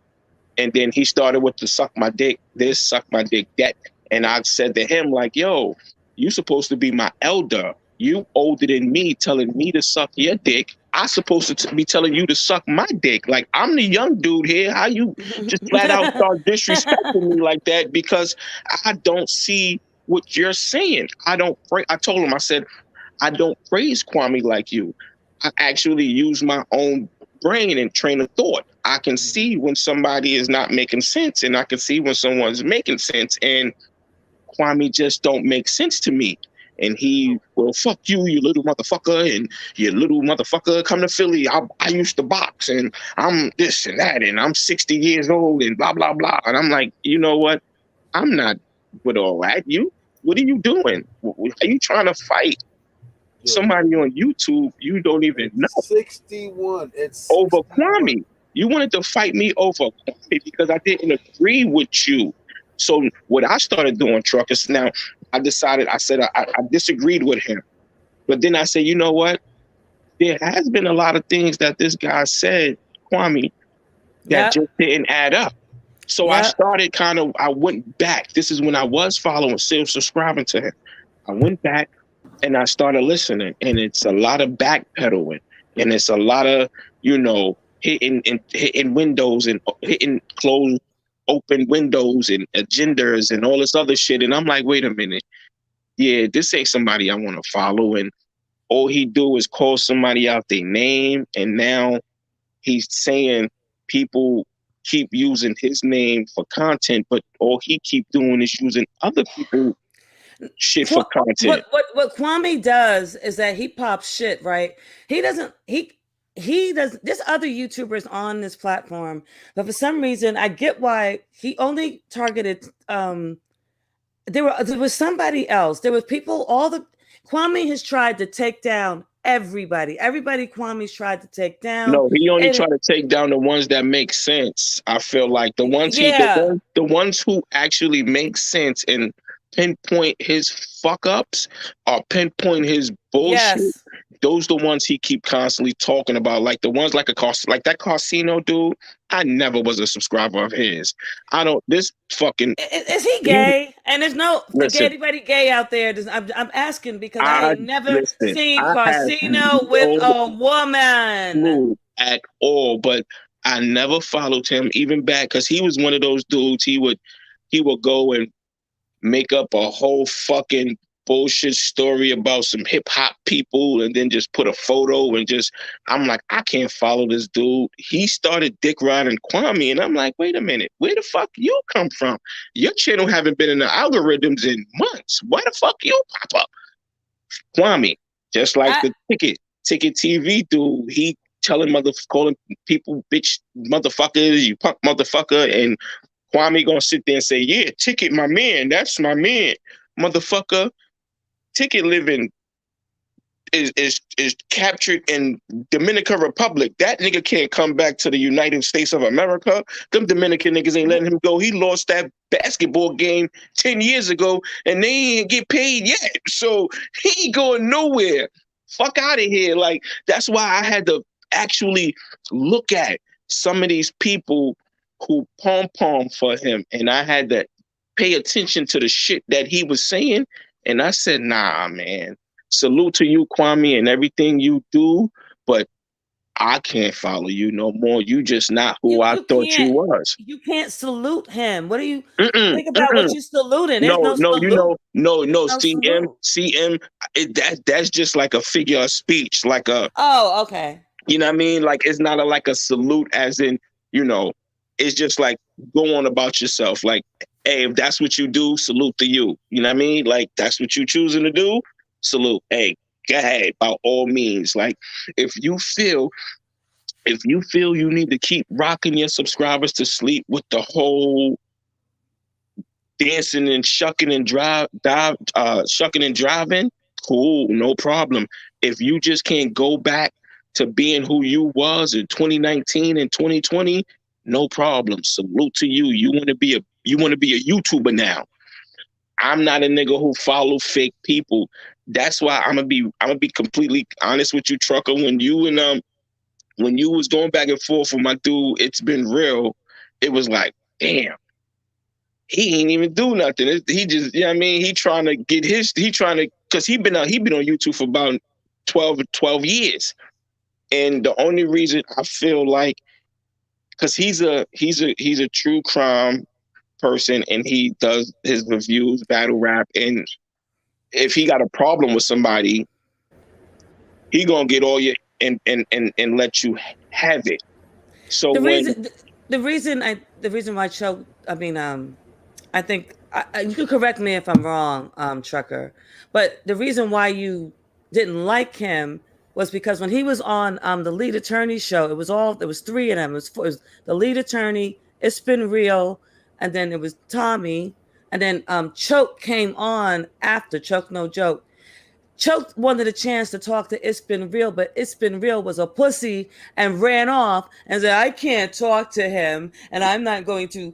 And then he started with the suck my dick this, suck my dick that. And I said to him, like, yo, you supposed to be my elder. You older than me telling me to suck your dick. I supposed to be telling you to suck my dick. Like, I'm the young dude here. How you just flat out start disrespecting me like that? Because I don't see what you're saying. I told him, I said, I don't praise Kwame like you. I actually use my own brain and train of thought. I can see when somebody is not making sense, and I can see when someone's making sense, and Kwame just don't make sense to me. And he, well, fuck you, you little motherfucker, and you little motherfucker, come to Philly. I used to box, and I'm this and that, and I'm 60 years old, and blah, blah, blah. And I'm like, you know what? I'm not with all that. What are you doing? Are you trying to fight somebody on YouTube you don't even know? 61. It's Over 61. Kwame. You wanted to fight me over Kwame because I didn't agree with you. So what I started doing, Truckers, now I said I disagreed with him. But then I said, you know what? There has been a lot of things that this guy said, Kwame, that just didn't add up. So I started I went back. This is when I was following, still subscribing to him. I went back and I started listening, and it's a lot of backpedaling, and it's a lot of, hitting windows and hitting closed open windows and agendas and all this other shit. And I'm like, wait a minute. Yeah, this ain't somebody I want to follow. And all he do is call somebody out their name, and now he's saying people keep using his name for content, but all he keep doing is using other people shit for content. What Kwame does is that he pops shit, right? He does. There's other YouTubers on this platform, but for some reason, I get why he only targeted. There was somebody else. There was people. Kwame has tried to take down everybody. Everybody Kwame's tried to take down. No, he only tried to take down the ones that make sense. I feel like the ones who actually make sense and pinpoint his fuck ups or pinpoint his bullshit. Yes. Those the ones he keep constantly talking about, like the ones like that Carsino dude. I never was a subscriber of his. I don't. This fucking is he gay? And there's no anybody gay out there. I'm asking because I ain't never seen Carsino with a woman at all. But I never followed him even back because he was one of those dudes. He would go and make up a whole fucking bullshit story about some hip hop people and then just put a photo and I'm like, I can't follow this dude. He started dick riding Kwame and I'm like, wait a minute, where the fuck you come from? Your channel haven't been in the algorithms in months. Why the fuck you pop up? Kwame, just like the ticket TV dude, he calling people bitch motherfuckers, you punk motherfucker, and Kwame gonna sit there and say, yeah, Ticket, my man, that's my man. Motherfucker, Ticket living is captured in Dominican Republic. That nigga can't come back to the United States of America. Them Dominican niggas ain't letting him go. He lost that basketball game 10 years ago and they ain't get paid yet. So he ain't going nowhere. Fuck out of here. Like, that's why I had to actually look at some of these people who pom-pom for him, and I had to pay attention to the shit that he was saying, and I said, nah, man, salute to you, Kwame, and everything you do, but I can't follow you no more. You just not who I thought you was. You can't salute him. What do you think about what you saluting? No, CM, that's just like a figure of speech, like a. Oh, okay. You know what I mean? Like, it's not like a salute as in, it's just like, go on about yourself. Like, hey, if that's what you do, salute to you. You know what I mean? Like, that's what you choosing to do, salute. Hey, go ahead, by all means. Like, if you feel you need to keep rocking your subscribers to sleep with the whole dancing and shucking and driving, cool, no problem. If you just can't go back to being who you was in 2019 and 2020, no problem. Salute to you. You want to be a YouTuber now. I'm not a nigga who follow fake people. That's why I'm gonna be completely honest with you, Trucker. When you was going back and forth with my dude, It's Been Real, it was like, damn, he ain't even do nothing. He just, you know what I mean? Cause he been on YouTube for about 12 years. And the only reason I feel like, cause he's a true crime person and he does his reviews, battle rap, and if he got a problem with somebody, he gonna get all your and let you have it. So the reason why Cho, I think you could correct me if I'm wrong, Trucker, but the reason why you didn't like him was because when he was on the lead attorney show, there was three of them. It was the lead attorney, It's Been Real, and then it was Tommy. And then Choke came on after. Choke No Joke. Choke wanted a chance to talk to It's Been Real, but It's Been Real was a pussy and ran off and said, I can't talk to him and I'm not going to,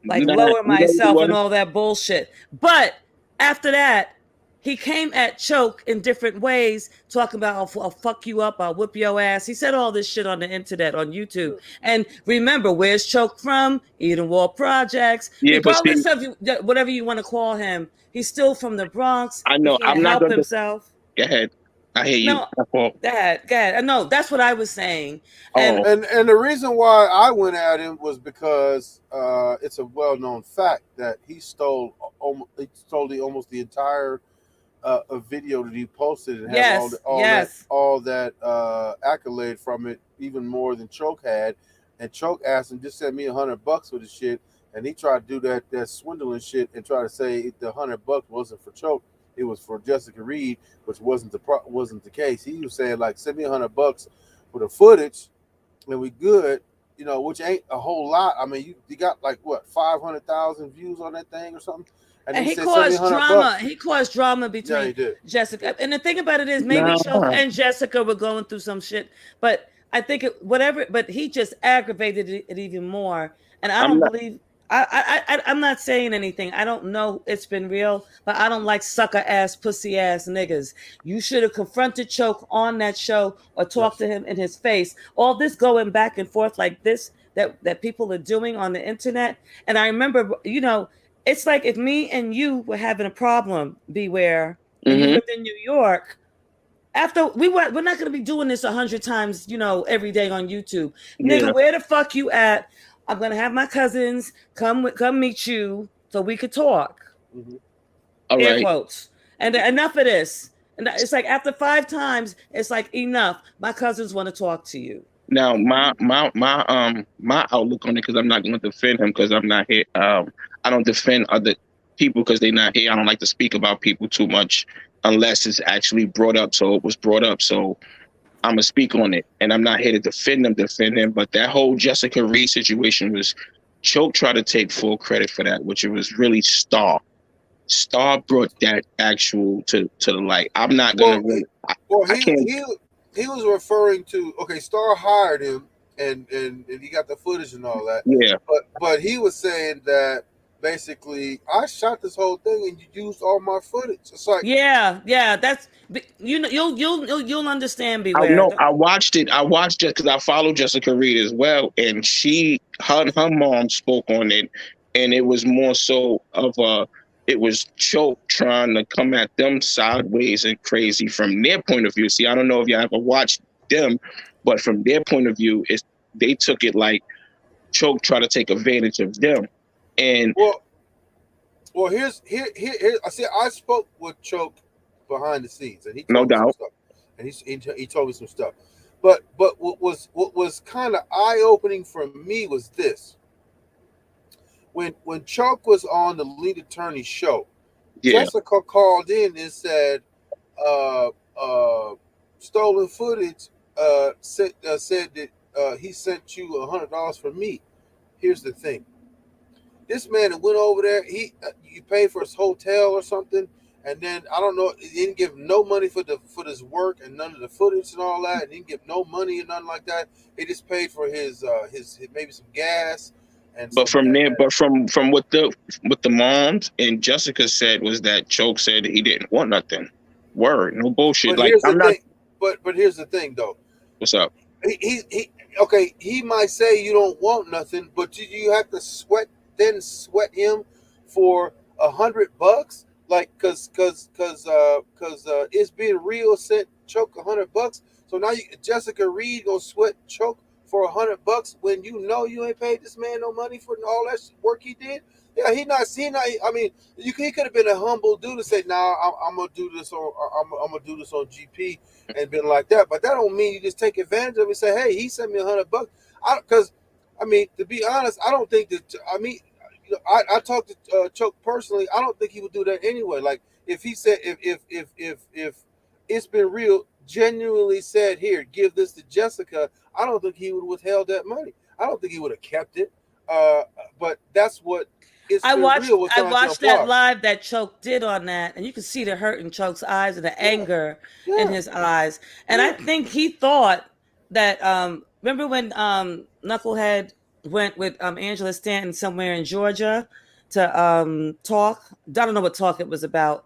like Nah, lower you know myself and what? all that bullshit. But after that, he came at Choke in different ways, talking about, I'll fuck you up, I'll whip your ass. He said all this shit on the internet, on YouTube. And remember, where's Choke from? Eden Wall Projects. Yeah, but see, Regardless of whatever you want to call him, he's still from the Bronx. I He know. can't I'm not help going to himself. go ahead. I hear you. No, go ahead. I know that's what I was saying. And Oh, And the reason why I went at him was because it's a well known fact that he stole almost the entire a video that he posted and have all that accolade from it, even more than Choke had. And Choke asked him, just send me $100 for the shit, and he tried to do that swindling shit and try to say the $100 wasn't for Choke, it was for Jessica Reed, which wasn't the case. He was saying like, send me $100 for the footage, and we good. Which ain't a whole lot. I mean, you got like what 500,000 views on that thing or something. And he said, "Send me caused drama. He caused drama between Jessica. And the thing about it is, maybe Choke and Jessica were going through some shit, but I think but he just aggravated it even more. And I don't believe. I'm not saying anything. I don't know. It's Been Real, but I don't like sucker ass, pussy ass niggas. You should have confronted Choke on that show or talked to him in his face. All this going back and forth like this that people are doing on the internet. And I remember, it's like if me and you were having a problem, Beware, and you lived in New York. After we're not going to be doing this 100 times, every day on YouTube. yeah. Nigga, where the fuck you at? I'm going to have my cousins come meet you so we could talk. All Air right. quotes. And enough of this. And it's like after 5 times, it's like enough. My cousins want to talk to you. Now, my outlook on it, because I'm not going to defend him because I'm not here. I don't defend other people because they're not here. I don't like to speak about people too much unless it's actually brought up. So it was brought up. So I'm gonna speak on it, and I'm not here to defend him. But that whole Jessica Reed situation was Choke tried to take full credit for that, which it was really Star. Star brought that actual to the light. I'm not gonna. I can't. He was referring to Star hired him and he got the footage and all that. Yeah. But he was saying that basically I shot this whole thing and you used all my footage. It's like that's you'll understand. Beware. No, I watched it because I follow Jessica Reed as well, and her mom spoke on it, and it was more so of it was Choke trying to come at them sideways and crazy from their point of view. See, I don't know if y'all ever watched them, but from their point of view, they took it like Choke tried to take advantage of them. And well, here. I see. I spoke with Choke behind the scenes, and he told me some stuff, and he told me some stuff. But what was kind of eye opening for me was this. When Choke was on the lead attorney show, Jessica called in and said, "Stolen footage said that he sent you $100 for me." Here's the thing: this man that went over there, you paid for his hotel or something, and then I don't know, he didn't give no money for this work and none of the footage and all that. And didn't give no money and nothing like that. He just paid for his maybe some gas. But from what the moms and Jessica said was that Choke said he didn't want nothing. Word, no bullshit. But here's the thing, though. What's up? He might say you don't want nothing, but you have to sweat him for $100, like because It's Been Real sent Choke $100. So now Jessica Reed gonna sweat Choke for $100 when you ain't paid this man no money for all that work he did. Yeah, he not. I mean, he could have been a humble dude to say, "Nah, I'm gonna do this I'm gonna do this on GP," and been like that. But that don't mean you just take advantage of it and say, "Hey, he sent me $100." Because I mean, to be honest, I don't think that. I mean, I talked to Choke personally. I don't think he would do that anyway. Like if he said, if It's Been Real genuinely said, "Here, give this to Jessica," I don't think he would have withheld that money. I don't think he would have kept it. But that's what it's I been watched real. What's I trying to watched that apply. live that Choke did on that, and you can see the hurt in Choke's eyes and the anger in his eyes. And I think he thought that remember when Knucklehead went with Angela Stanton somewhere in Georgia to talk. I don't know what talk it was about.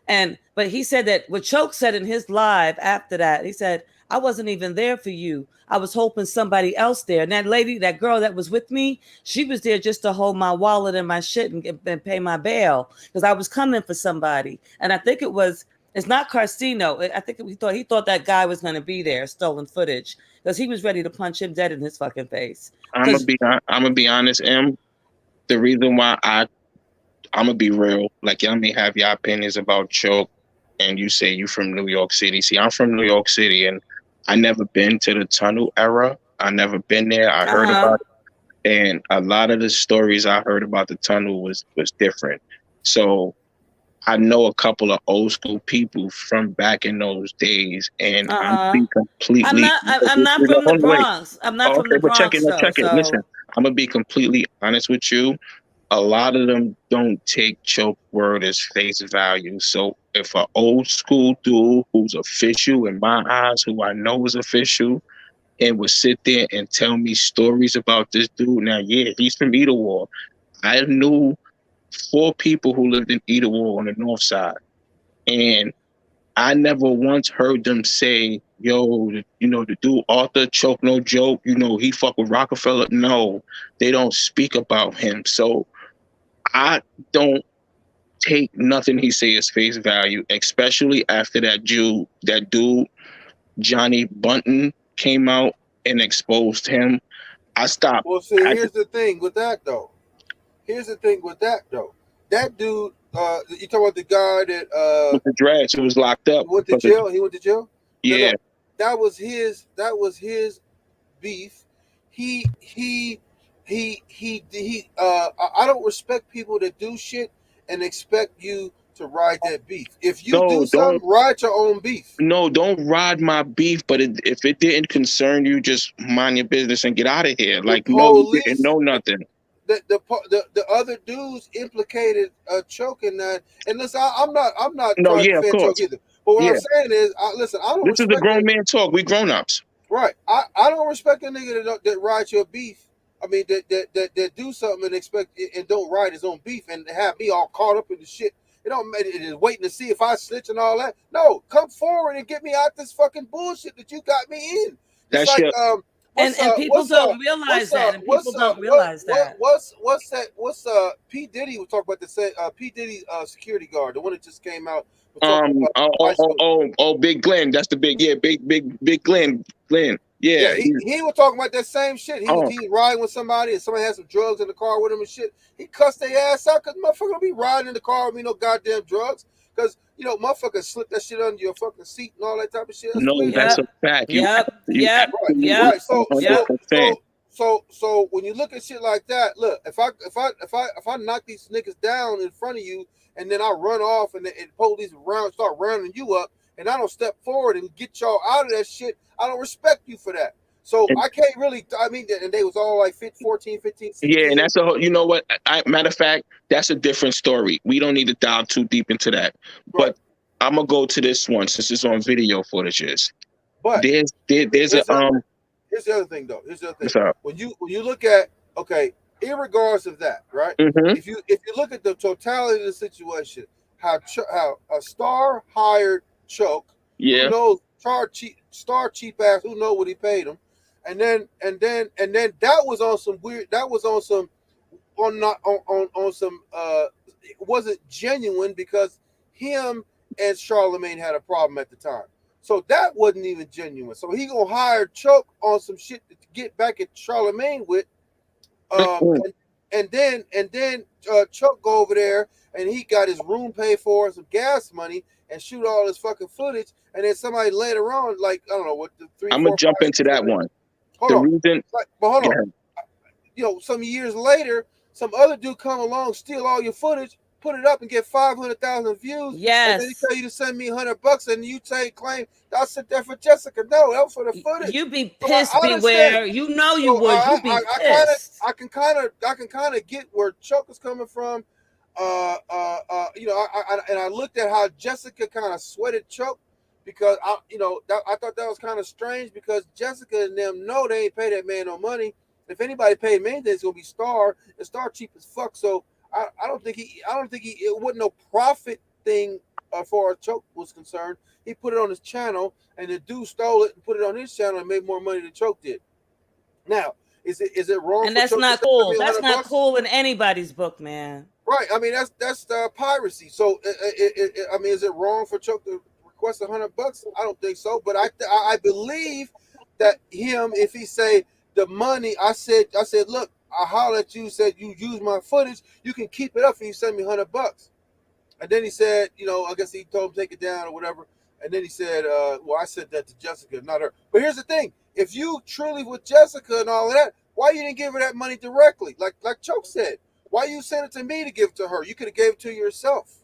But he said that what Choke said in his live after that, he said, I wasn't even there for you. I was hoping somebody else there. And that lady, that girl that was with me, she was there just to hold my wallet and my shit and pay my bail because I was coming for somebody. And I think it's not Carcino. I think he thought that guy was going to be there, stolen footage, because he was ready to punch him dead in his fucking face. I'm gonna be honest, Em. The reason why I'm gonna be real. Like y'all may have your opinions about Choke, and you say you from New York City. See, I'm from New York City, and I never been to the tunnel era. I never been there. I heard about it, and a lot of the stories I heard about the tunnel was different. So I know a couple of old school people from back in those days, and I'm be completely. I'm not from the Bronx. I'm not from the But check Bronx, it. though. Check it. So Listen, I'm gonna be completely honest with you. A lot of them don't take Choke word as face value. So if an old school dude who's official in my eyes, who I know is official, and would sit there and tell me stories about this dude. Now, yeah, he's from Idawar. I knew 4 people who lived in Idawar on the north side. And I never once heard them say, yo, the dude Arthur Choke no joke, he fuck with Rockefeller. No, they don't speak about him. So I don't take nothing he say as face value, especially after that dude, Johnny Bunton, came out and exposed him. I stopped. Well, see, here's the thing with that though. That dude, you talking about the guy that with the dreads who was locked up. went to jail? He went to jail? Yeah. No, that was his beef. I don't respect people that do shit and expect you to ride that beef. If you do something, ride your own beef. No, don't ride my beef. But if it didn't concern you, just mind your business and get out of here. Like, no, you didn't know nothing. The other dudes implicated Choke in that. And listen, I'm not trying to defend Choke either. But what I'm saying is, listen, I don't. This is a grown man talk. We grown ups. Right. I don't respect a nigga that rides your beef. I mean, that do something and expect and don't ride his own beef and have me all caught up in the shit. It don't matter. It is waiting to see if I snitch and all that. No, come forward and get me out this fucking bullshit that you got me in. It's like and people don't realize that. And people don't realize that. What's P Diddy was talking about P Diddy's security guard, the one that just came out. Big Glenn. That's the big Glenn. Yeah, he was talking about that same shit. He was riding with somebody and somebody had some drugs in the car with him and shit. He cussed their ass out because motherfucker don't be riding in the car with me no goddamn drugs. Because motherfuckers slip that shit under your fucking seat and all that type of shit. That's a fact. Right. So when you look at shit like that, look, if I knock these niggas down in front of you and then I run off and police start rounding you up and I don't step forward and get y'all out of that shit, I don't respect you for that. So I can't really, and they was all like 14, 15, 16. Yeah, and that's you know what? Matter of fact, that's a different story. We don't need to dive too deep into that. Right. But I'm going to go to this one since it's on video footages. But there's here's the other thing, though. Here's the other thing. When you look at, irregardless of that, right? Mm-hmm. If you look at the totality of the situation, how a star hired Choke, who knows, star cheap ass, who know what he paid him, and then that was on some weird. That was on some some. It wasn't genuine because him and Charlemagne had a problem at the time, so that wasn't even genuine. So he gonna hire Choke on some shit to get back at Charlemagne with, and then Choke go over there and he got his room paid for and some gas money and shoot all his fucking footage, and then somebody later on, like, I don't know what the 3. I'm gonna jump into that one. Hold on. Some years later, some other dude come along, steal all your footage, put it up and get 500,000 views. Yes. And then he tell you to send me $100 and you claim I'll sit there for Jessica. No, that was for the footage. You be So pissed, Beware. You know you would. You be pissed. I can kind of get where Choke is coming from. I looked at how Jessica kind of sweated Choke because I thought that was kind of strange because Jessica and them know they ain't pay that man no money. If anybody paid him anything, it's gonna be Star. And Star cheap as fuck. So I don't think it wasn't no profit thing as far as Choke was concerned. He put it on his channel, and the dude stole it and put it on his channel and made more money than Choke did. Now, is it wrong? And that's not cool. That's not cool in anybody's book, man. Right. I mean, that's piracy. So, is it wrong for Choke to request $100? I don't think so. But I believe that if he say the money, I said, look, I hollered at you, said you use my footage, you can keep it up and you send me $100. And then he said, I guess he told him take it down or whatever. And then he said, well, I said that to Jessica, not her. But here's the thing. If you truly with Jessica and all of that, why you didn't give her that money directly? Like Choke said, why you sent it to me to give it to her? You could have gave it to yourself.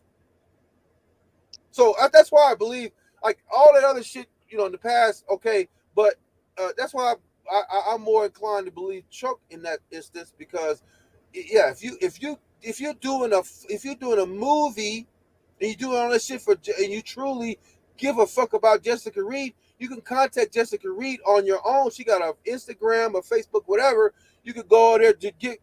So that's why I believe, like all that other shit, in the past, okay. But that's why I'm more inclined to believe Choke in that instance because, yeah, if you're doing a movie and you're doing all this shit and you truly give a fuck about Jessica Reed, you can contact Jessica Reed on your own. She got an Instagram or Facebook, whatever. You could go there to get,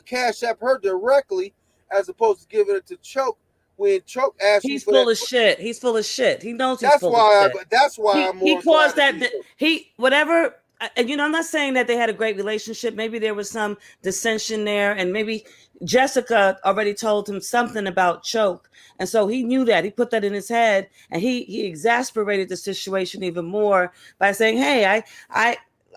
cash app her directly as opposed to giving it to Choke. When Choke asks he's full of shit. He's full of shit. He knows that's he's full why of shit. That's why I'm more. He caused that. Whatever. And I'm not saying that they had a great relationship. Maybe there was some dissension there, and maybe Jessica already told him something about Choke, and so he knew that. He put that in his head, and he exasperated the situation even more by saying, "Hey,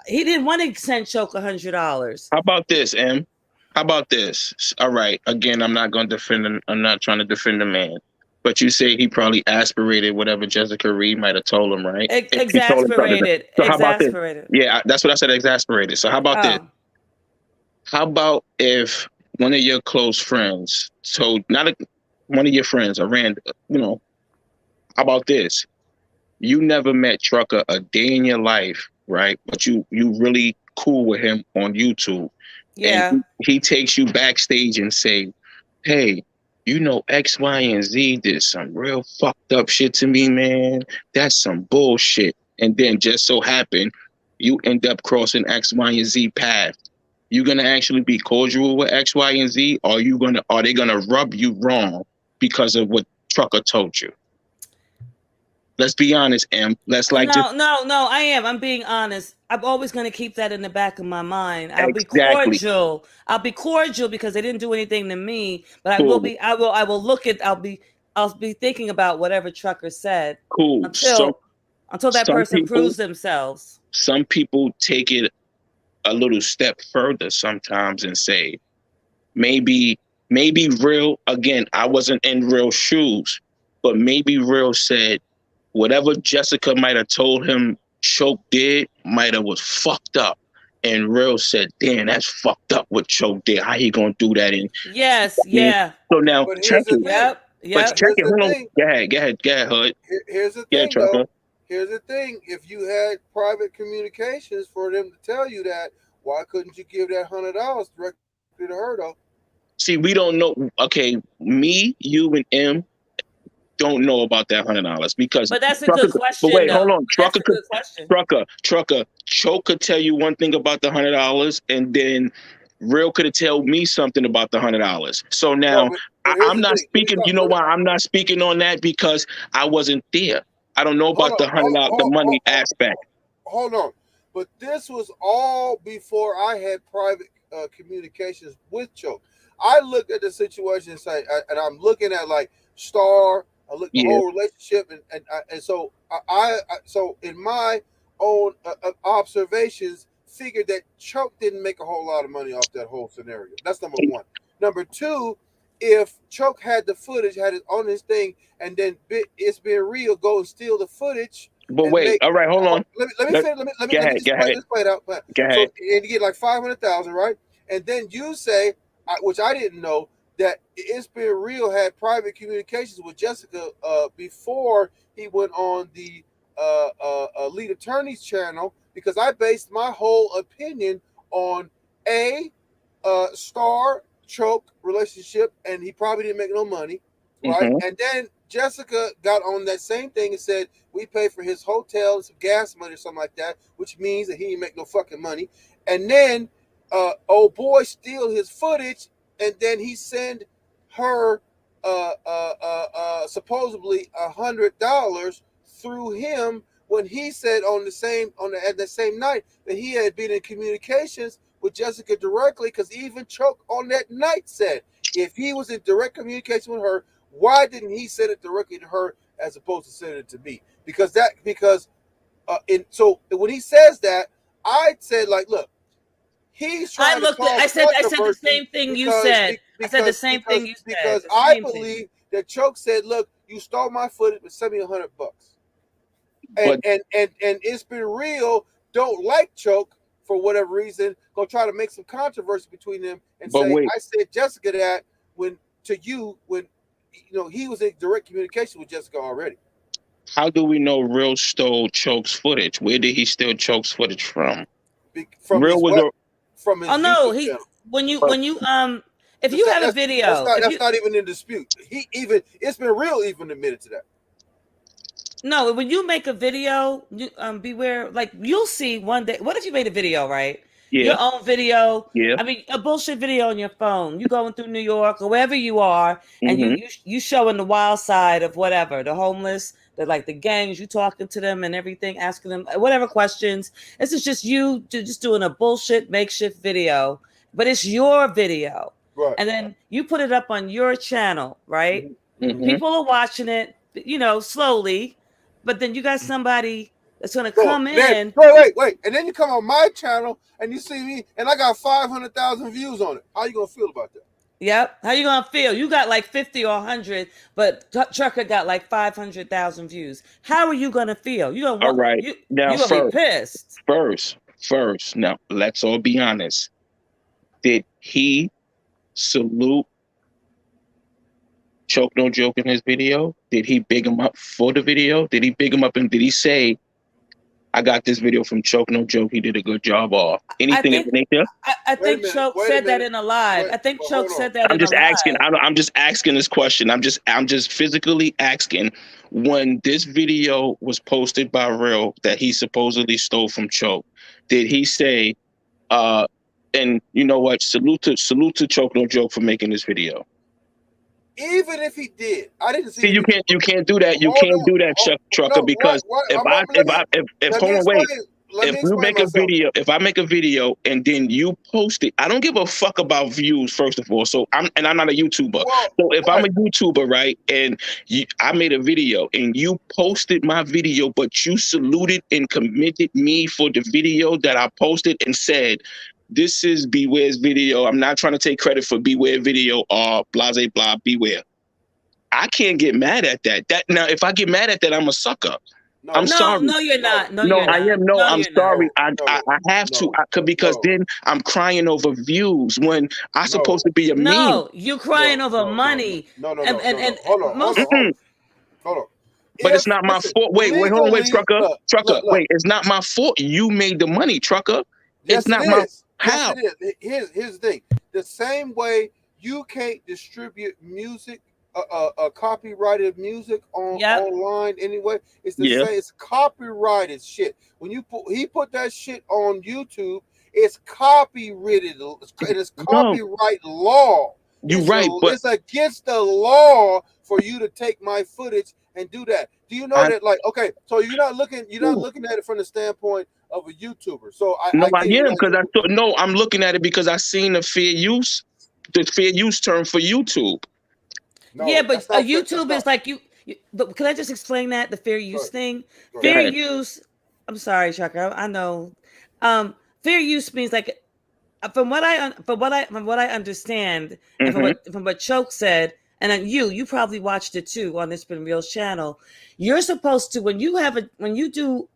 he didn't want to send Choke $100." How about this, Em? How about this? All right. Again, I'm not going to defend him. I'm not trying to defend the man. But you say he probably aspirated whatever Jessica Reed might have told him, right? Exasperated. So how about this? Exasperated. Yeah, that's what I said, exasperated. So how about this? How about if one of your close friends told, one of your friends, how about this? You never met Trucker a day in your life, right? But you really cool with him on YouTube. Yeah. And he takes you backstage and say, hey, X, Y, and Z did some real fucked up shit to me, man. That's some bullshit. And then just so happen, you end up crossing X, Y, and Z path. You gonna actually be cordial with X, Y, and Z? Or are they gonna rub you wrong because of what Trucker told you? Let's be honest, Em. No, I am. I'm being honest. I'm always going to keep that in the back of my mind. I'll be cordial. I'll be cordial because they didn't do anything to me. But I will be. I will look at. I'll be thinking about whatever Trucker said. Cool. Until that person proves themselves. Some people take it a little step further sometimes and say, maybe Real. Again, I wasn't in Real shoes, but maybe Real said, whatever Jessica might have told him Choke did might have was fucked up. And Real said, damn, that's fucked up what Choke did. How he gonna do that? And yes, yeah. So now check it. Yep. But check it. Hold on. Go ahead, Hood. Here's the thing, though. Here's the thing. If you had private communications for them to tell you that, why couldn't you give that $100 directly to her, though? See, we don't know. Okay, me, you, and M don't know about that $100 because. But that's a good question. But wait, hold on. Trucker. Choke could tell you one thing about the $100, and then Real could have told me something about the $100. So now I'm not speaking. You know why I'm not speaking on that? Because I wasn't there. I don't know about the $100, the money aspect. Hold on, but this was all before I had private communications with Choke. I looked at the situation and say, and I'm looking at like Star. I looked at the whole relationship, and so so in my own observations, figured that Choke didn't make a whole lot of money off that whole scenario. That's number one. Number two, if Choke had the footage, had it on his thing, and then It's Been Real go and steal the footage. But wait, all right, hold on. Let me play it out. So, and you get like 500,000, right? And then you say, which I didn't know, that It's Been Real had private communications with Jessica before he went on the lead attorney's channel, because I based my whole opinion on a Star Choke relationship, and he probably didn't make no money, right? Mhm. And then Jessica got on that same thing and said we pay for his hotel and some gas money or something like that, which means that he didn't make no fucking money. And then old boy steal his footage, and then he send her supposedly $100 through him, when he said at the same night that he had been in communications with Jessica directly, because even Choke on that night said if he was in direct communication with her, why didn't he send it directly to her as opposed to sending it to me? So when he says that, I said, like, look, he's trying to cause I said the controversy same thing you said. I said the same thing you said. Because I believe that Choke said, look, you stole my footage, but send me $100. And It's Been Real don't like Choke for whatever reason, gonna try to make some controversy between them and say, wait. I said Jessica that when he was in direct communication with Jessica already. How do we know Real stole Choke's footage? Where did he steal Choke's footage from? From Real his was from his Oh no, YouTube channel. when you if you have a video, that's not even in dispute. It's Been Real even admitted to that. No, when you make a video, you beware. Like, you'll see one day. What if you made a video, right? Yeah. Your own video. Yeah. I mean, a bullshit video on your phone. You going through New York or wherever you are, and you showing the wild side of whatever, the homeless, the gangs. You talking to them and everything, asking them whatever questions. This is just you just doing a bullshit makeshift video, but it's your video, right? And then you put it up on your channel, right? Mm-hmm. People are watching it, slowly. But then you got somebody that's going to come in. Wait. And then you come on my channel and you see me and I got 500,000 views on it. How you going to feel about that? Yep. How you going to feel? You got like 50 or 100, but Trucker got like 500,000 views. How are you going to feel? You're going to all right. Now, you're going to be pissed. First. Now, let's all be honest. Did he salute Choke No Joke in his video? Did he big him up for the video? Did he big him up and did he say, I got this video from Choke No Joke, he did a good job, or anything of the nature? I think Choke said that in a live. I think Choke said that in a live. I'm just asking this question. I'm just physically asking, when this video was posted by Real that he supposedly stole from Choke, did he say, and you know what, salute to Choke No Joke for making this video? Even if he did, I didn't see. You can't do that. You can't do that, Trucker, because if I make a video and then you post it, I don't give a fuck about views, first of all. So I'm not a YouTuber. So if I'm a YouTuber, right, and I made a video and you posted my video, but you saluted and commended me for the video that I posted and said, this is Beware's video. I'm not trying to take credit for Beware video or blase blah Beware. I can't get mad at that. Now, if I get mad at that, I'm a sucker. I'm sorry. No, you're not. I am. No, I'm sorry. I have to because then I'm crying over views when I'm supposed to be a meme. No, you're crying over money. No. Hold on. But it's not my fault. Wait, hold on, Trucker. Wait, it's not my fault. You made the money, Trucker. Yes, it's not my. How? Yes, it is. Here's the thing. The same way you can't distribute music, copyrighted music online anyway. It's the same. It's copyrighted shit. When he put that shit on YouTube, it's copyrighted. It's copyright law. You're right, but it's against the law for you to take my footage and do that. Do you know that? Like, okay, so you're not looking at it from the standpoint of a YouTuber. So I am, because I'm looking at it because I seen the fair use term for YouTube. No, yeah, but a YouTube is like you. But can I just explain that the fair use thing? Fair use. I'm sorry, Chucker. I know. Fair use means like, from what I understand, and from what Choke said, and then you probably watched it too on It's Been Real's channel. You're supposed to when you do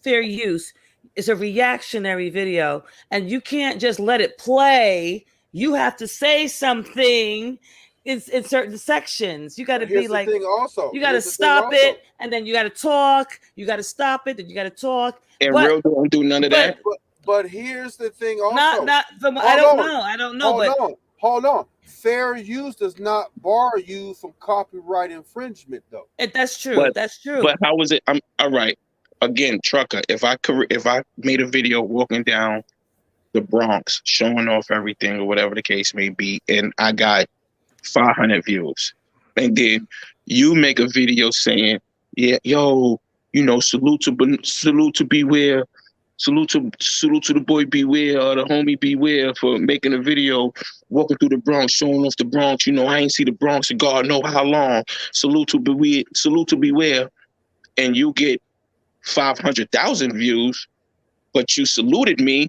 fair use, it's a reactionary video, and you can't just let it play. you have to say something in certain sections. You got to be like, you got to stop it, and then you got to talk. You got to stop it, and you got to talk. And real don't do none of that. But here's the thing also. Not from, I don't know. Hold on. Fair use does not bar you from copyright infringement, though. That's true. That's true. But how is it? I'm all right. Again, trucker. If I made a video walking down the Bronx, showing off everything or whatever the case may be, and I got 500 views, and then you make a video saying, "Yeah, yo, salute to Beware." Salute to the boy Beware or the homie Beware for making a video walking through the Bronx, showing off the Bronx. I ain't see the Bronx in God know how long. Salute to Beware. And you get 500,000 views, but you saluted me.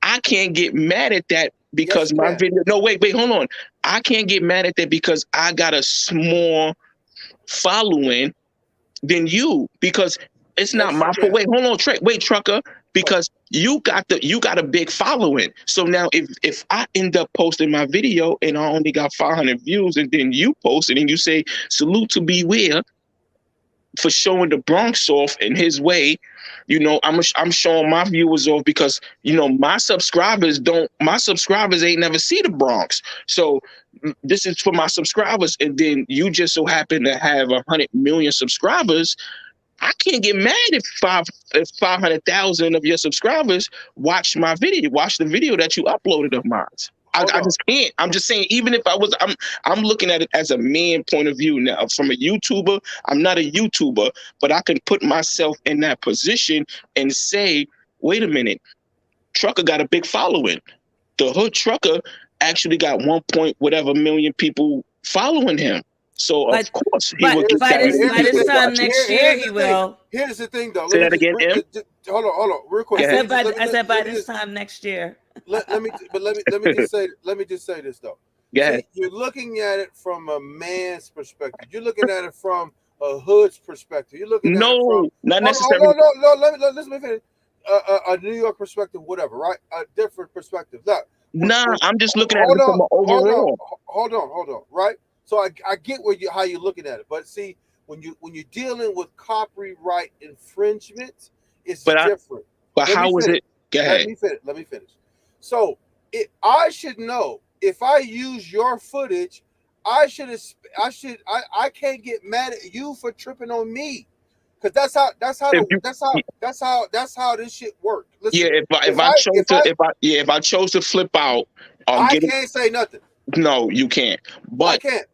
I can't get mad at that because my video. No, wait, hold on. I can't get mad at that because I got a small following than you, because it's not my fault. Wait, hold on, trucker. Because you got a big following. So now if I end up posting my video and I only got 500 views, and then you post it and you say salute to Beware for showing the Bronx off in his way, I'm showing my viewers off because my subscribers ain't never see the Bronx. So this is for my subscribers, and then you just so happen to have 100 million subscribers. I can't get mad if 500,000 of your subscribers watch my video, watch the video that you uploaded of mine. I just can't. I'm just saying, even if I'm looking at it as a man point of view now. From a YouTuber, I'm not a YouTuber, but I can put myself in that position and say, wait a minute, Trucker got a big following. The Hood Trucker actually got 1 point whatever million people following him. So of course he will get by this time next year he will. Here's the thing, though. Say that again, M? Hold on, real quick. I said by this time next year. Let me just say this though. Yeah. You're looking at it from a man's perspective. You're looking at it from a hood's perspective. You're looking at it from not necessarily. No. Let me finish. A New York perspective, whatever, right? A different perspective. Look. I'm just looking at it from an overall. Hold on, right? So I get how you're looking at it, but see, when you're dealing with copyright infringement, it's different. But how is it? Go ahead. Let me finish. So I should know if I use your footage, I can't get mad at you for tripping on me, because that's how this shit works. Listen, if I chose to flip out, I can't say nothing. No, you can't. But I can't.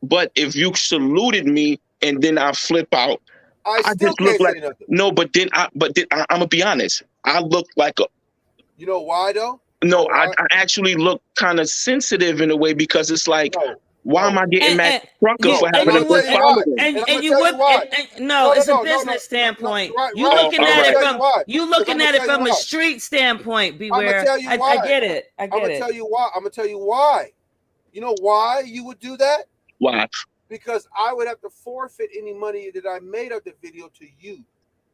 But if you saluted me and then I flip out, I still just look can't like say nothing. No. But then I'm gonna be honest. I look like a. You know why though? No, I actually look kind of sensitive in a way, because it's like, why am I getting mad at Trucker for having a good following? And you would no, it's a business standpoint. You looking at it from a street standpoint. Beware. I get it. I'm gonna tell you why. You know why you would do that? Why? Because I would have to forfeit any money that I made of the video to you.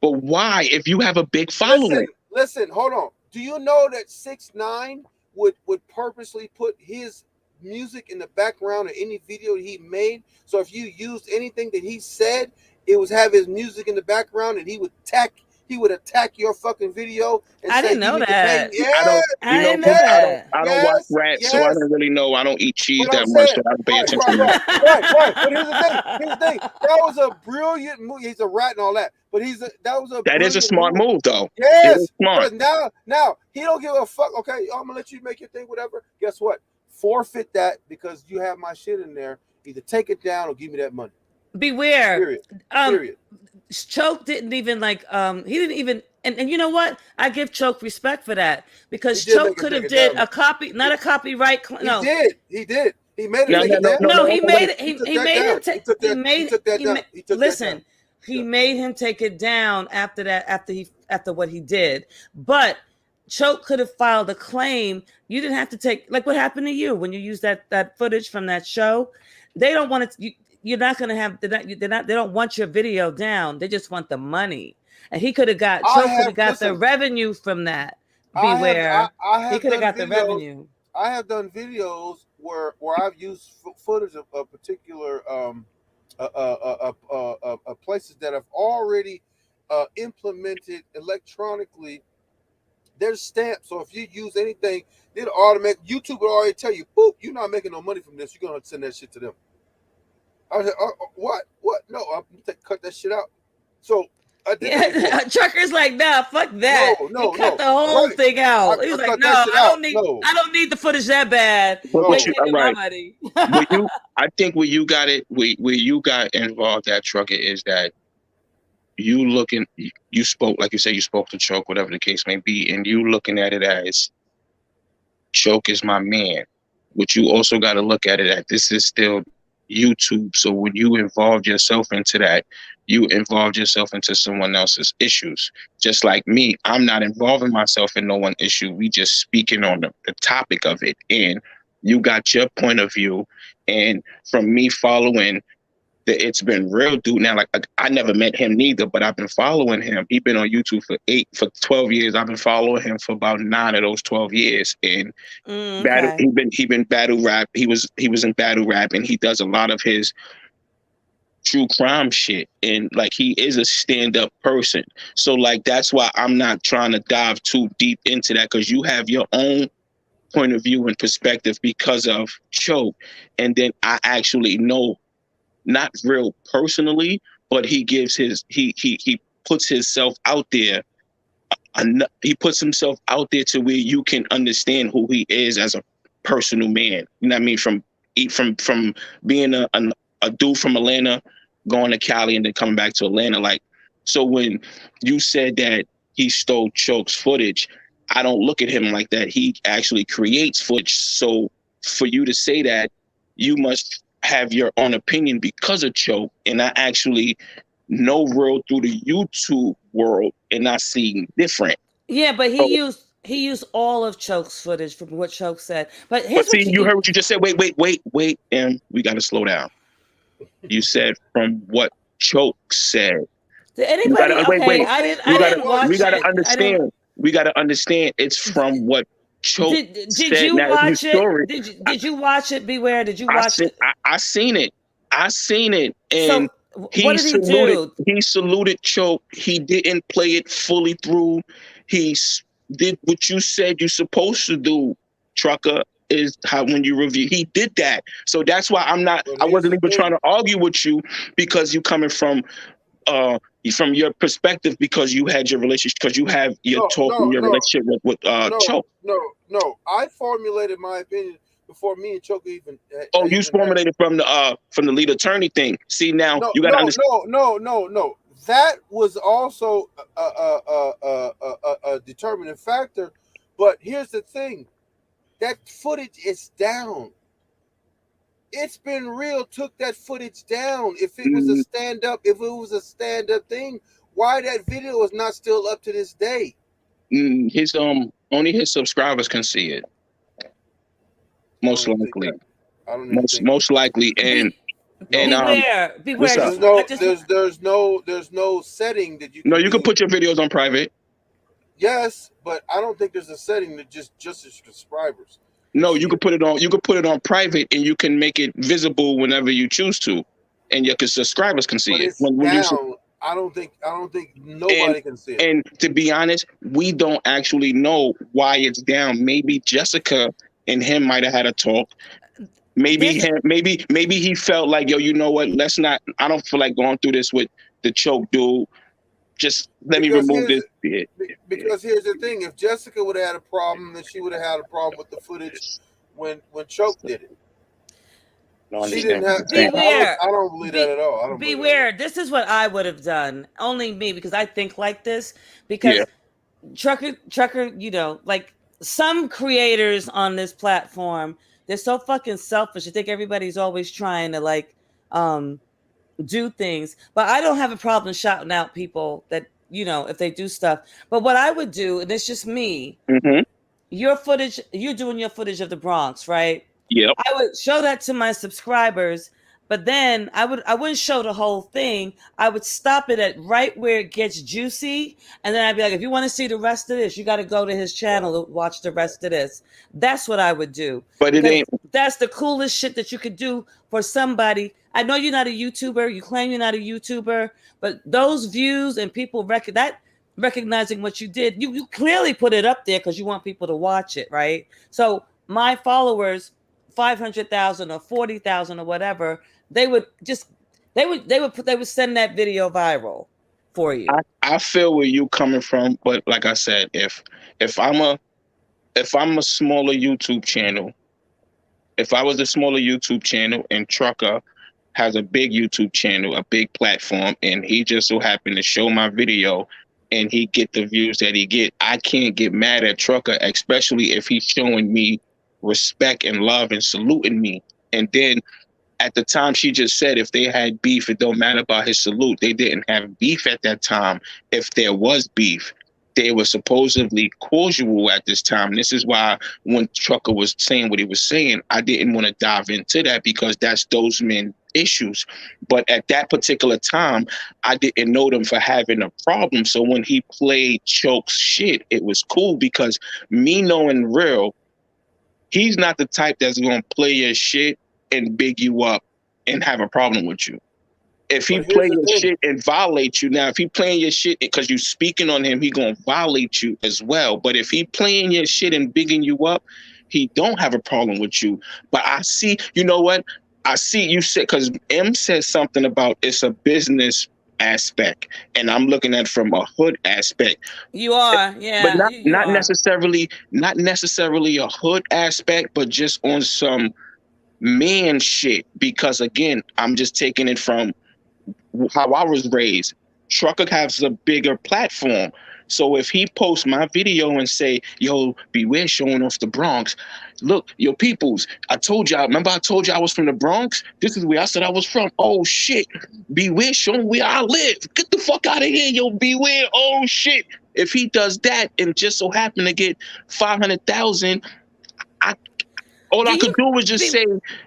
But why? If you have a big following. Listen, hold on. Do you know that 6ix9ine would purposely put his music in the background of any video he made? So if you used anything that he said, it would have his music in the background, and he would attack your fucking video. And I didn't know that. I don't watch rap, so I don't really know. I don't eat cheese that much, so I don't pay attention. Right. But here's the thing. That was a brilliant movie. He's a rat and all that. But that is a smart move, though. Yes. Smart. Now he don't give a fuck. Okay, I'm gonna let you make your thing, whatever. Guess what? Forfeit that, because you have my shit in there. Either take it down or give me that money. Beware. Period. Choke didn't even he didn't even, and you know what? I give Choke respect for that, because Choke could have did a copy, not a copyright. No, he did. He made it. No, he made it. He made him take. Listen, he made him take it down after that. After what he did, but Choke could have filed a claim. You didn't have to take, like what happened to you when you used that footage from that show. They don't want it. You're not going to have. They don't want your video down. They just want the money. And he could have got. Choke could have got the revenue from that. Beware. He could have got the revenue. I have done videos where I've used footage of particular places that have already implemented electronically. There's stamps, so if you use anything, it'll automatic. YouTube will already tell you, "Boop, you're not making no money from this. You're gonna send that shit to them." I said, "What? What? No, I'm cut that shit out." So I did that before. Trucker's like, nah, fuck that. No, he cut the whole thing out. He's like, no, I don't need the footage that bad. But I think where you got it, where you got involved at Trucker is that you spoke, like you said, you spoke to Choke, whatever the case may be, and you looking at it as Choke is my man. But you also got to look at it at this is still YouTube. So when you involved yourself into that, you involved yourself into someone else's issues. Just like me, I'm not involving myself in no one issue. We just speaking on the topic of it. And you got your point of view. And from me following It's Been Real dude now, like I never met him neither, but I've been following him. He's been on YouTube for 12 years. I've been following him for about 9 of those 12 years. And he been battle rap. He was in battle rap, and he does a lot of his true crime shit. And like he is a stand-up person. So like that's why I'm not trying to dive too deep into that, because you have your own point of view and perspective because of Choke. And then I actually know, not real personally, but he gives he puts himself out there. He puts himself out there to where you can understand who he is as a personal man. You know what I mean? From being a dude from Atlanta, going to Cali, and then coming back to Atlanta. Like, so when you said that he stole Choke's footage, I don't look at him like that. He actually creates footage. So for you to say that, you must have your own opinion because of Choke. And I actually know Real through the YouTube world, and I see different. Yeah, but he used all of Choke's footage from what Choke said. But see, you heard what you just said. Wait, and we got to slow down. You said from what Choke said. Did anybody? Wait. I didn't watch it. We got to understand. It's from what Choke did you watch it? Did you watch it? Beware. Did you watch it? I seen it. And so, what did he do? He saluted Choke. He didn't play it fully through. He did what you said you're supposed to do, Trucker, is how when you review. He did that. So that's why I wasn't even trying to argue with you, because you coming from your perspective, because you had your relationship, because you have your relationship with Choke. No. I formulated my opinion before me and Choke even. You formulated from the lead attorney thing. See, now you got to understand. No. That was also a determining factor. But here's the thing: that footage is down. It's Been Real took that footage down. If it was a stand-up thing, why that video is not still up to this day? His only his subscribers can see it. Most likely. Most likely. And beware. There's no setting that you can you can put your videos on private. Yes, but I don't think there's a setting that just as subscribers. No, you could put it on. You could put it on private, and you can make it visible whenever you choose to, and your subscribers can see it. I don't think nobody can see it. And to be honest, we don't actually know why it's down. Maybe Jessica and him might have had a talk. Maybe he felt like, yo, you know what? Let's not. I don't feel like going through this with the Choke dude. Just let me remove this. Because here's the thing: if Jessica would have had a problem, then she would have had a problem with the footage when Choke did it. She didn't have. I don't believe that at all. Beware. This is what I would have done. Only me, because I think like this. Because Trucker, like some creators on this platform, they're so fucking selfish. I think everybody's always trying to do things, but I don't have a problem shouting out people that, if they do stuff. But what I would do, and it's just me, your footage, you're doing your footage of the Bronx, right? Yeah. I would show that to my subscribers. But then I wouldn't show the whole thing. I would stop it at right where it gets juicy, and then I'd be like, if you want to see the rest of this, you got to go to his channel to watch the rest of this. That's what I would do. But it ain't. That's the coolest shit that you could do for somebody. I know you're not a YouTuber. You claim you're not a YouTuber, but those views and people recognizing what you did, you clearly put it up there because you want people to watch it, right? So my followers, 500,000 or 40,000 or whatever, they would send that video viral for you. I feel where you coming from, but like I said, if I'm a smaller YouTube channel, if I was a smaller YouTube channel and Trucker has a big YouTube channel, a big platform, and he just so happened to show my video and he get the views that he get, I can't get mad at Trucker, especially if he's showing me respect and love and saluting me. And then at the time, she just said if they had beef, it don't matter about his salute. They didn't have beef at that time. If there was beef, they were supposedly cordial at this time. This is why when Trucker was saying what he was saying, I didn't want to dive into that because that's those men issues. But at that particular time, I didn't know them for having a problem. So when he played Choke's shit, it was cool because me knowing Real, he's not the type that's going to play your shit and big you up and have a problem with you. If he play your shit and violate you, now if he playing your shit because you speaking on him, he gonna violate you as well. But if he playing your shit and bigging you up, he don't have a problem with you. But I see, you know what? I see you said, because M said something about it's a business aspect, and I'm looking at it from a hood aspect. You are, yeah. But not are. necessarily a hood aspect, but just on some man shit. Because again, I'm just taking it from how I was raised. Trucker has a bigger platform. So if he posts my video and say, yo, beware showing off the Bronx. Look, yo, peoples, remember I told you I was from the Bronx? This is where I said I was from. Oh, shit. Beware showing where I live. Get the fuck out of here, yo, beware. Oh, shit. If he does that and just so happen to get 500,000, all I could do was just say,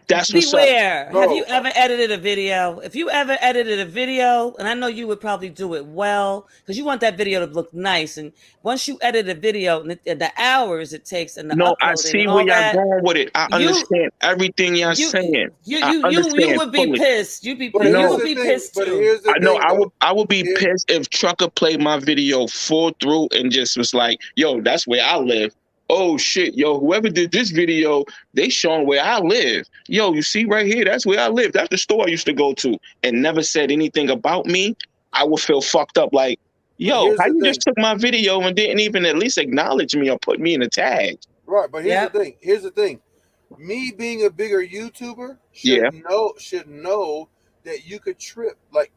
that's what's up. Beware. Have you ever edited a video? If you ever edited a video, and I know you would probably do it well, because you want that video to look nice. And once you edit a video, and the hours it takes and the uploading, I see where y'all going with it. I understand everything y'all saying. You would be pissed. You'd be pissed. You would be pissed too. I would be pissed if Trucker played my video full through and just was like, yo, that's where I live. Oh shit, yo, whoever did this video, they showing where I live. Yo, you see right here, that's where I live. That's the store I used to go to, and never said anything about me. I would feel fucked up like, yo, how you just took my video and didn't even at least acknowledge me or put me in a tag? Right, but here's the thing. Me being a bigger YouTuber should know that you could trip. Like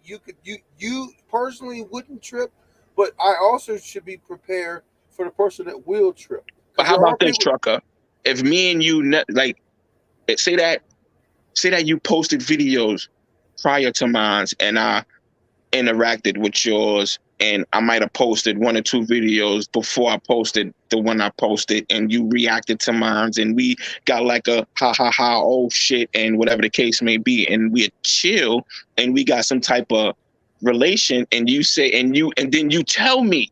you personally wouldn't trip, but I also should be prepared for the person that will trip. But how about this, Trucker? If me and you say that you posted videos prior to mine and I interacted with yours, and I might have posted one or two videos before I posted the one I posted, and you reacted to mine, and we got like a ha ha ha, oh shit, and whatever the case may be, and we chill and we got some type of relation, and you say and then you tell me,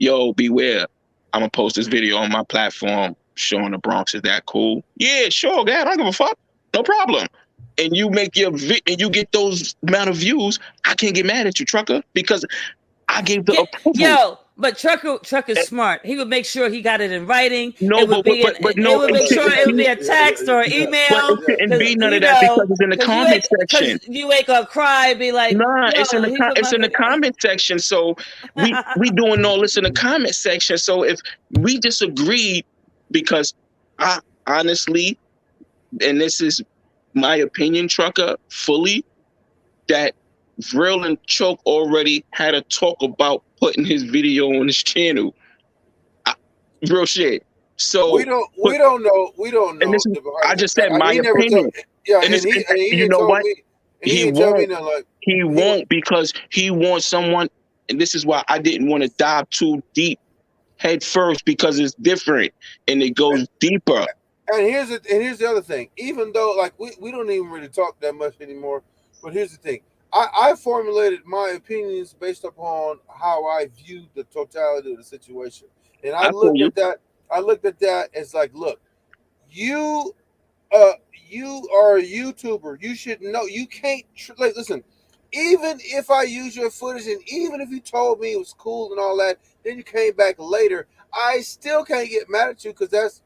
yo, beware, I'm gonna post this video on my platform showing the Bronx. Is that cool? Yeah, sure, God, I don't give a fuck. No problem. And you make and you get those amount of views, I can't get mad at you, Trucker, because I gave the approval. Yo, but Trucker's smart. He would make sure he got it in writing. No, it would make sure it would be a text or an email. But it couldn't be none of that because it's in the comment section. You wake up, cry, be like, nah, it's in the comment section. So we doing all this in the comment section. So if we disagreed, because I honestly, and this is my opinion, Trucker, fully, that Vril and Choke already had a talk about putting his video on his channel. Real shit. So we don't know. And this, I just said my opinion. You know what? He won't because he wants someone, and this is why I didn't want to dive too deep head first, because it's different and it goes deeper. And here's the other thing. Even though like we don't even really talk that much anymore, but here's the thing. I formulated my opinions based upon how I viewed the totality of the situation, and I I feel looked you. at that. I looked at that as like, look, you you are a YouTuber. You should know. You can't like, listen. Even if I use your footage, and even if you told me it was cool and all that, then you came back later, I still can't get mad at you because that's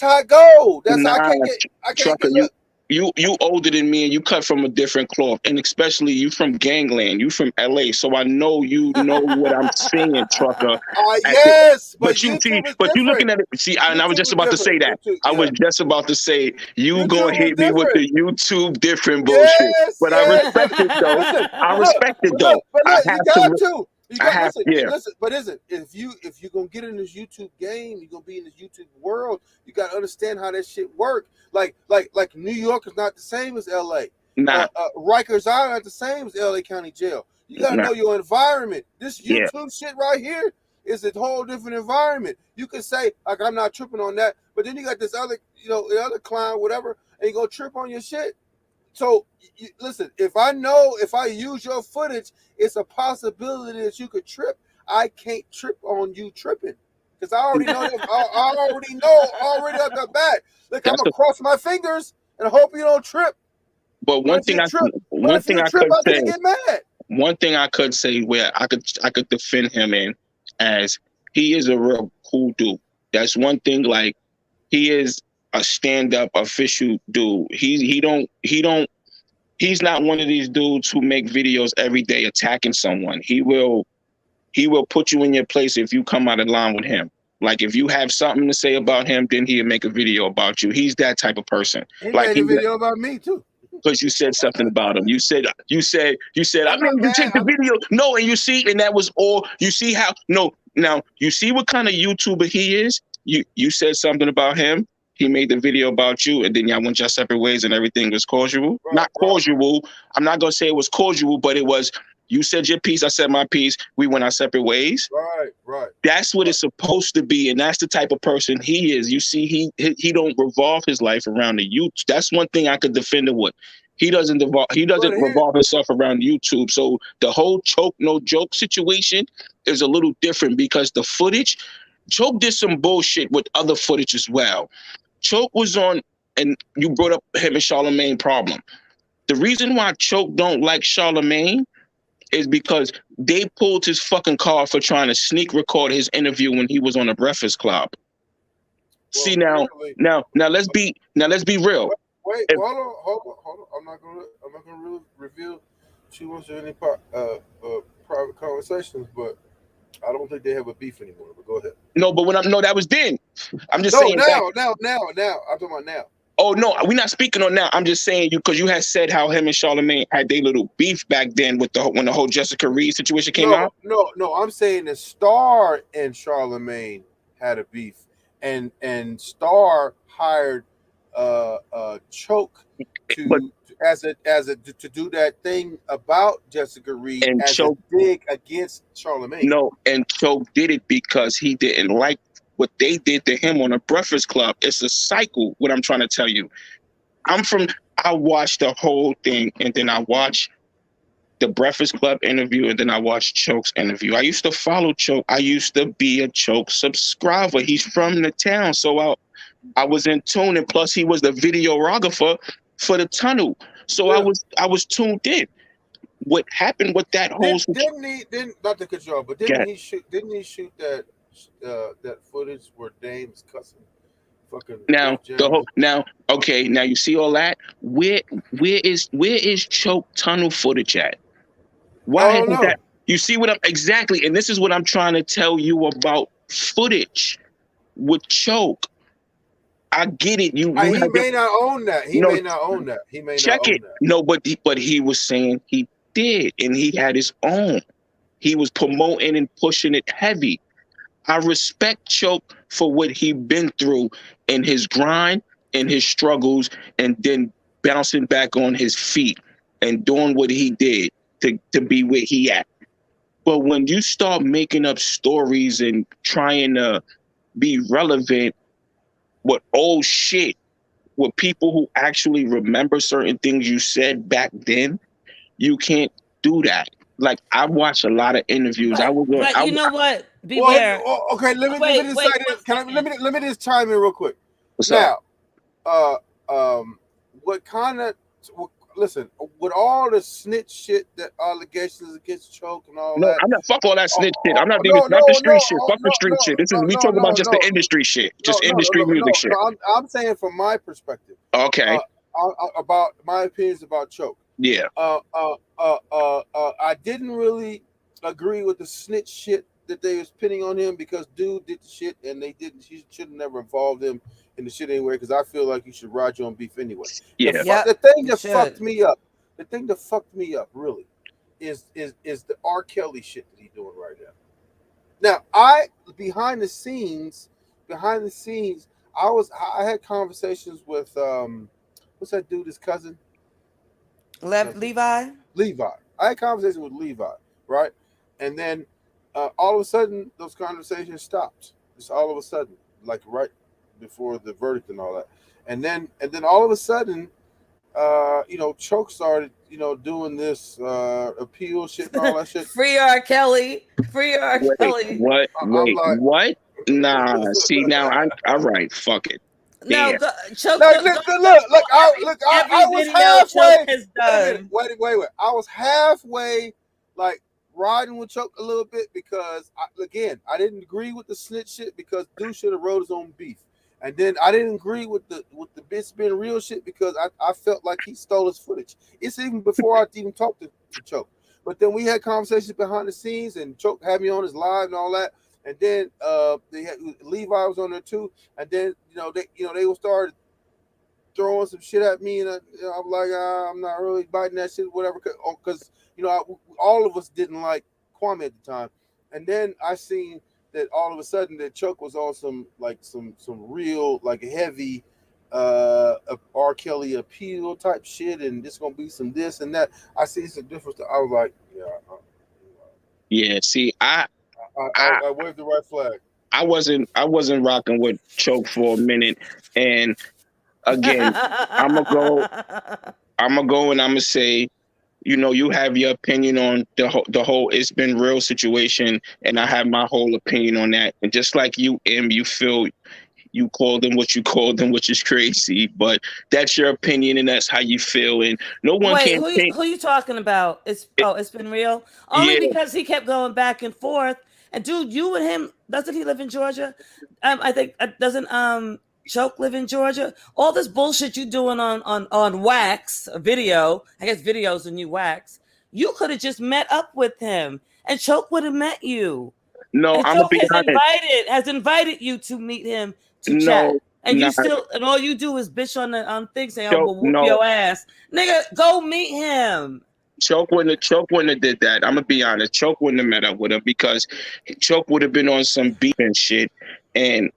how it go. That's Nah, I can't trucker, get look. you older than me and you cut from a different cloth, and especially you from gangland, you from LA, so I know you know what I'm saying, trucker. Yes, but But you see, YouTube is but you different. looking at it. See, and I was YouTube just is about to say different. that. YouTube, I was yeah. just about to say you gonna YouTube is hit me with different. the YouTube different bullshit. Yes, But I yes. respect it though. Listen, I but look, respect it though. I you have got to. to. You I got have. listen, Yeah. listen. But listen, if you're gonna get in this YouTube game, you're gonna be in this YouTube world. You gotta understand how that shit work. Like New York is not the same as LA. Nah. Rikers Island not the same as LA County Jail. You gotta Nah. know your environment. This Yeah. YouTube shit right here is a whole different environment. You can say like I'm not tripping on that, but then you got this other, the other clown, whatever, and you go trip on your shit. So listen, if I use your footage, it's a possibility that you could trip. I can't trip on you tripping because I already know that. I already know already at the bat. Look, I'm That's gonna a. cross my fingers and hope you don't trip. But But if you trip, one thing I could I say. can't get mad. One thing I could say where I could defend him in as he is a real cool dude. That's one thing. Like he is a stand up official dude. He's not one of these dudes who make videos every day attacking someone. He will put you in your place if you come out of line with him. Like if you have something to say about him, then he'll make a video about you. He's that type of person. He Like made a video about me too. because you said something about him. You said, I I'm not made you mad. take the video. No, and you see, and that was all. You see how? No, now you see what kind of YouTuber he is. You said something about him. He made the video about you, and then y'all went your separate ways, and everything was cordial. Not cordial. I'm not gonna say it was cordial, but it was. You said your piece, I said my piece. We went our separate ways. Right. That's what it's supposed to be, and that's the type of person he is. You see, he don't revolve his life around the youth. That's one thing I could defend him with. He doesn't revolve himself around YouTube. So the whole choke no joke situation is a little different because the footage, Choke did some bullshit with other footage as well. Choke was on, and you brought up him and Charlemagne problem. The reason why Choke don't like Charlemagne is because they pulled his fucking car for trying to sneak record his interview when he was on the Breakfast Club. Well, See now let's be real. Wait, If, hold on. I'm not gonna really reveal too much of any private conversations, but I don't think they have a beef anymore. But go ahead. no, but that was then. I'm just No, saying now. I'm talking about now. Oh no, we're not speaking on now. I'm just saying you because you had said how him and Charlemagne had their little beef back then with when the whole Jessica Reed situation came out. No. I'm saying the Star and Charlemagne had a beef, and Star hired Choke to do that thing about Jessica Reed and as Choke a dig against Charlemagne. No, and Choke did it because he didn't like what they did to him on a Breakfast Club. It's a cycle. What I'm trying to tell you, I watched the whole thing, and then I watched the Breakfast Club interview, and then I watched Choke's interview. I used to follow Choke. I used to be a Choke subscriber. He's from the town, so I was in tune, and plus he was the videographer for the tunnel, so yeah. I was tuned in. What happened with that whole? Didn't not to cut you off, but didn't he shoot that that footage where Dame's cussing? Fucking now you see all that. Where is Choke tunnel footage at? Why isn't that? You see what I'm exactly, and this is what I'm trying to tell you about footage with Choke. I get it. He may not own that. He may not own that. No, but he was saying he did, and he had his own. He was promoting and pushing it heavy. I respect Choke for what he been through in his grind and his struggles, and then bouncing back on his feet and doing what he did to be where he at. But when you start making up stories and trying to be relevant, with old shit, with people who actually remember certain things you said back then, you can't do that. Like I watched a lot of interviews. But you know what? Beware. Well, okay, let me Wait, decide one it. Can I, second. let me just chime in real quick. What's Now, up? what kind of listen with all the snitch shit, that allegations against Choke and all No, that. I'm not. Fuck all that snitch shit. I'm not even. No, Not the street shit. no, Fuck the street shit. This is we talking about just the industry shit, just industry music shit. I'm saying from my perspective. Okay. About my opinions about Choke. Yeah. I didn't really agree with the snitch shit that they was pinning on him because dude did the shit and they didn't. He should have never involved him in the shit anyway. Because I feel like you should ride your own beef anyway. Yeah. The thing that fucked me up. The thing that fucked me up really is the R. Kelly shit that he's doing right now. Now behind the scenes, I had conversations with what's that dude? His cousin. Levi. I had conversations with Levi, right? And then all of a sudden, those conversations stopped. Just all of a sudden, like right before the verdict and all that. And then all of a sudden, Choke started, doing this appeal shit and all that shit. Free R. Kelly. Kelly. What? Wait, like, what? Nah. See now, all right. Fuck it. No, Choke. Look! I was halfway. Wait! I was halfway, like riding with Choke a little bit because I didn't agree with the snitch shit because dude should have wrote his own beef, and then I didn't agree with the bitch being real shit because I felt like he stole his footage. It's even before I even talked to Choke, but then we had conversations behind the scenes, and Choke had me on his live and all that. And then Levi was on there too, and then they will start throwing some shit at me, and I was like, I'm not really biting that shit, whatever, because all of us didn't like Kwame at the time, and then I seen that all of a sudden that Chuck was on some real like heavy R. Kelly appeal type shit, and it's gonna be some this and that. I see some difference. I was like, yeah. See, I waved the right flag. I wasn't rocking with Choke for a minute, and again, I'm gonna go and I'm gonna say, you have your opinion on the whole It's Been Real situation, and I have my whole opinion on that. And just like you, you feel you called them what you called them, which is crazy, but that's your opinion and that's how you feel. And no one can. Wait, who you talking about? It's Been Real. Only because he kept going back and forth. And dude, you and him, doesn't he live in Georgia? I think doesn't Choke live in Georgia? All this bullshit you doing on wax, a video. I guess videos and you wax. You could have just met up with him, and Choke would have met you. No, and I'm Choke gonna be has invited you to meet him to chat. And you still, and all you do is bitch on things saying, "I'm gonna whoop your ass, nigga." Go meet him. Choke wouldn't have did that. I'm gonna be honest. Choke wouldn't have met up with him because Choke would have been on some beef and shit, and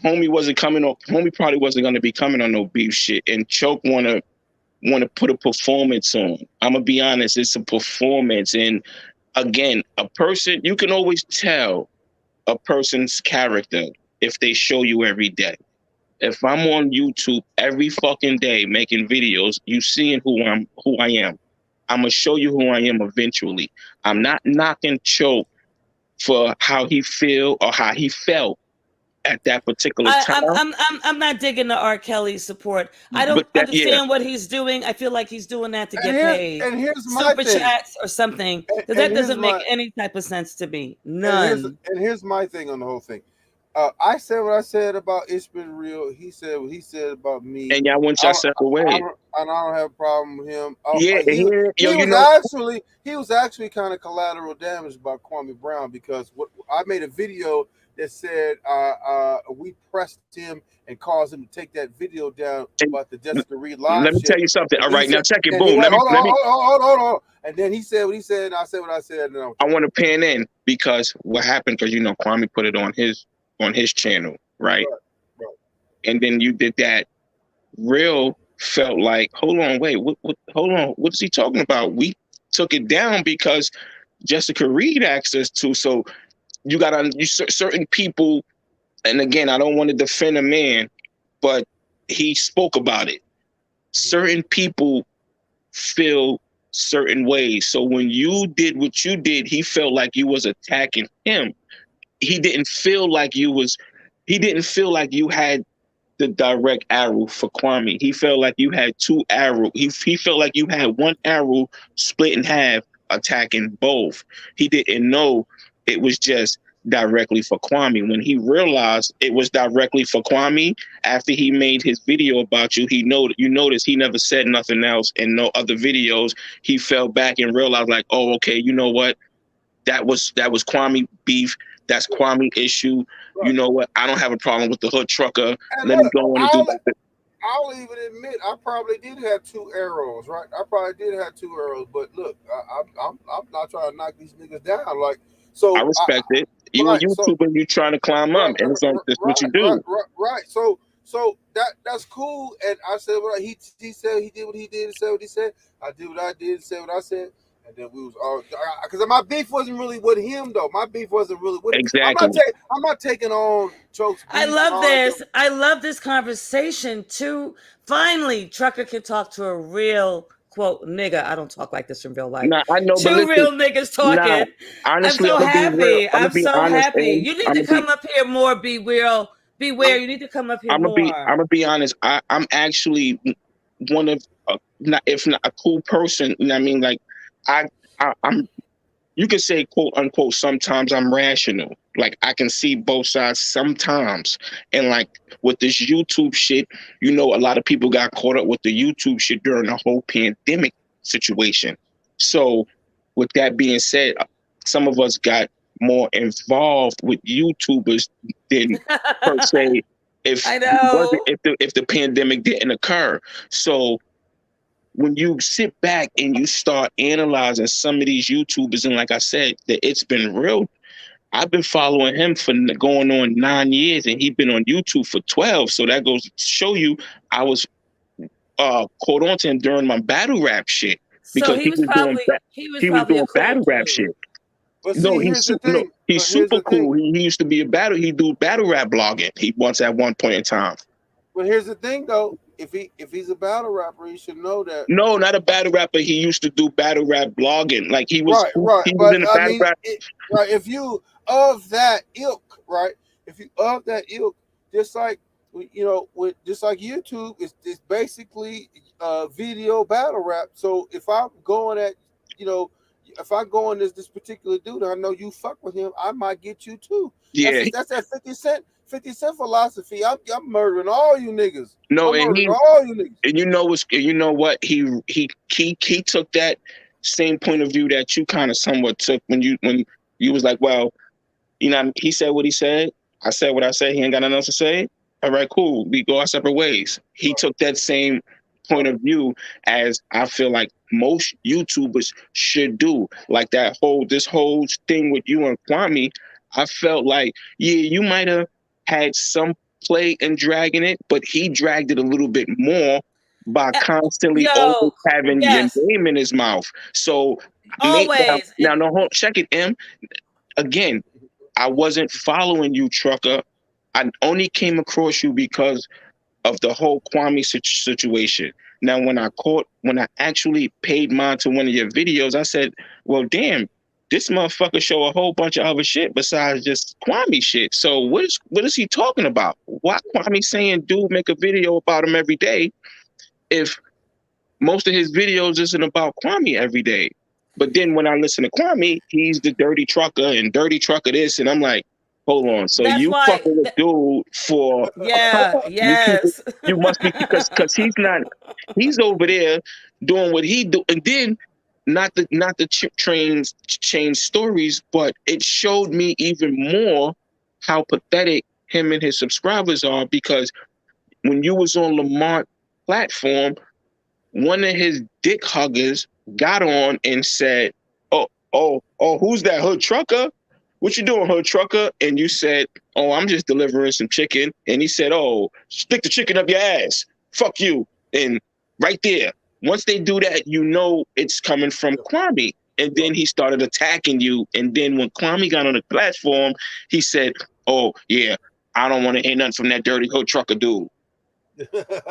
homie probably wasn't gonna be coming on no beef shit. And Choke wanna put a performance on. I'm gonna be honest. It's a performance, and again, a person, you can always tell a person's character if they show you every day. If I'm on YouTube every fucking day making videos, you seeing who I am. I'm gonna show you who I am eventually. I'm not knocking Choke for how he feel or how he felt at that particular time. I'm not digging the R. Kelly support. I don't understand what he's doing. I feel like he's doing that to get paid. And here's my super chats or something. Because that doesn't make any type of sense to me. None. And here's my thing on the whole thing. I said what I said about It's Been Real. He said what he said about me. And y'all went your separate way. And I don't have a problem with him. He was actually kind of collateral damage by Kwame Brown because I made a video that said we pressed him and caused him to take that video down about the Jessica Reed live. Let me tell you something. All right, now check it. Boom. Hold on. And then he said what he said, and I said what I said. I want to pan in because what happened? Because Kwame put it on his channel, right? And then you did that. Real felt like, hold on, wait, hold on, what is he talking about? We took it down because Jessica Reed asked us to. So you got certain people, and again, I don't want to defend a man, but he spoke about it. Certain people feel certain ways. So when you did what you did, he felt like you was attacking him. He didn't feel like you had the direct arrow for Kwame. He felt like you had two arrows. He felt like you had one arrow split in half attacking both. He didn't know it was just directly for Kwame. When he realized it was directly for Kwame, after he made his video about you, you notice he never said nothing else in no other videos. He fell back and realized like, oh, okay, you know what? That was Kwame beef. That's Kwame issue. Right. You know what? I don't have a problem with the hood trucker. And Let me go on and do that. I'll even admit I probably did have two arrows, right? I probably did have two arrows, but look, I'm not trying to knock these niggas down. Like, so I respect it. You on YouTube and you trying to climb up, and it's like that's what you do. Right. So that's cool. And I said what he said. He did what he did and said what he said. I did what I did and said what I said. And then we was all because my beef wasn't really with him though. My beef wasn't really with him. Exactly. I'm not taking on jokes. I love this. I love this conversation too. Finally, Trucker can talk to a real quote nigga. I don't talk like this in real life. Nah, I know. Two real niggas talking. Nah, honestly, I'm so happy. I'm so happy. You need to come up here more. Be real. Beware. You need to come up here more. I'm gonna be honest. I'm actually one of, if not a cool person. You know what I mean? Like. I'm you can say quote unquote sometimes I'm rational. Like I can see both sides sometimes. And like with this YouTube shit, you know, a lot of people got caught up with the YouTube shit during the whole pandemic situation. So with that being said, some of us got more involved with YouTubers than per se if the pandemic didn't occur. So when you sit back and you start analyzing some of these YouTubers, and like I said, that it's been real. I've been following him for going on 9 years, and he's been on YouTube for 12. So that goes to show you I was caught on to him during my battle rap shit because he was doing battle rap shit. But see, he's super cool. He used to be he do battle rap blogging. He once at one point in time. But here's the thing, though. If he's a battle rapper, he should know that. No, not a battle rapper. He used to do battle rap blogging. Like he was, right. He was in a battle rap. Right. If you of that ilk, right? If you of that ilk, just like just like YouTube, it's basically video battle rap. So if I'm going at, if I go on this particular dude, I know you fuck with him, I might get you too. Yeah, that's that 50 Cent philosophy. I'm murdering all you niggas. No, and you know what? He took that same point of view that you kind of somewhat took when you was like, well, he said what he said. I said what I said. He ain't got nothing else to say. All right, cool. We go our separate ways. He took that same point of view as I feel like most YouTubers should do. Like this whole thing with you and Kwame, I felt like, yeah, you might have had some play in dragging it, but he dragged it a little bit more by constantly always having your name in his mouth. So always check it, M. Again, I wasn't following you, Trucker. I only came across you because of the whole Kwame situation. Now, when I actually paid mine to one of your videos, I said, well, damn, this motherfucker show a whole bunch of other shit besides just Kwame shit. So what is he talking about? Why Kwame saying dude make a video about him every day if most of his videos isn't about Kwame every day? But then when I listen to Kwame, he's the dirty trucker and dirty trucker this, and I'm like, hold on. So that's fucking with dude for yes. You must be because he's over there doing what he do, and then not the change stories, but it showed me even more how pathetic him and his subscribers are, because when you was on Lamont platform, one of his dick huggers got on and said, oh, who's that hood trucker? What you doing, hood trucker? And you said, oh, I'm just delivering some chicken. And he said, oh, stick the chicken up your ass. Fuck you. And right there, once they do that, you know it's coming from Kwame. And then he started attacking you. And then when Kwame got on the platform, he said, oh, yeah, I don't want to hear nothing from that dirty hood trucker dude.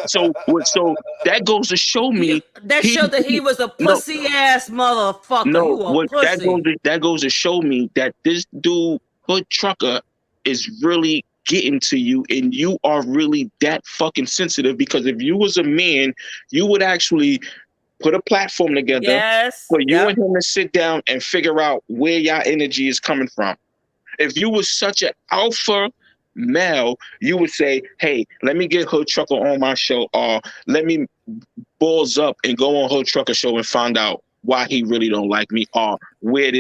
So that goes to show me that showed that he was a no, pussy ass motherfucker. You a what pussy. that goes to show me that this dude Hood Trucker is really getting to you, and you are really that fucking sensitive. Because if you was a man, you would actually put a platform together Yes. for you and him to sit down and figure out where your energy is coming from. If you was such an alpha male, you would say, "Hey, let me get Hood Trucker on my show, or let me balls up and go on Hood Trucker show and find out why he really don't like me, or where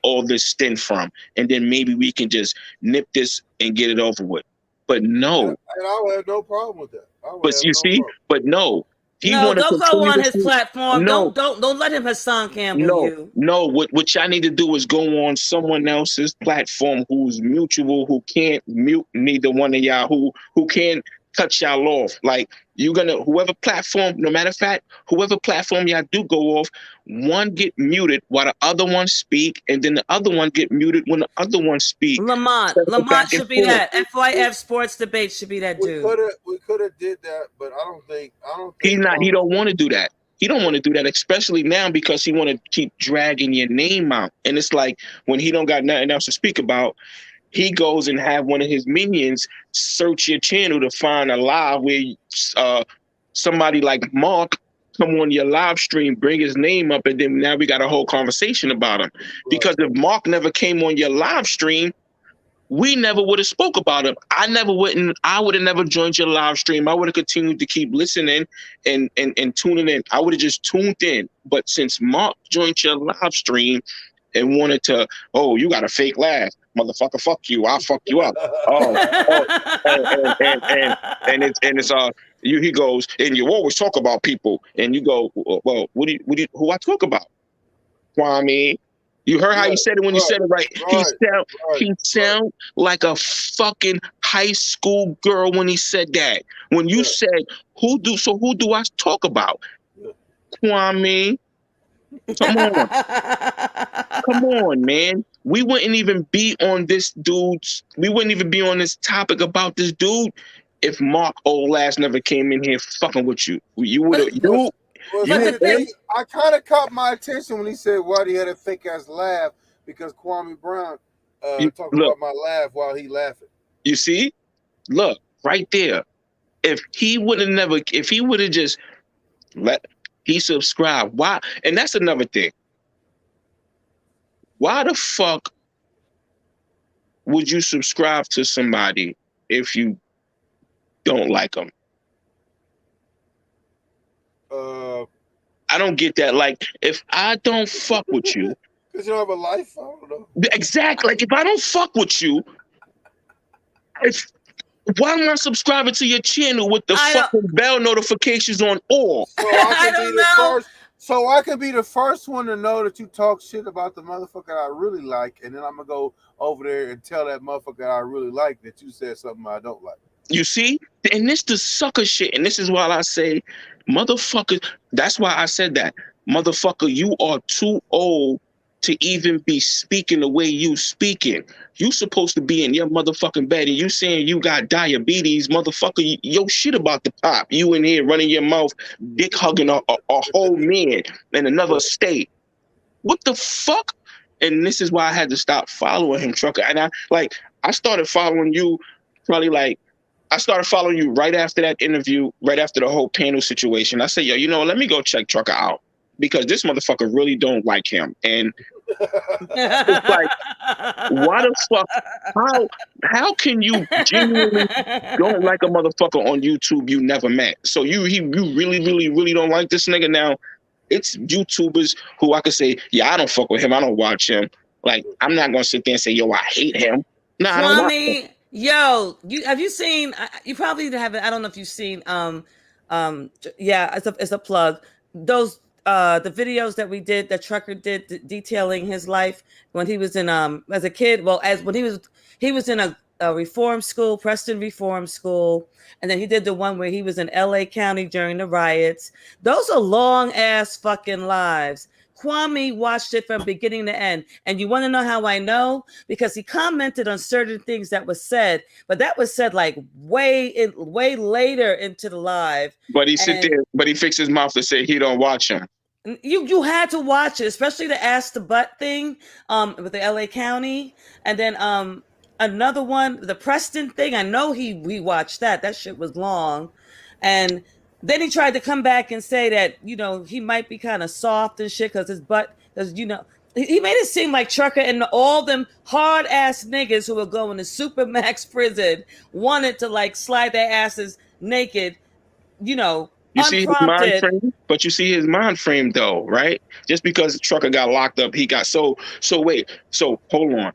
all this stem from, and then maybe we can just nip this and get it over with." But no, and I would have no problem with that. but you see, but no. He No, wanted don't to go continue on to his see, platform. no, Don't let him Hassan Campbell you. no. What y'all need to do is go on someone else's platform who's mutual, who can't mute neither one of y'all, who can't cut y'all off. Like you're gonna whoever platform, no matter of fact, whoever platform y'all do go off, one get muted while the other one speak, and then the other one get muted when the other one speak. Lamont should be that. FYF Sports Debate should be that dude. We could have did that, but I don't think. He don't want to do that. He don't want to do that, especially now because he want to keep dragging your name out. And it's like when he don't got nothing else to speak about, he goes and have one of his minions search your channel to find a live where somebody like Mark come on your live stream, bring his name up, and then now we got a whole conversation about him. Right. Because if Mark never came on your live stream, we never would have spoke about him. I would have never joined your live stream. I would have continued to keep listening and tuning in. I would have just tuned in. But since Mark joined your live stream and wanted to, oh, you got a fake laugh, motherfucker, fuck you, I'll fuck you up. He goes, and you always talk about people, and you go, well, who I talk about? Kwame. You heard how he said it when he said it, right? He sound like a fucking high school girl when he said that. When you said, who do I talk about? Kwame. Come on, man. We wouldn't even be on this topic about this dude if Mark old ass never came in here fucking with you. You would have I kind of caught my attention when he said why he had a fake ass laugh, because Kwame Brown talked about my laugh while he laughing. You see? Look, right there. If he would have just he subscribed. Why? And that's another thing. Why the fuck would you subscribe to somebody if you don't like them? I don't get that. Like, if I don't fuck with you, because you don't have a life, I don't know. Exactly. Like, if I don't fuck with you, why am I subscribing to your channel with the fucking bell notifications on all? So I can be the first one to know that you talk shit about the motherfucker I really like, and then I'm gonna go over there and tell that motherfucker I really like that you said something I don't like. You see? And this the sucker shit. And this is why I say, motherfucker, that's why I said that. Motherfucker, you are too old to even be speaking the way you speaking. You supposed to be in your motherfucking bed and you saying you got diabetes, motherfucker, your shit about to pop. You in here running your mouth, dick hugging a whole man in another state. What the fuck? And this is why I had to stop following him, Trucker. And I started following you I started following you right after that interview, right after the whole panel situation. I said, yo, let me go check Trucker out, because this motherfucker really don't like him. And it's like, why the fuck? How can you genuinely don't like a motherfucker on YouTube you never met? So you really, really, really don't like this nigga? Now, it's YouTubers who I could say, yeah, I don't fuck with him. I don't watch him. Like, I'm not going to sit there and say, yo, I hate him. No, I don't watch him. Yo, have you seen? You probably haven't. I don't know if you've seen. Yeah, it's a plug. Those the videos that we did, that Trucker did, detailing his life when he was in as a kid. Well, when he was in a reform school, Preston Reform School, and then he did the one where he was in LA County during the riots. Those are long ass fucking lives. Kwame watched it from beginning to end. And you want to know how I know? Because he commented on certain things that was said, but that was said like way later into the live. But he sit there, but he fixed his mouth to say he don't watch him. You had to watch it, especially the ass to butt thing with the LA County, and then another one, the Preston thing. I know we watched that. That shit was long, and then he tried to come back and say that he might be kind of soft and shit because his butt, because he made it seem like Trucker and all them hard ass niggas who were going to Supermax prison wanted to like slide their asses naked, You see his mind frame, but you see his mind frame though, right? Just because Trucker got locked up, he got so wait, so hold on.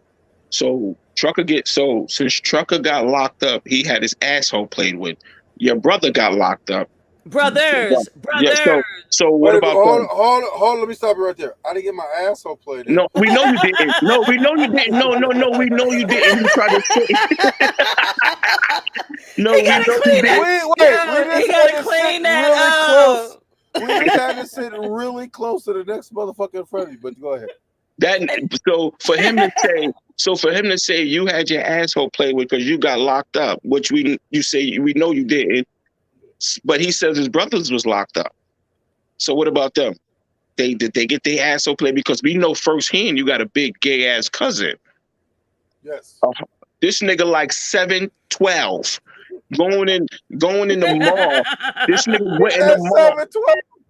So since Trucker got locked up, he had his asshole played with. Your brother got locked up. Brothers. Yeah, so what about hold on, let me stop you right there. I didn't get my asshole played. No, we know you didn't. No, we know you didn't. No, we know you didn't. You tried to say. No, we know you didn't. We gotta clean that up. We just had to sit really close to the next motherfucker in front of you, but go ahead. So for him to say you had your asshole played with because you got locked up, which we know you didn't, but he says his brothers was locked up. So what about them? Did they get their asshole played? Because we know firsthand you got a big gay ass cousin. Yes. This nigga like 7'12", going in the mall. This nigga went in the mall.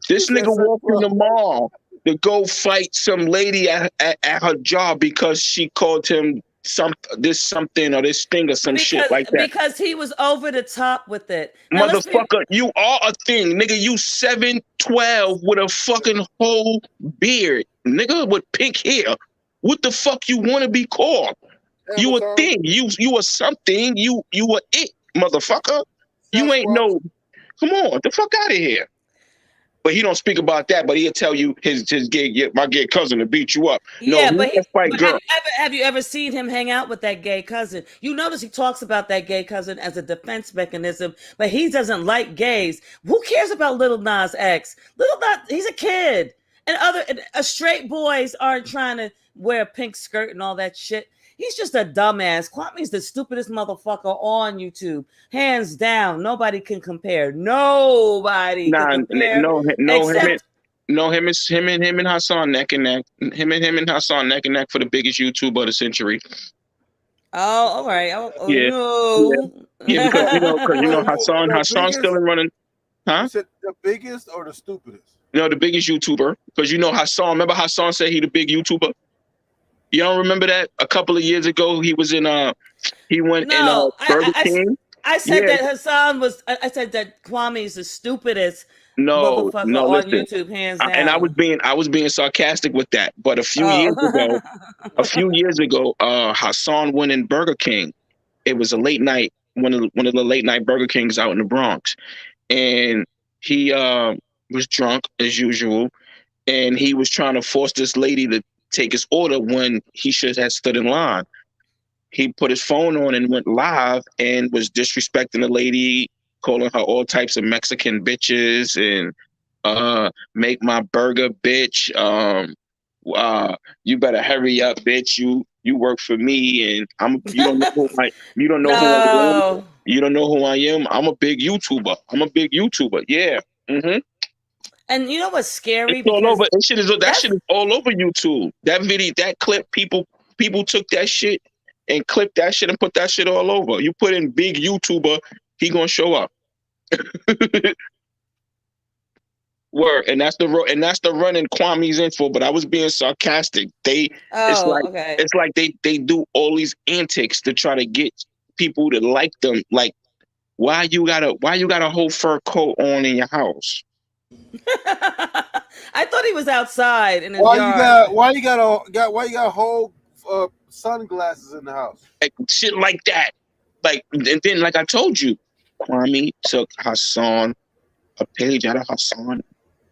This nigga walked in the mall to go fight some lady at her job because she called him something or this thing or some shit like that. Because he was over the top with it. Now, motherfucker, you are a thing, nigga. You 7'12" with a fucking whole beard, nigga, with pink hair. What the fuck you want to be called? You a thing. You a something. You a it, motherfucker. You ain't no. Come on, the fuck out of here. But he don't speak about that. But he'll tell you my gay cousin to beat you up. Yeah, no, but have you ever seen him hang out with that gay cousin? You notice he talks about that gay cousin as a defense mechanism, but he doesn't like gays. Who cares about Lil Nas X? Lil Nas, he's a kid, and straight boys aren't trying to wear a pink skirt and all that shit. He's just a dumbass. Kwame's the stupidest motherfucker on YouTube, hands down. Nobody can compare. Nobody. Can compare him and Hassan neck and neck. Him and Hassan neck and neck for the biggest YouTuber of the century. Oh, all right. Yeah. No. Yeah, because Hassan's still running. Huh? You said the biggest or the stupidest? No, the biggest YouTuber. Because Hassan. Remember Hassan said he the big YouTuber. You don't remember that? A couple of years ago, he was in Burger King. I said that Hassan was. I said that Kwame's the stupidest motherfucker on YouTube, hands down. And I was being sarcastic with that. But a few years ago, Hassan went in Burger King. It was a late night, one of the late night Burger Kings out in the Bronx, and he was drunk as usual, and he was trying to force this lady to take his order when he should have stood in line. He put his phone on and went live and was disrespecting the lady, calling her all types of Mexican bitches and make my burger, bitch. You better hurry up, bitch. You work for me, and you don't know who I am. You don't know who I am. I'm a big YouTuber. Yeah. Mm-hmm. And you know what's scary? It's all over. That shit is all over YouTube. That video, that clip, people took that shit and clipped that shit and put that shit all over. You put in big YouTuber, he gonna show up. Word, and that's the running Kwame's in for. But I was being sarcastic. It's like they do all these antics to try to get people to like them. Like, why you got a whole fur coat on in your house? I thought he was outside in his yard. Why you got whole sunglasses in the house? Like, shit like that. Like, and then like I told you, Kwame took Hassan a page out of Hassan's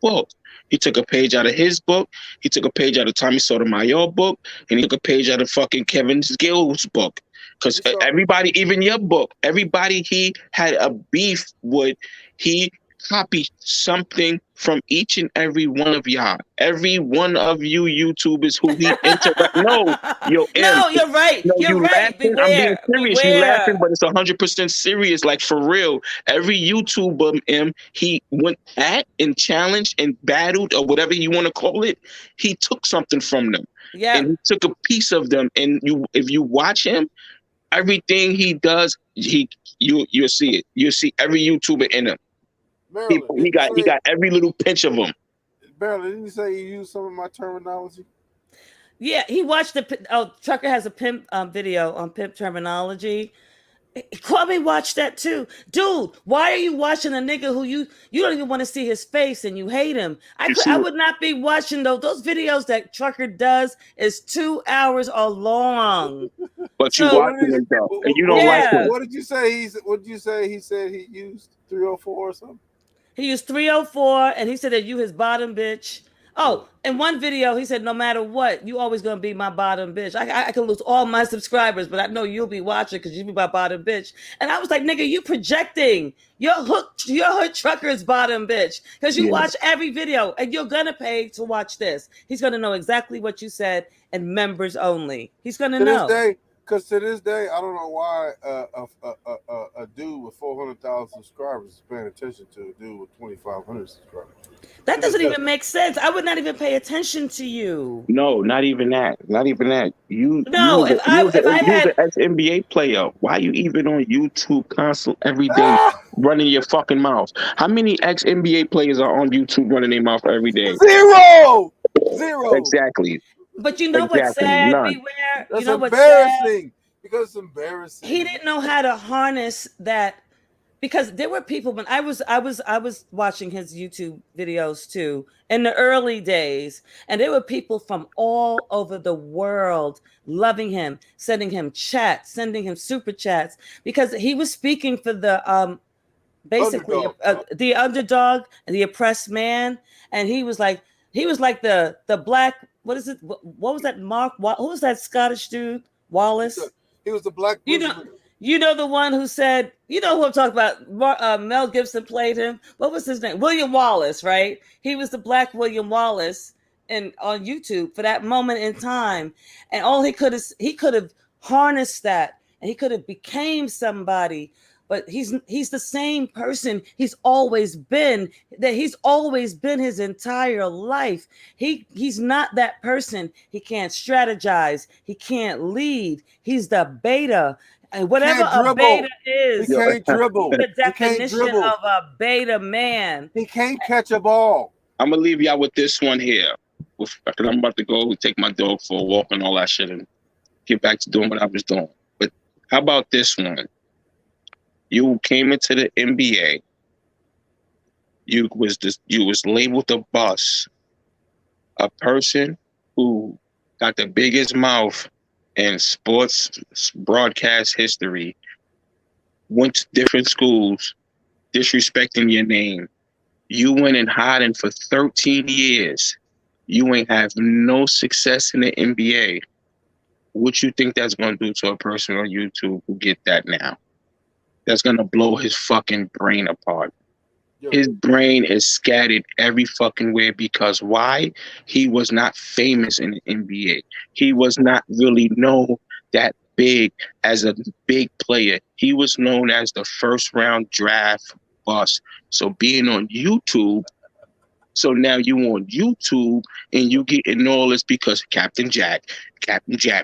book. He took a page out of his book. He took a page out of Tommy Sotomayor book, and he took a page out of fucking Kevin Gill's book. Because everybody, even your book, everybody he had a beef with, he copy something from each and every one of y'all. Every one of you YouTubers who he interact. No, yo, No, you're right. no, You're you right. laughing. I'm being Beware. serious. You laughing, Beware. but it's 100% serious. Like for real. Every YouTuber, he went at and challenged and battled or whatever you want to call it. He took something from them, and Yep. he took a piece of them. And if you watch him, everything he does, you'll see it. You'll see every YouTuber in him. Maryland, He got every little pinch of them. Maryland, didn't you say you used some of my terminology? Yeah, he watched Trucker has a pimp video on pimp terminology. Kwame watched that too. Dude, why are you watching a nigga who you don't even want to see his face and you hate him? I would not be watching those videos that Trucker does is 2 hours or long. But you So watching them though, and you don't like him. What did you say? What did you say? He said he used 304 or something. he used 304 and he said that you his bottom bitch. Oh, in one video, he said, no matter what, you always gonna be my bottom bitch. I could lose all my subscribers, but I know you'll be watching because you be my bottom bitch. And I was like, nigga, you projecting. Your hood trucker's bottom bitch. Because you watch every video and you're gonna pay to watch this. He's gonna know exactly what you said and members only. He's gonna know. Because to this day, I don't know why a dude with 400,000 subscribers is paying attention to a dude with 2,500 subscribers. That doesn't even make sense. I would not even pay attention to you. No, not even that. Not even that. You if I had an ex-NBA player. Why are you even on YouTube constant every day running your fucking mouth? How many ex-NBA players are on YouTube running their mouth every day? Zero. Exactly. But you know what's sad? None. Beware. That's you know what's embarrassing. Sad? Because it's embarrassing. He didn't know how to harness that. Because there were people when I was watching his YouTube videos too in the early days, and there were people from all over the world loving him, sending him chats, sending him super chats, because he was speaking for the basically the underdog and the oppressed man, and he was like the black, what is it? What was that? Who was that Scottish dude? Wallace. He was the black. You know the one who said, you know who I'm talking about. Mel Gibson played him. What was his name? William Wallace, right? He was the black William Wallace, and on YouTube for that moment in time, and all he could have harnessed that, and he could have became somebody. But he's the same person he's always been. That he's always been his entire life. He's not that person. He can't strategize. He can't lead. He's the beta. And whatever a beta is, he can't dribble. The definition of a beta man. He can't catch a ball. I'm gonna leave y'all with this one here. Because I'm about to go take my dog for a walk and all that shit and get back to doing what I was doing. But how about this one? You came into the NBA. You was labeled a bust, a person who got the biggest mouth in sports broadcast history, went to different schools, disrespecting your name. You went in hiding for 13 years. You ain't have no success in the NBA. What you think that's going to do to a person on YouTube who get that now? That's going to blow his fucking brain apart. His brain is scattered every fucking where because why? He was not famous in the NBA. He was not really known that big as a big player. He was known as the first round draft bust. So being on YouTube, so now you on YouTube and you getting all this because Captain Jack,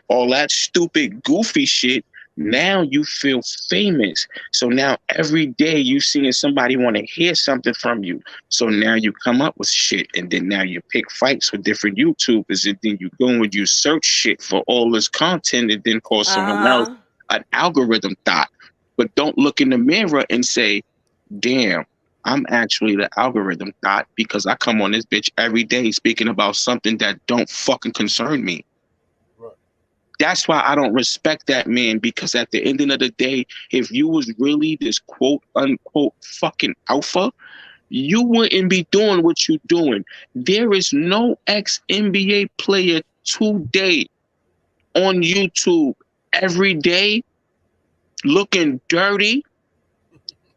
all that stupid goofy shit. Now you feel famous. So now every day you seeing somebody want to hear something from you. So now you come up with shit, and then now you pick fights with different YouTubers, and then you go and you search shit for all this content, and then call someone else an algorithm thought. But don't look in the mirror and say, damn, I'm actually the algorithm thought because I come on this bitch every day speaking about something that don't fucking concern me. That's why I don't respect that man, because at the end of the day, if you was really this quote unquote fucking alpha, you wouldn't be doing what you're doing. There is no ex-NBA player today on YouTube every day looking dirty,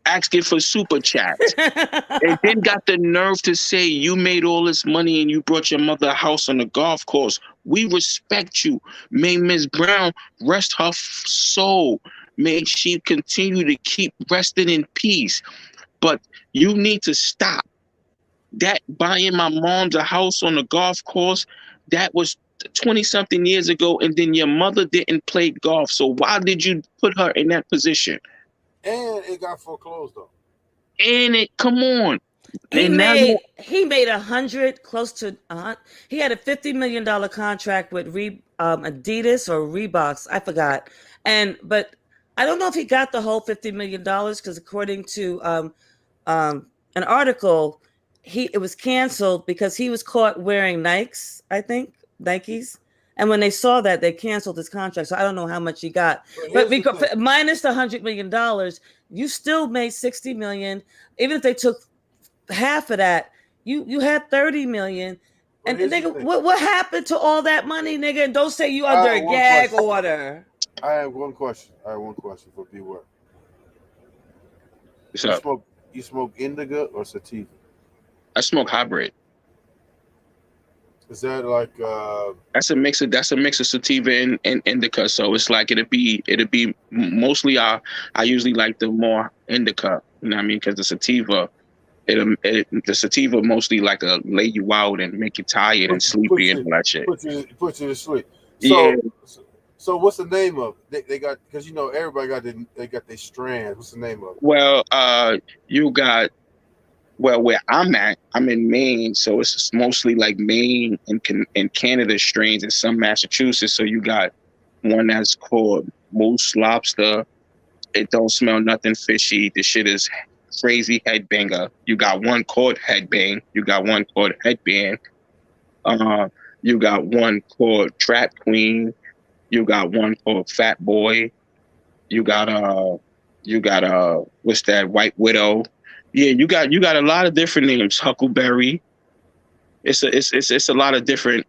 asking for super chats. And then got the nerve to say you made all this money and you brought your mother a house on the golf course. We respect you. May Miss Brown rest her soul. May she continue to keep resting in peace. But you need to stop. That buying my mom's a house on the golf course, that was 20-something years ago, and then your mother didn't play golf. So why did you put her in that position? And it got foreclosed on. And it, come on. He made close to he had a $50 million contract with Adidas or Reeboks, I forgot. But I don't know if he got the whole $50 million because according to an article, it was canceled because he was caught wearing Nikes, and when they saw that, they canceled his contract. So I don't know how much he got, but minus the $100 million, you still made $60 million. Even if they took half of that, you had $30 million. And nigga, what happened to all that money, nigga? And don't say you under a gag order. I have one question. For Beware. What's up? You smoke indica or sativa? I smoke hybrid. Is that like that's a mix of sativa and indica. So it's like it'd be mostly I usually like the more indica, you know what I mean? Because the sativa mostly like lay you out and make you tired and sleepy and all that shit. Put you to sleep. So what's the name of it? They got, because you know everybody got their strands. What's the name of it? Well, you got. Well, where I'm at, I'm in Maine, so it's mostly like Maine and Canada strains and some Massachusetts. So you got one that's called Moose Lobster. It don't smell nothing fishy. The shit is crazy headbanger. You got one called Headbang. You got one called Headband. You got one called Trap Queen. You got one called Fat Boy. You got what's that? White Widow. Yeah, you got a lot of different names. Huckleberry. It's a lot of different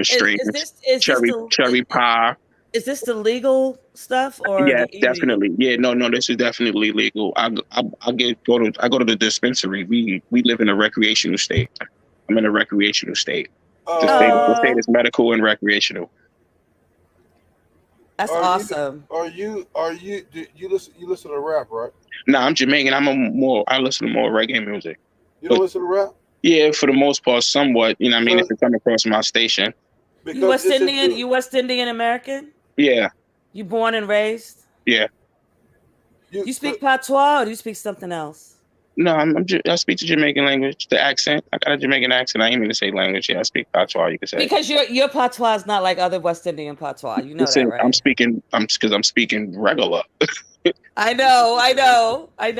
strains. Cherry pie. Is this the legal stuff or? Yeah, definitely. Yeah, no, this is definitely legal. I go to the dispensary. We live in a recreational state. I'm in a recreational state. The state is medical and recreational. That's awesome. You listen to rap, right? Nah, I'm Jamaican. I listen to more reggae music. You don't listen to rap? Yeah, for the most part, somewhat. You know what I mean? If it come across my station. You West Indian American? Yeah. You born and raised? Yeah. You speak patois or do you speak something else? No, I speak the Jamaican language, the accent. I got a Jamaican accent. I ain't mean to say language. Yeah, I speak patois, you could say. Because your patois is not like other West Indian patois. You know that, right? I'm speaking regular. I know. I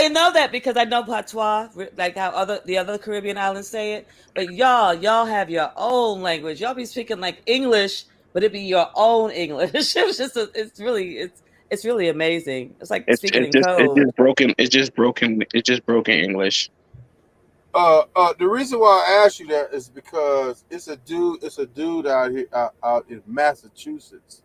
know that because I know patois, like how the other Caribbean islands say it. But y'all have your own language. Y'all be speaking like English, but it be your own English. It's really amazing. It's like speaking in code. It's just broken English. The reason why I asked you that is because it's a dude out here out in Massachusetts.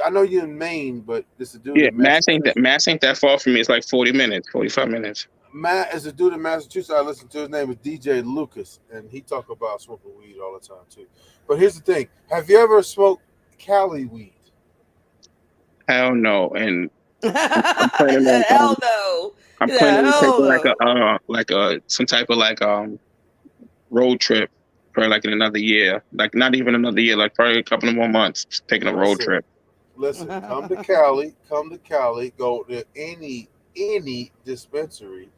I know you're in Maine, but it's a dude. Yeah, Mass ain't that far from me. It's like 45 minutes. Matt is a dude in Massachusetts I listen to. His name is DJ Lucas, and he talk about smoking weed all the time too. But here's the thing: have you ever smoked Cali weed? Hell no, and I'm planning on. Hell no. I'm planning on taking some type of road trip for like in another year, like not even another year, like probably a couple of more months, just taking a road trip. Listen, come to Cali, go to any dispensary,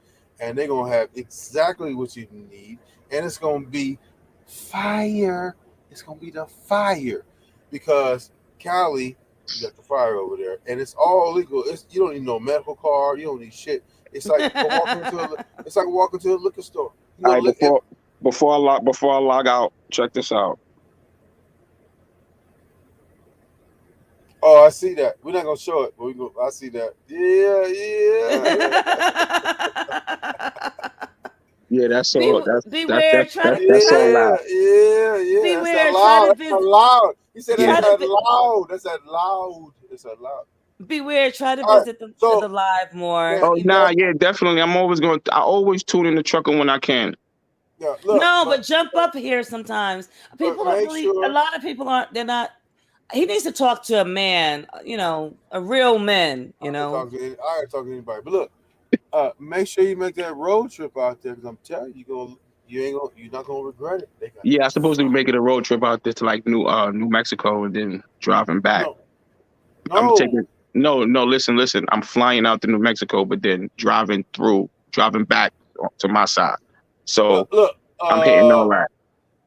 and they're gonna have exactly what you need, and it's gonna be fire. It's gonna be the fire because Cali, you got the fire over there, and it's all legal. You don't need no medical card. You don't need shit. It's like walking to a liquor store. All right, before I log out, check this out. Oh, I see that. We're not gonna show it, but I see that. Yeah. Yeah, that's all. That's all that. Yeah. That's allowed. He said that's allowed. That's allowed. It's allowed. Beware, try to All right, visit so the live more. yeah, Oh, You nah, know, yeah, definitely. I always tune in the trucker when I can. yeah. Look, no, but jump up here sometimes. but People don't make really. A sure. lot of people aren't. They're not. He needs to talk to a man. You know, a real man. You know. I ain't talking to anybody. But look, make sure you make that road trip out there because I'm telling you, you're not gonna regret it. They got Yeah, I'm supposed to be making a road trip out there to like New Mexico and then driving back. no, I'm no. taking no, listen. I'm flying out to New Mexico, but then driving back to my side. So Look. I'm hitting all that.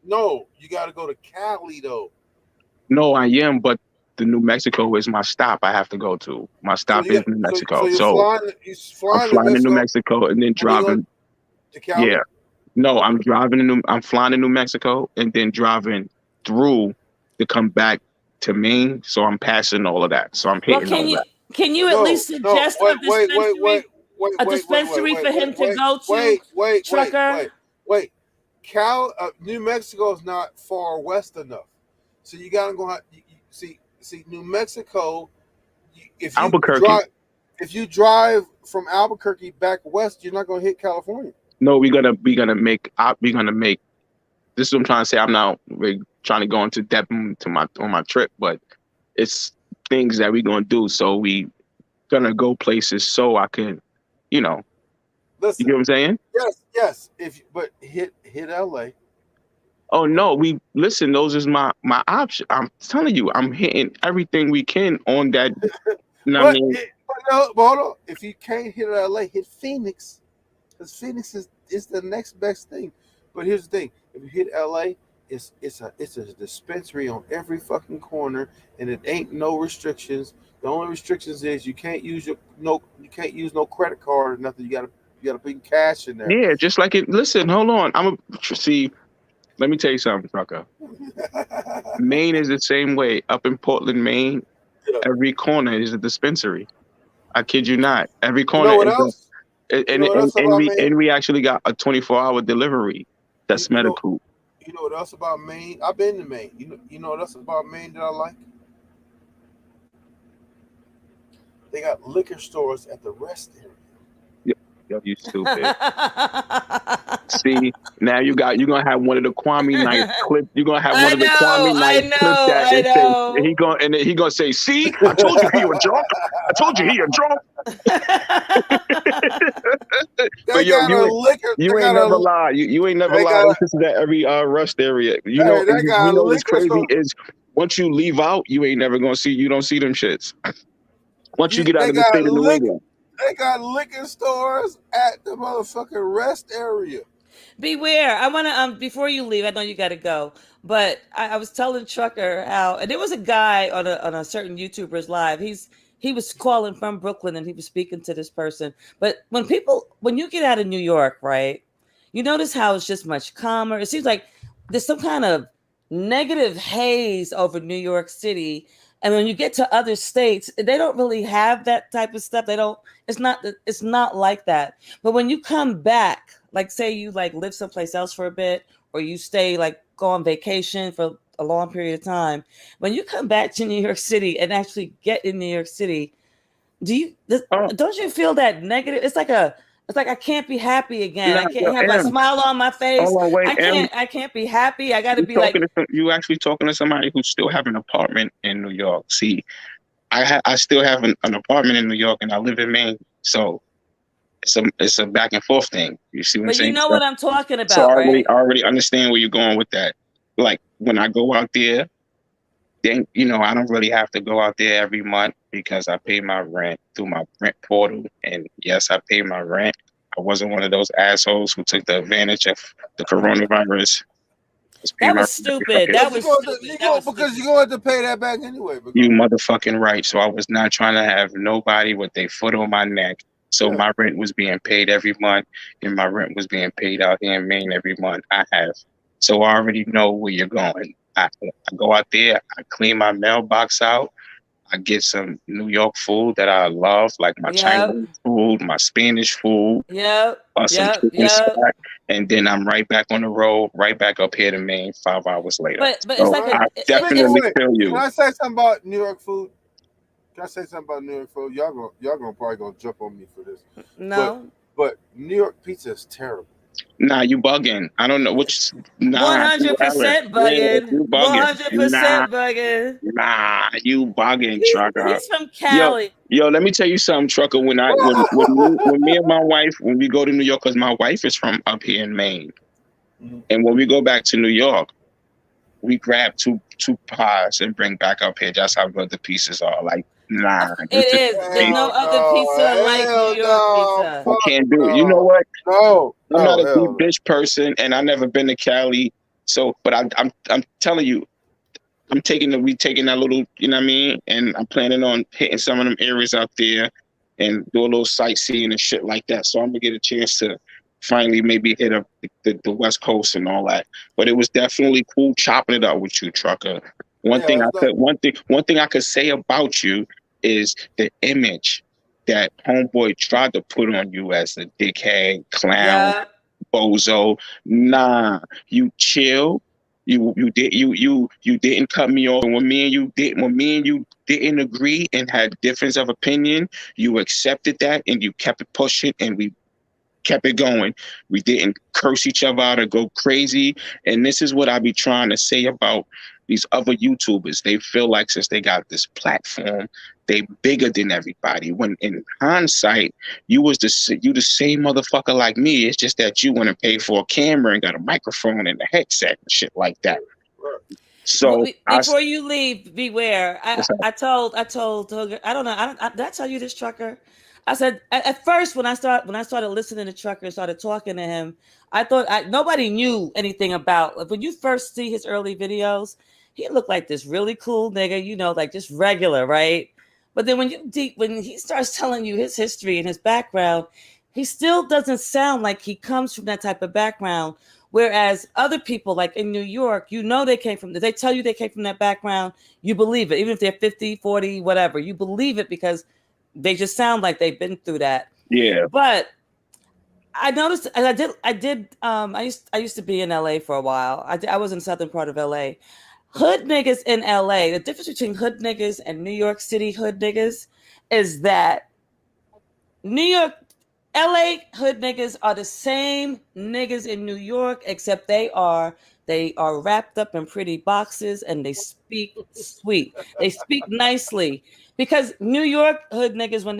No, you got to go to Cali though. No, I am, but the New Mexico is my stop. I have to go to. My So stop you is got, New so Mexico. you're So flying. You're I'm flying to flying to New Mexico Mexico and then and then go driving. to Cali. Yeah, no, I'm flying to New Mexico and then driving through to come back to Maine. So I'm passing all of that. So I'm Well, hitting all that. can you at No, least no. suggest a dispensary? A dispensary for him to go to, trucker. Wait. New Mexico is not far west enough, so you got to go. See, New Mexico. If you Albuquerque. drive from Albuquerque back west, you're not going to hit California. No, we're gonna make. This is what I'm trying to say. I'm not really trying to go into depth on my trip, but it's things that we're gonna do. So we gonna go places so I can, you know, Listen, you get what I'm saying? yes. But hit LA. Oh no, listen. Those is my option. I'm telling you, I'm hitting everything we can on that. You know what I mean? But hold on. If you can't hit LA, hit Phoenix. Because Phoenix is the next best thing. But here's the thing: if you hit LA, it's a dispensary on every fucking corner, and it ain't no restrictions. The only restrictions is you can't use no credit card or nothing. You gotta put cash in there. Yeah, just like it. Listen, hold on. See. Let me tell you something, Tucker. Maine is the same way. Up in Portland, Maine, Yeah. every corner is a dispensary. I kid you not. Every You know corner what is else? and we actually got a 24-hour delivery. That's You know medical. you know what else about Maine? I've been to Maine. You know what else about Maine that I like? They got liquor stores at the rest area. Yo, you stupid. See, now you're gonna have one of the Kwame Knight clip. You're gonna have one of the Kwame Knight clip that and say he gonna say, "See, I told you he a drunk. I told you he a drunk." They But yo, got a liquor. you They ain't got never a. lied. You ain't never They lied. got. This is at every rest area. You know, Hey, they got a what's liquor crazy store. is once you leave out, you ain't never gonna see. You don't see them shits. Once you get out They of the got state of New liquor. England. They got liquor stores at the motherfucking rest area. Beware. I want to before you leave. I know you got to go, but I was telling Trucker how, and there was a guy on a certain YouTuber's live. He was calling from Brooklyn and he was speaking to this person. But when you get out of New York, right, you notice how it's just much calmer. It seems like there's some kind of negative haze over New York City. And when you get to other states, they don't really have that type of stuff. They don't. It's not like that. But when you come back, like say you like live someplace else for a bit, or you stay like go on vacation for a long period of time, when you come back to New York City and actually get in New York City, don't you feel that negative? It's like I can't be happy again. Nah, I can't yo, have a smile on my face. hold on, wait, I can't be happy. I got to be like, you actually talking to somebody who still have an apartment in New York. See, I still have an apartment in New York and I live in Maine. So it's a back and forth thing. You see what I'm but you saying? know what I'm talking So about, right? I already understand where you're going with that. Like when I go out there, then I don't really have to go out there every month because I pay my rent through my rent portal. And yes, I pay my rent. I wasn't one of those assholes who took the advantage of the coronavirus. That was stupid. That was Because stupid. you're going to have to pay that back anyway. You motherfucking right. So I was not trying to have nobody with their foot on my neck. So my rent was being paid every month, and my rent was being paid out here in Maine every month. So I already know where you're going. I go out there, I clean my mailbox out, I get some New York food that I love, like my Chinese food, my Spanish food, some chicken stack, and then I'm right back on the road, right back up here to Maine 5 hours later. But it's like I definitely feel you. Can I say something about New York food? Can I say something about New York food? Y'all gonna probably gonna jump on me for this. No. But New York pizza is terrible. Nah, you bugging. I don't know which. Nah, you 100% yeah, bugging. you bugging. 100% bugging. Nah, you bugging, trucker. He's from Yo, Cali. let me tell you something, trucker. When me and my wife, when we go to New York, because my wife is from up here in Maine, and when we go back to New York, we grab two pies and bring back up here. That's how good the pieces are. Like, nah, It is. There's no other pizza like New York pizza. I can't do it. You know no. what? No, I'm not a hell deep no. dish person, and I never been to Cali. So, but I'm telling you, we taking that little, you know what I mean, and I'm planning on hitting some of them areas out there and do a little sightseeing and shit like that. So I'm gonna get a chance to finally maybe hit up the West Coast and all that. But it was definitely cool chopping it up with you, trucker. One thing I could say about you is the image that homeboy tried to put on you as a dickhead, clown, Yeah. bozo. Nah, you chill. You didn't cut me off. And when me and you didn't agree and had difference of opinion, you accepted that and you kept it pushing and we kept it going. We didn't curse each other out or go crazy. And this is what I be trying to say about these other YouTubers. They feel like since they got this platform, they bigger than everybody. When in hindsight, you the same motherfucker like me. It's just that you want to pay for a camera and got a microphone and a headset and shit like that. So before you leave, beware. I told I don't know. Did I tell you this, trucker? I said at first when I started listening to Trucker and started talking to him, I thought nobody knew anything about. When you first see his early videos, he looked like this really cool nigga, like just regular, right? But then when he starts telling you his history and his background, he still doesn't sound like he comes from that type of background. Whereas other people, like in New York, they tell you they came from that background, you believe it. Even if they're 50, 40, whatever, you believe it because they just sound like they've been through that. Yeah. But I noticed, and I used to be in LA for a while. I was in the southern part of LA. Hood niggas in LA, the difference between hood niggas and New York City hood niggas is that LA hood niggas are the same niggas in New York, except they are wrapped up in pretty boxes and they speak sweet. They speak nicely. Because New York hood niggas, when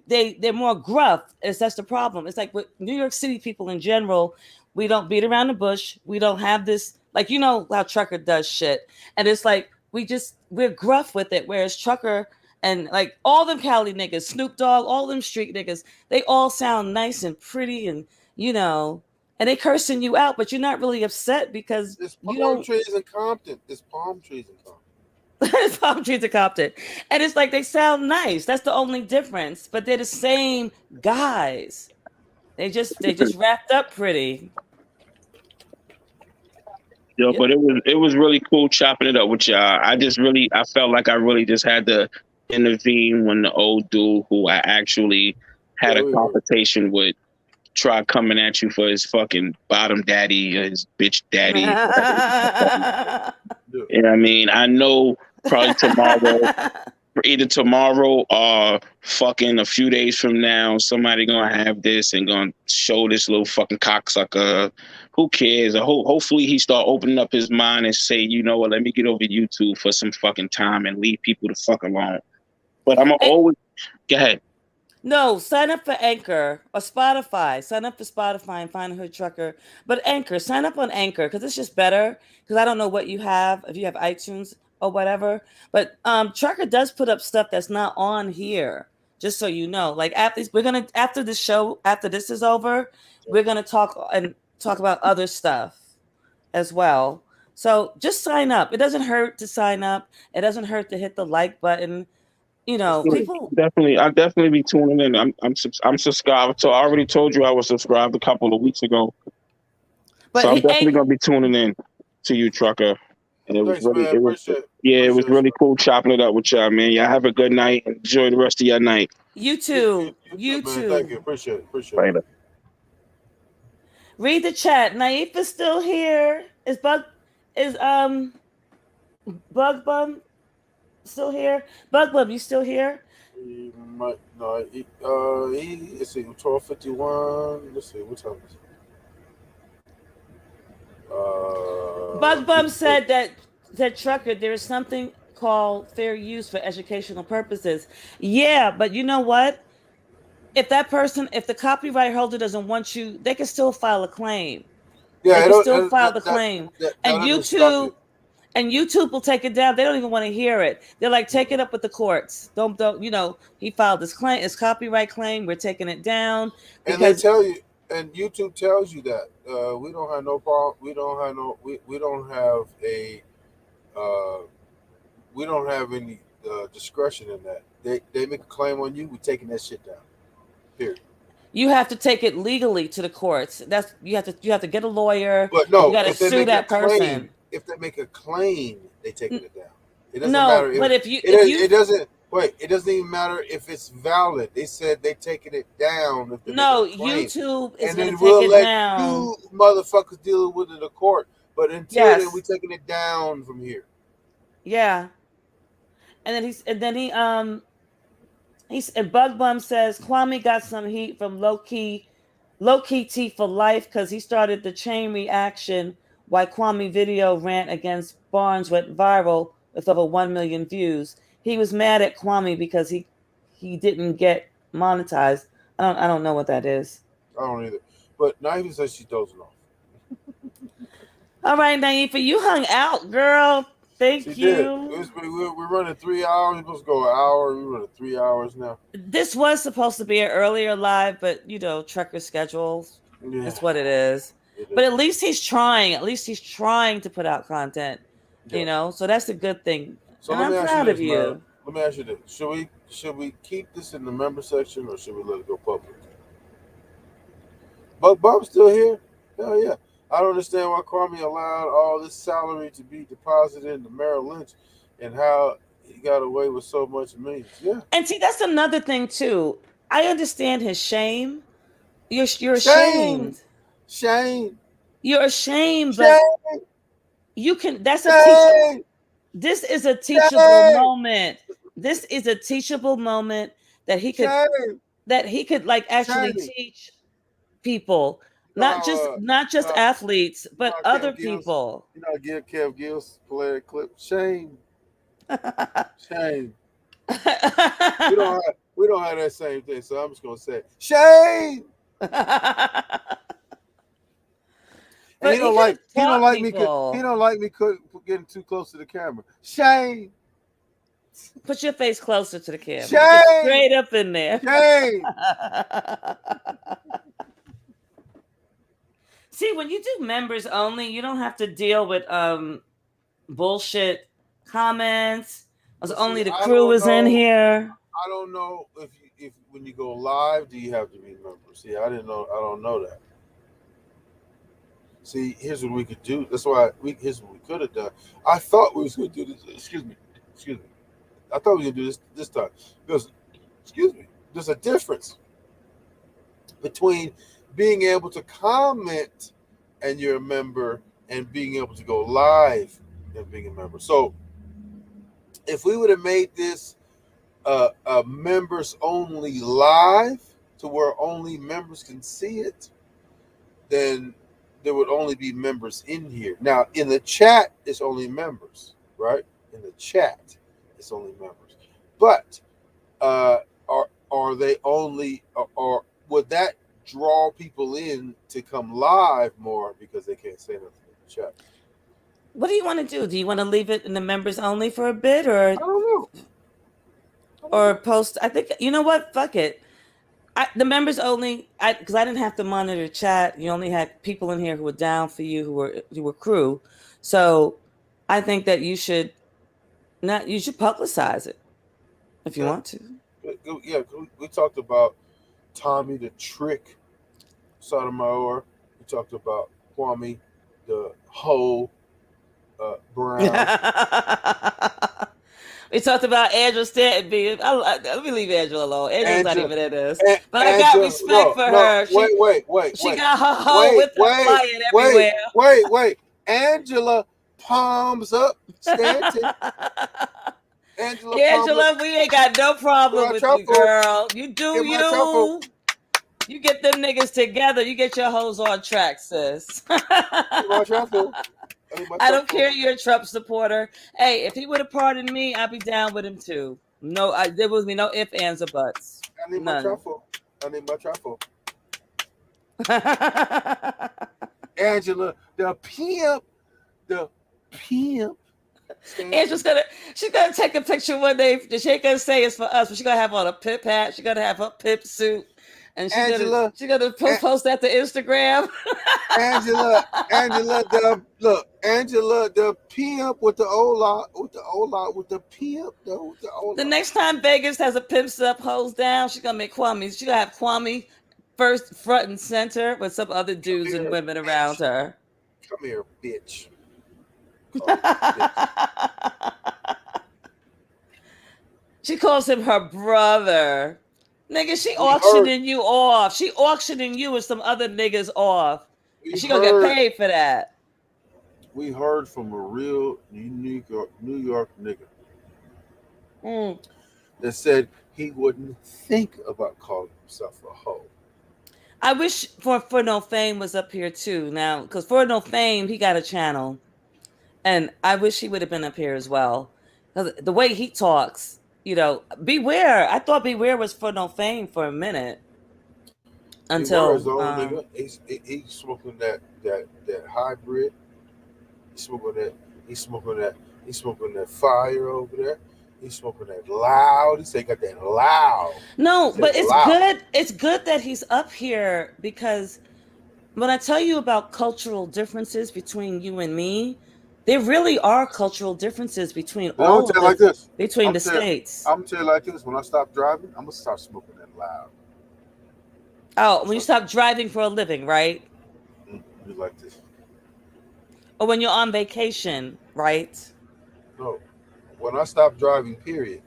they're more gruff. That's the problem. It's like with New York City people in general, we don't beat around the bush. We don't have this, like, how Trucker does shit. And it's like we're gruff with it. Whereas Trucker and like all them Cali niggas, Snoop Dogg, all them street niggas, they all sound nice and pretty and and they cursing you out, but you're not really upset because It's you palm don't. trees in Compton. It's palm trees in Compton. Palm trees are Compton. And it's like they sound nice. That's the only difference. But they're the same guys. They just wrapped up pretty. Yo, but it was really cool chopping it up with y'all. I felt like I really just had to intervene when the old dude who I actually had a conversation with tried coming at you for his fucking bottom daddy or his bitch daddy. You know what I mean? I know probably either tomorrow or fucking a few days from now, somebody gonna have this and gonna show this little fucking cocksucker. Who cares? Hopefully he start opening up his mind and say, you know what, let me get over YouTube for some fucking time and leave people the fuck alone. But I'm always go ahead. No, sign up for Anchor or Spotify. Sign up for Spotify and find a Hood Trucker. But Anchor, sign up on Anchor because it's just better. Because I don't know what you have, if you have iTunes or whatever. But Trucker does put up stuff that's not on here. Just so you know. Like after this show, after this is over, we're gonna talk about other stuff as well. So just sign up. It doesn't hurt to sign up. It doesn't hurt to hit the like button. People I'll definitely be tuning in. I'm subscribed. So I already told you I was subscribed a couple of weeks ago. But so I'm definitely gonna be tuning in to you, Trucker. And it was really cool chopping it up with y'all, man. Y'all have a good night. Enjoy the rest of your night. You too. You too. Thank you. Appreciate it. Later. Read the chat. Naif is still here. Is Bug Bum still here? Bug Bub, you still here? He might no. Let's see, 12:51. Let's see, what time is it? Bug Bub said that trucker, there is something called fair use for educational purposes. Yeah, but you know what? If the copyright holder doesn't want you, they can still file a claim. Yeah, They can still file the that, claim. that And doesn't stop you. YouTube will take it down. They don't even want to hear it. They're like, take it up with the courts. Don't he filed his claim, his copyright claim. We're taking it down And they because tell you, and YouTube tells you that we don't have no problem. We don't have no. We don't have a. We don't have any discretion in that. They make a claim on you. We're taking that shit down. Period. you have to take it legally to the courts. That's you have to get a lawyer. But no, you got to sue that person. If they make a claim, they taking it down. It doesn't No, matter but it doesn't. Wait, it doesn't even matter if it's valid. They said they taking it down. If they no, make a claim. YouTube is And going then to we'll take it let down. you motherfuckers deal with it in the court. But until Yes. then, we taking it down from here. Yeah, and Bug Bum says Kwame got some heat from low key T for life because he started the chain reaction. Why Kwame video rant against Barnes went viral with over 1 million views. He was mad at Kwame because he didn't get monetized. I don't know what that is. I don't either. But Naive says she's dozing off. All right, Naifa, you hung out, girl. Thank She you. did. We're running 3 hours. We're supposed to go an hour. We're running 3 hours now. This was supposed to be an earlier live, but trucker schedules. Yeah. It's what it is. But at least he's trying. At least he's trying to put out content. Yeah. So that's a good thing. So and let me I'm ask proud you of this, you. man. Let me ask you this: should we keep this in the member section or should we let it go public? But Bob's still here. Hell yeah! I don't understand why Kwame allowed all this salary to be deposited into Merrill Lynch, and how he got away with so much millions. Yeah. And see, that's another thing too. I understand his shame. You're ashamed. Shame. You're ashamed, but you can. That's a teachable. This is a teachable moment. This is a teachable moment that he could like actually teach people, not just athletes, but other people. Give Kev Gills play a clip. Shame. Shame. we don't have that same thing, so I'm just gonna say shame. And he don't like me getting too close to the camera. Shame. Put your face closer to the camera. Shame. Get straight up in there. Shame. See, when you do members only, you don't have to deal with bullshit comments. Only the crew is in here. I don't know if when you go live, do you have to be members? See, I don't know that. See, here's what we could do. That's why here's what we could have done. I thought we was going to do this. Excuse me. I thought we were going to do this time because, there's a difference between being able to comment and you're a member and being able to go live and being a member. So, if we would have made this a members only live to where only members can see it, then there would only be members in here. Now, in the chat, it's only members, right? In the chat, it's only members. But are they only, or would that draw people in to come live more because they can't say nothing in the chat? What do you want to do? Do you want to leave it in the members only for a bit, or I don't know. Or post? I think you know what? Fuck it. The members only, because I didn't have to monitor chat. You only had people in here who were down for you, who were crew. So I think that you should publicize it if you want to. Yeah, we talked about Tommy the Trick Sotomayor. We talked about Kwame the Hoe Brown. We talked about Angela Stanton being. Let me leave Angela alone. Angela's not even in this. But I got respect for her. Wait. She got her hoe with the flying everywhere. Wait. Angela palms up Stanton. Angela, we ain't got no problem with you, girl. You do you. You get them niggas together. You get your hoes on track, sis. I don't care you're a Trump supporter. Hey, if he would have pardoned me, I'd be down with him too. No, there would be no ifs, ands, or buts. I need my truffle. Angela, the pimp. Angela's she's gonna take a picture one day. She ain't gonna say it's for us, but she's gonna have on a pimp hat. She's gonna have her pimp suit, and she's gonna post that to Instagram. Angela, the pimp with the pimp though. The next time Vegas has a pimps up, hoes down, she's gonna make Kwame. She's gonna have Kwame first, front and center, with some other dudes and women around her. Come here, bitch. She calls him her brother. Nigga, she auctioning you off. She auctioning you with some other niggas off. And she gonna get paid for that. We heard from a real New York nigga that said he wouldn't think about calling himself a hoe. I wish For No Fame was up here too now, because For No Fame, he got a channel. And I wish he would have been up here as well. Because the way he talks, Beware. I thought Beware was For No Fame for a minute. Until he's smoking that hybrid. He's smoking that fire over there. He's smoking that loud. He said he got that loud. No, but it's good. It's good that he's up here, because when I tell you about cultural differences between you and me, there really are cultural differences between between the states. I'm gonna tell you like this: when I stop driving, I'm gonna start smoking that loud. Oh, when you stop driving for a living, right? You like this? Or when you're on vacation, right? No, when I stop driving, period,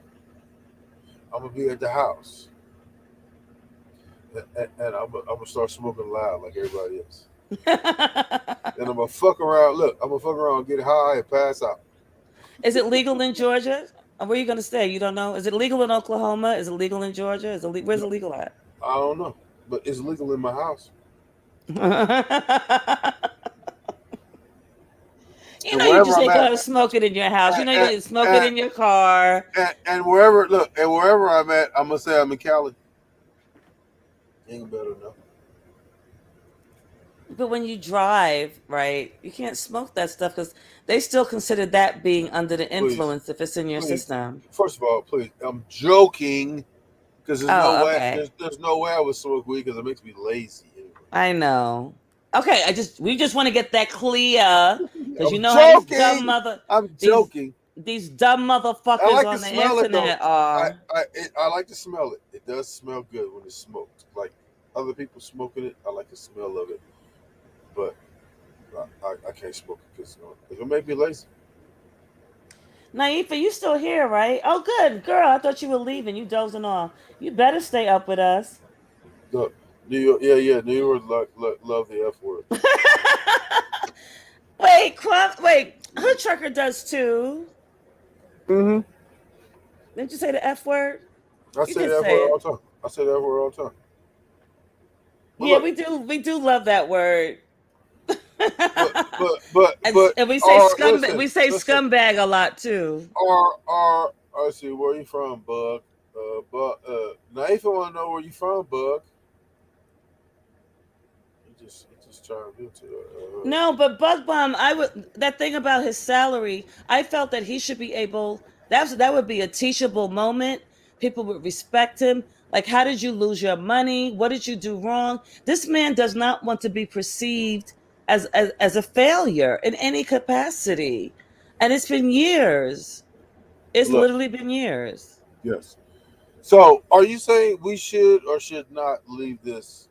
I'm gonna be at the house, and I'm gonna start smoking loud like everybody else. And I'm gonna fuck around. Look, I'm gonna fuck around, get high, and pass out. Is it legal in Georgia? Where are you gonna stay? You don't know? Is it legal in Oklahoma? Is it legal in Georgia? Where's it legal at? I don't know, but it's legal in my house. You know, you just ain't gonna smoke it in your house. You know, you can smoke it in your car. And wherever I'm at, I'm gonna say I'm in Cali. Ain't better enough. But when you drive, right, you can't smoke that stuff because they still consider that being under the influence if it's in your system. First of all, please, I'm joking, because there's no way I would smoke weed because it makes me lazy. Anyway. I know. Okay, we just want to get that clear, because you know how these dumb joking. These dumb motherfuckers on the internet are. I like to smell it. It does smell good when it's smoked. Like other people smoking it, I like the smell of it. But I can't smoke it because it'll make me lazy. Naifa, you still here, right? Oh, good. Girl, I thought you were leaving. You dozing off. You better stay up with us. Look, New York, New York love the F word. Wait, Hood Trucker does too. Mm-hmm. Didn't you say the F word? I say the F word all the time. But yeah, look, we do love that word. but and we say scumbag. We say scumbag a lot too. I see, where you from, Bug? Naifa want to know where you from, Bug. You just trying to do it. No, but Bug Bomb, that thing about his salary. I felt that he should be able. That would be a teachable moment. People would respect him. Like, how did you lose your money? What did you do wrong? This man does not want to be perceived as a failure in any capacity. And it's been years. It's literally been years. Yes. So are you saying we should or should not leave this?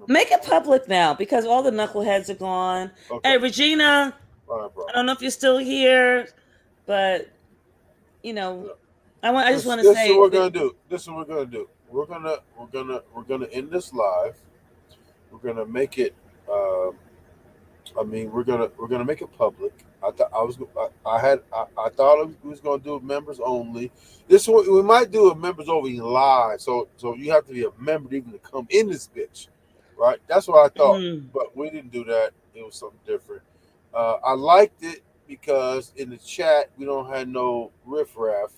Make it public now, because all the knuckleheads are gone. Okay. Hey, Regina, I don't know if you're still here, but I just want to say this is what we're gonna do. We're gonna end this live. We're gonna make it I mean, we're gonna make it public. I thought I was I thought we was gonna do it members only. This one we might do a members only live. So you have to be a member to even to come in this bitch, right? That's what I thought, Mm. but we didn't do that. It was something different. I liked it because in the chat we don't have no riffraff,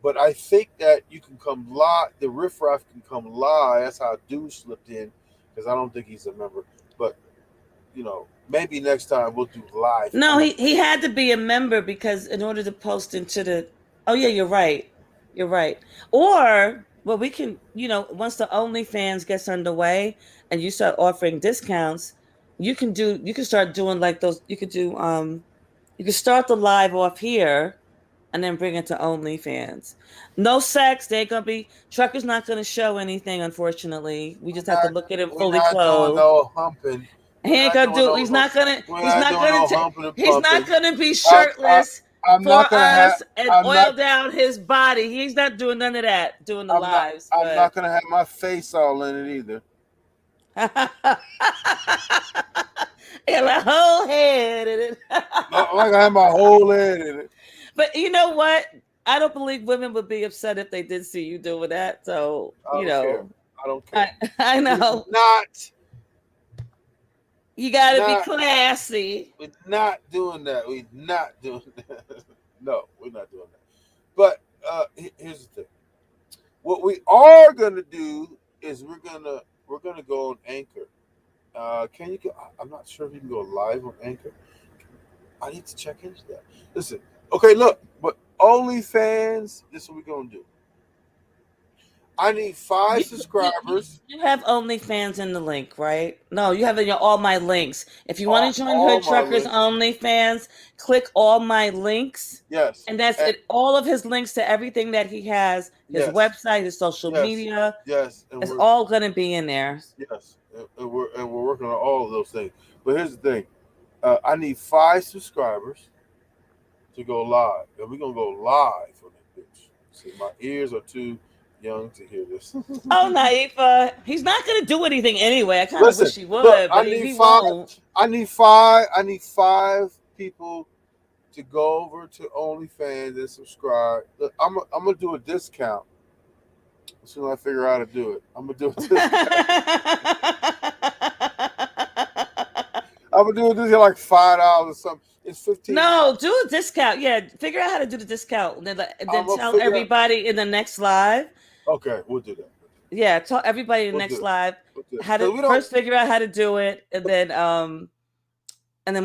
but I think that you can come live. The riffraff can come live. That's how Dude slipped in because I don't think he's a member, but maybe next time we'll do live. No, he had to be a member because in order to post into the. Oh yeah, you're right. You're right. Or well, we can once the OnlyFans gets underway and you start offering discounts, you can start doing like those. You can start the live off here and then bring it to OnlyFans. No sex. They're gonna be Trucker's not gonna show anything. Unfortunately, we just have to look at him We're fully not doing cloathed. no humping. He ain't gonna do. He's not gonna. We're He's not not doing no gonna. humping and He's not pumping. gonna be I, I, shirtless I'm for not gonna have. us and I'm oil not. down his body. He's not doing none of that. Doing the I'm not. lives, I'm not but gonna have my face all in it either. I got my whole head in it. I'm not gonna have my whole head in it. But you know what? I don't believe women would be upset if they did see you doing that. So I don't care. I don't care. I know. You got to be classy. We're not doing that. We're not doing that. No, we're not doing that. But here's the thing. What we are gonna do is we're gonna go on Anchor. Can you go? I'm not sure if you can go live on Anchor. I need to check into that. Listen, okay, look, but OnlyFans. This is what we're gonna do. I need 5 subscribers. You have OnlyFans in the link, right? No, you have it in all my links. If you want to join Hood Trucker's OnlyFans, click all my links. Yes. And that's it. All of his links to everything that he has, his website, his social media. Yes. It's all going to be in there. Yes. And we're working on all of those things. But here's the thing. I need 5 subscribers to go live. And we're going to go live on that bitch. See, my ears are too young to hear this. Oh, Naifa. He's not going to do anything anyway. I kind of wish he would, look, but he won't. I need 5 people to go over to OnlyFans and subscribe. Look, I'm going to do a discount. As soon as I figure out how to do it, I'm going to do a discount. I'm going to do a discount like $5 or something. It's $15. No, do a discount. Yeah, figure out how to do the discount. And then tell everybody in the next live. Okay, we'll do that. Yeah, tell everybody in the next live how to first figure out how to do it, and then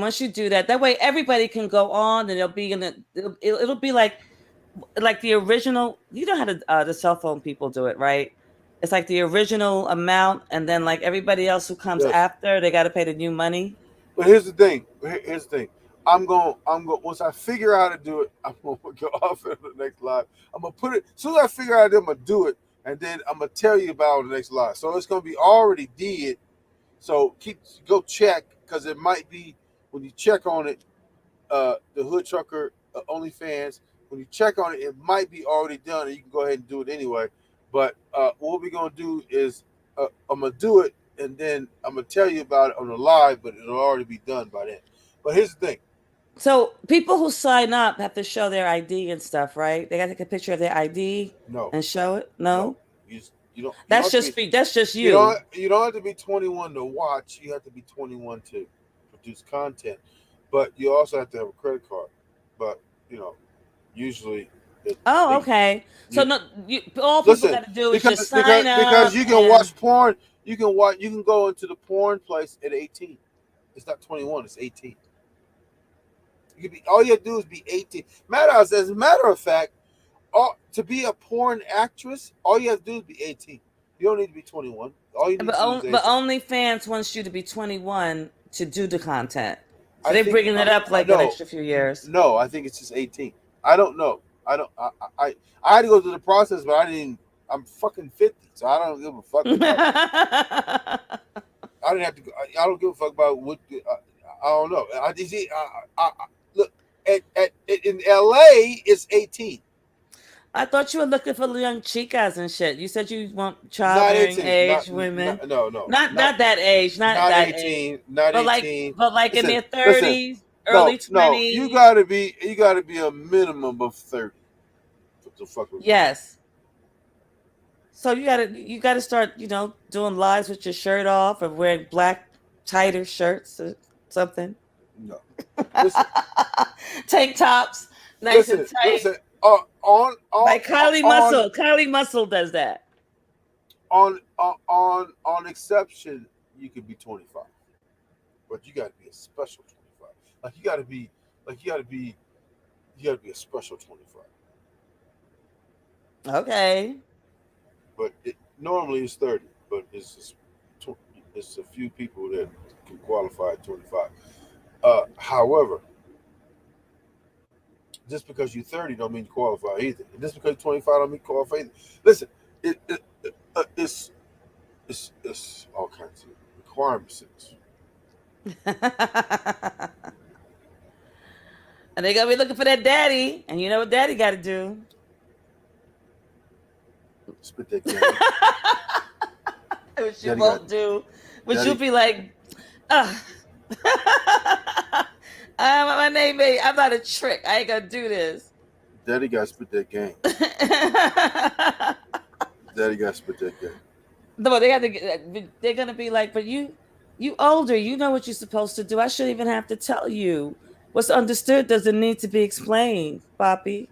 once you do that, that way everybody can go on, and it'll be it'll be like the original. You know how the cell phone people do it, right? It's like the original amount, and then like everybody else who comes after, they got to pay the new money. But here's the thing. I'm going once I figure out how to do it, I'm gonna go off in the next live. I'm gonna put it as soon as I figure out I'm gonna do it, and then I'm gonna tell you about it on the next live. So it's gonna be already did. So go check, because it might be when you check on it, the Hood Trucker OnlyFans, when you check on it, it might be already done, and you can go ahead and do it anyway. But what we're gonna do is I'm gonna do it, and then I'm gonna tell you about it on the live, but it'll already be done by then. But here's the thing. So people who sign up have to show their ID and stuff, right? They got to take a picture of their ID and show it. No. You don't. That's just you. You don't have to be 21 to watch. You have to be 21 to produce content, but you also have to have a credit card. But usually. Okay. So all people got to do is just sign up. Because you can watch porn. You can go into the porn place at 18. It's not 21. It's 18. All you have to do is be 18. As a matter of fact, to be a porn actress, all you have to do is be 18. You don't need to be 21. All you need to do is 18. But OnlyFans wants you to be 21 to do the content. So they're bringing it up like an extra few years. No, I think it's just 18. I don't know. I had to go through the process, but I'm fucking 50, so I don't give a fuck about I didn't have to. I don't give a fuck about what. I don't know. Look, in LA, it's 18. I thought you were looking for young chicas and shit. You said you want Not childbearing 18. age women. No. Not that age. Not Not that age. 18. Not But 18. like in Listen, their listen. 30s, early No. 20s. You gotta be a minimum of 30 to fuck with me. Yes. So you gotta start, doing lives with your shirt off or wearing black tighter shirts or something. No. Listen. Tank tops, nice and tight. Listen. On Like Kylie Muscle. Kylie Muscle does that. On exception, you could be 25, but you got to be a special 25. Like you got to be a special 25. Okay. But normally it's 30, but it's a few people that can qualify at 25. However, just because you're 30 don't mean you qualify either. And just because you're 25 don't mean you qualify either. Listen, it's all kinds of requirements. And they're gonna be looking for that daddy, and you know what daddy got to do? Spit that game. Which you won't do. Which you'll be like, my name ain't. I'm not a trick. I ain't gonna do this. Daddy got to spit that game. Daddy got to spit that game. No, they're gonna be like, but you older. You know what you're supposed to do. I shouldn't even have to tell you. What's understood doesn't need to be explained, Poppy.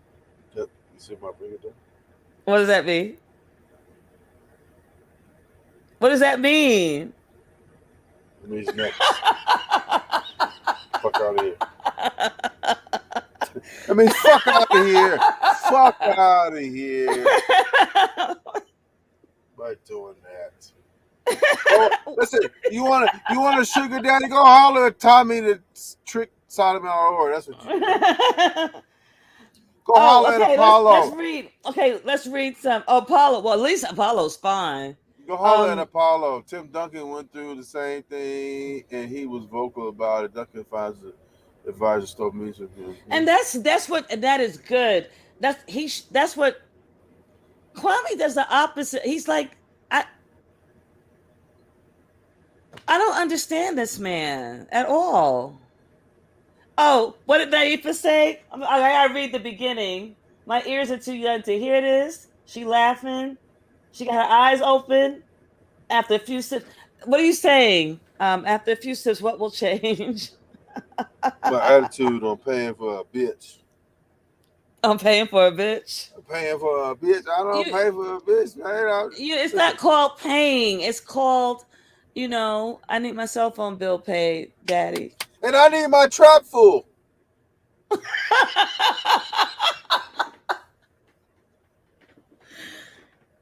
Yep. You see my finger there? What does that mean? What does that mean? It means next. Fuck out of here. I mean, fuck out of here. Fuck out of here. By doing that. Oh, listen, you want a sugar daddy? Go holler at Tommy the trick Solomon or that's what you do. Go holler at Apollo. Let's read. Okay, let's read some Apollo. Well, at least Apollo's fine. Go holler at Apollo. Tim Duncan went through the same thing, and he was vocal about it. Duncan advisor stole music. And that is good. That's what Kwame does the opposite. He's like, I don't understand this man at all. Oh, what did Naifa say? I gotta read the beginning. My ears are too young to hear this. She laughing. She got her eyes open. After a few sips, what are you saying? After a few sips, what will change? My attitude on paying for a bitch. I'm paying for a bitch. I'm paying for a bitch. I don't pay for a bitch, man. It's not called paying. It's called, I need my cell phone bill paid, Daddy. And I need my trap full.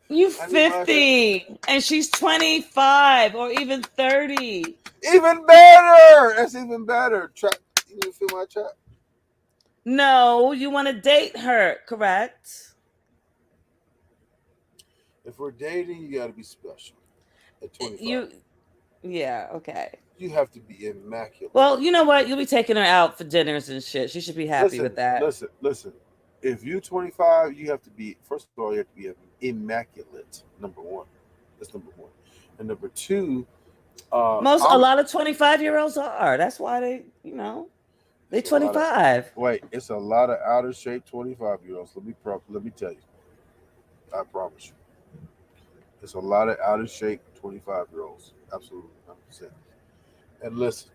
You 50 and she's 25 or even 30. Even better. That's even better. Trap. You feel my trap? No, you want to date her, correct? If we're dating, you got to be special. At 25. Yeah, okay. You have to be immaculate. Well, you know what? You'll be taking her out for dinners and shit. She should be happy with that. Listen. If you're 25, you have to be, first of all, you have to be immaculate. Number one. That's number one. And number two, a lot of 25-year-olds are. That's why they're 25. It's a lot of out of shape 25-year-olds. Let me tell you. I promise you. There's a lot of out of shape 25-year-olds. Absolutely. 100%. And listen.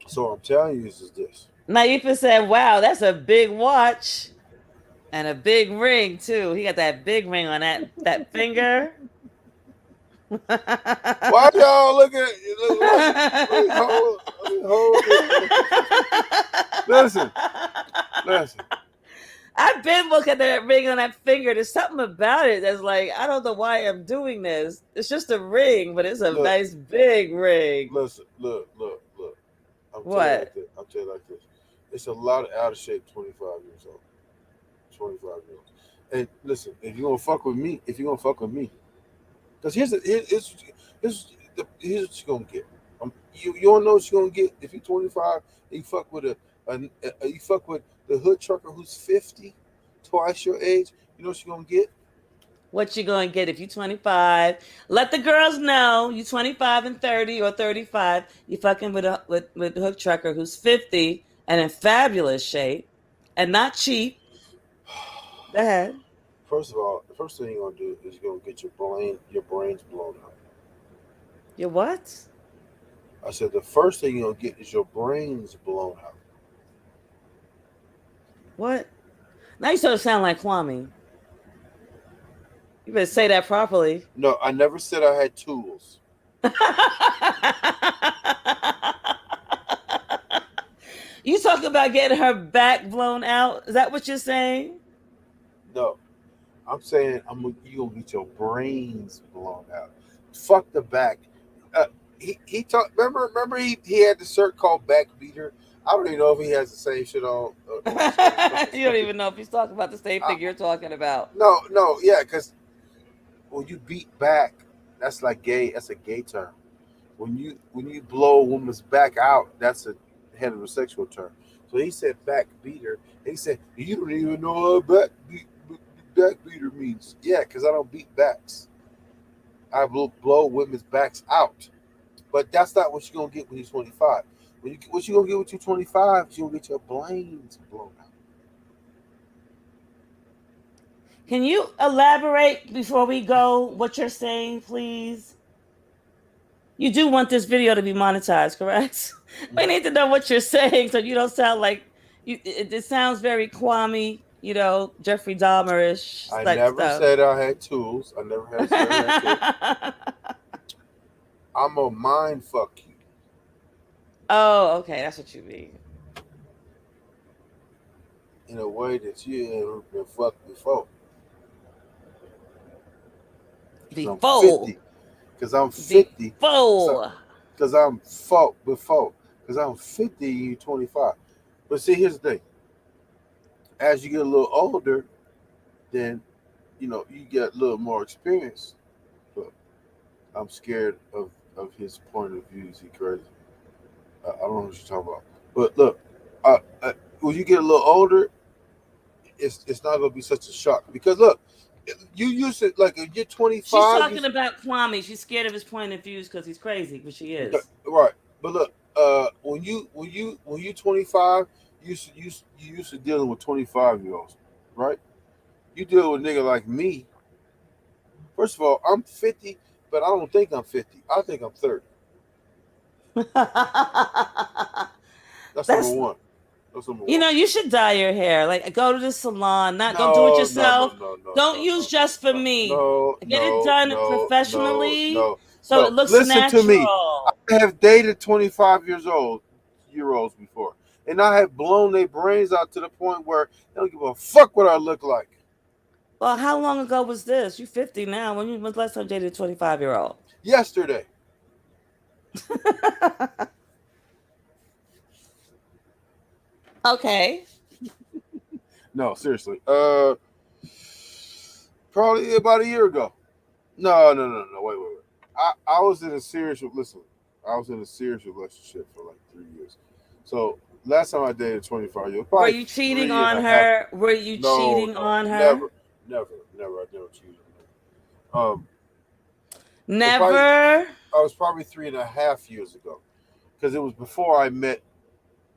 So what I'm telling you is this. Naifa said, wow, that's a big watch. And a big ring, too. He got that big ring on that finger. Why y'all look at Listen. I've been looking at that ring on that finger. There's something about it that's like, I don't know why I'm doing this. It's just a ring, but it's a nice big ring. Listen, look. I'll tell you like this. It's a lot of out of shape 25 years old. 25 years old. And listen, if you're gonna fuck with me, because here's what you're gonna get. You don't know what you're gonna get if you're 25 and you fuck with you fuck with the hood trucker who's 50. twice your age, you know what you're gonna get? What you gonna get if you 25? Let the girls know you 25 and 30 or 35. You fucking with Hook Trucker who's 50 and in fabulous shape and not cheap. Go ahead. First of all, the first thing you're gonna do is you're gonna get your brains blown out. Your what? I said the first thing you're gonna get is your brains blown out. What? Now you sort of sound like Kwame. You better say that properly. No, I never said I had tools. You talking about getting her back blown out? Is that what you're saying? No, I'm saying you gonna get your brains blown out. Fuck the back. He talked. Remember he had the shirt called Back Beater. I don't even know if he has the same shit on. You don't even know if he's talking about the same thing you're talking about. No, yeah, because when you beat back, that's like gay. That's a gay term. When you blow a woman's back out, that's a heterosexual term. So he said back beater. He said you don't even know what back beater means. Yeah, because I don't beat backs. I will blow women's backs out. But that's not what you're gonna get when you're 25. What you're gonna get when you're 25 is you're gonna get your brains blown out. Can you elaborate before we go what you're saying, please? You do want this video to be monetized, correct? We need to know what you're saying so you don't sound like you. It sounds very Kwame, Jeffrey Dahmer-ish. I never said I had tools. I never had said I had tools. I'm a mind fuck you. Oh, okay, that's what you mean. In a way that you ain't been fucked before. Because I'm 50. Because I'm fucked before. Because I'm 50 and you're 25. But see, here's the thing. As you get a little older, then, you get a little more experience. But I'm scared of his point of view. Is he crazy? I don't know what you're talking about. But look, when you get a little older, it's not going to be such a shock. Because look, you used to, like, if you're 25. She's talking about Kwame. She's scared of his point of views because he's crazy, but she is. Right. But look, when you 25, you used to dealing with 25-year-olds, right? You deal with a nigga like me. First of all, I'm 50, but I don't think I'm 50. I think I'm 30. That's number one. You should dye your hair. Like, go to the salon. Don't do it yourself. Don't use just for me. Get it done professionally so it looks natural. Listen to me. I have dated 25-year-olds before, and I have blown their brains out to the point where they don't give a fuck what I look like. Well, how long ago was this? You're 50 now. When was the last time you dated a 25-year-old? Yesterday. Okay. No, seriously. Probably about a year ago. No. Wait. I was in a serious relationship for like 3 years. So last time I dated 25-year-old. Were you cheating on her? Were you cheating on her? Never. I never cheated on her. Never. I was probably 3.5 years ago, because it was before I met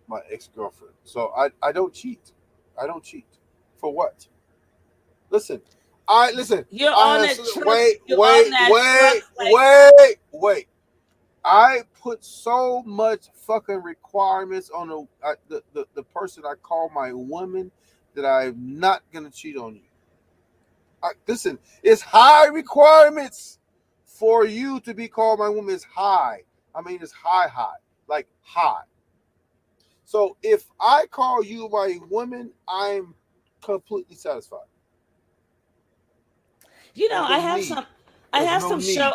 my ex-girlfriend. So I don't cheat. I don't cheat. For what? Listen. You're on that Wait. I put so much fucking requirements on the person I call my woman that I'm not gonna cheat on you. Listen, it's high requirements for you to be called my woman. It's high. I mean, it's high, like high. So if I call you my woman, I'm completely satisfied. I have some show.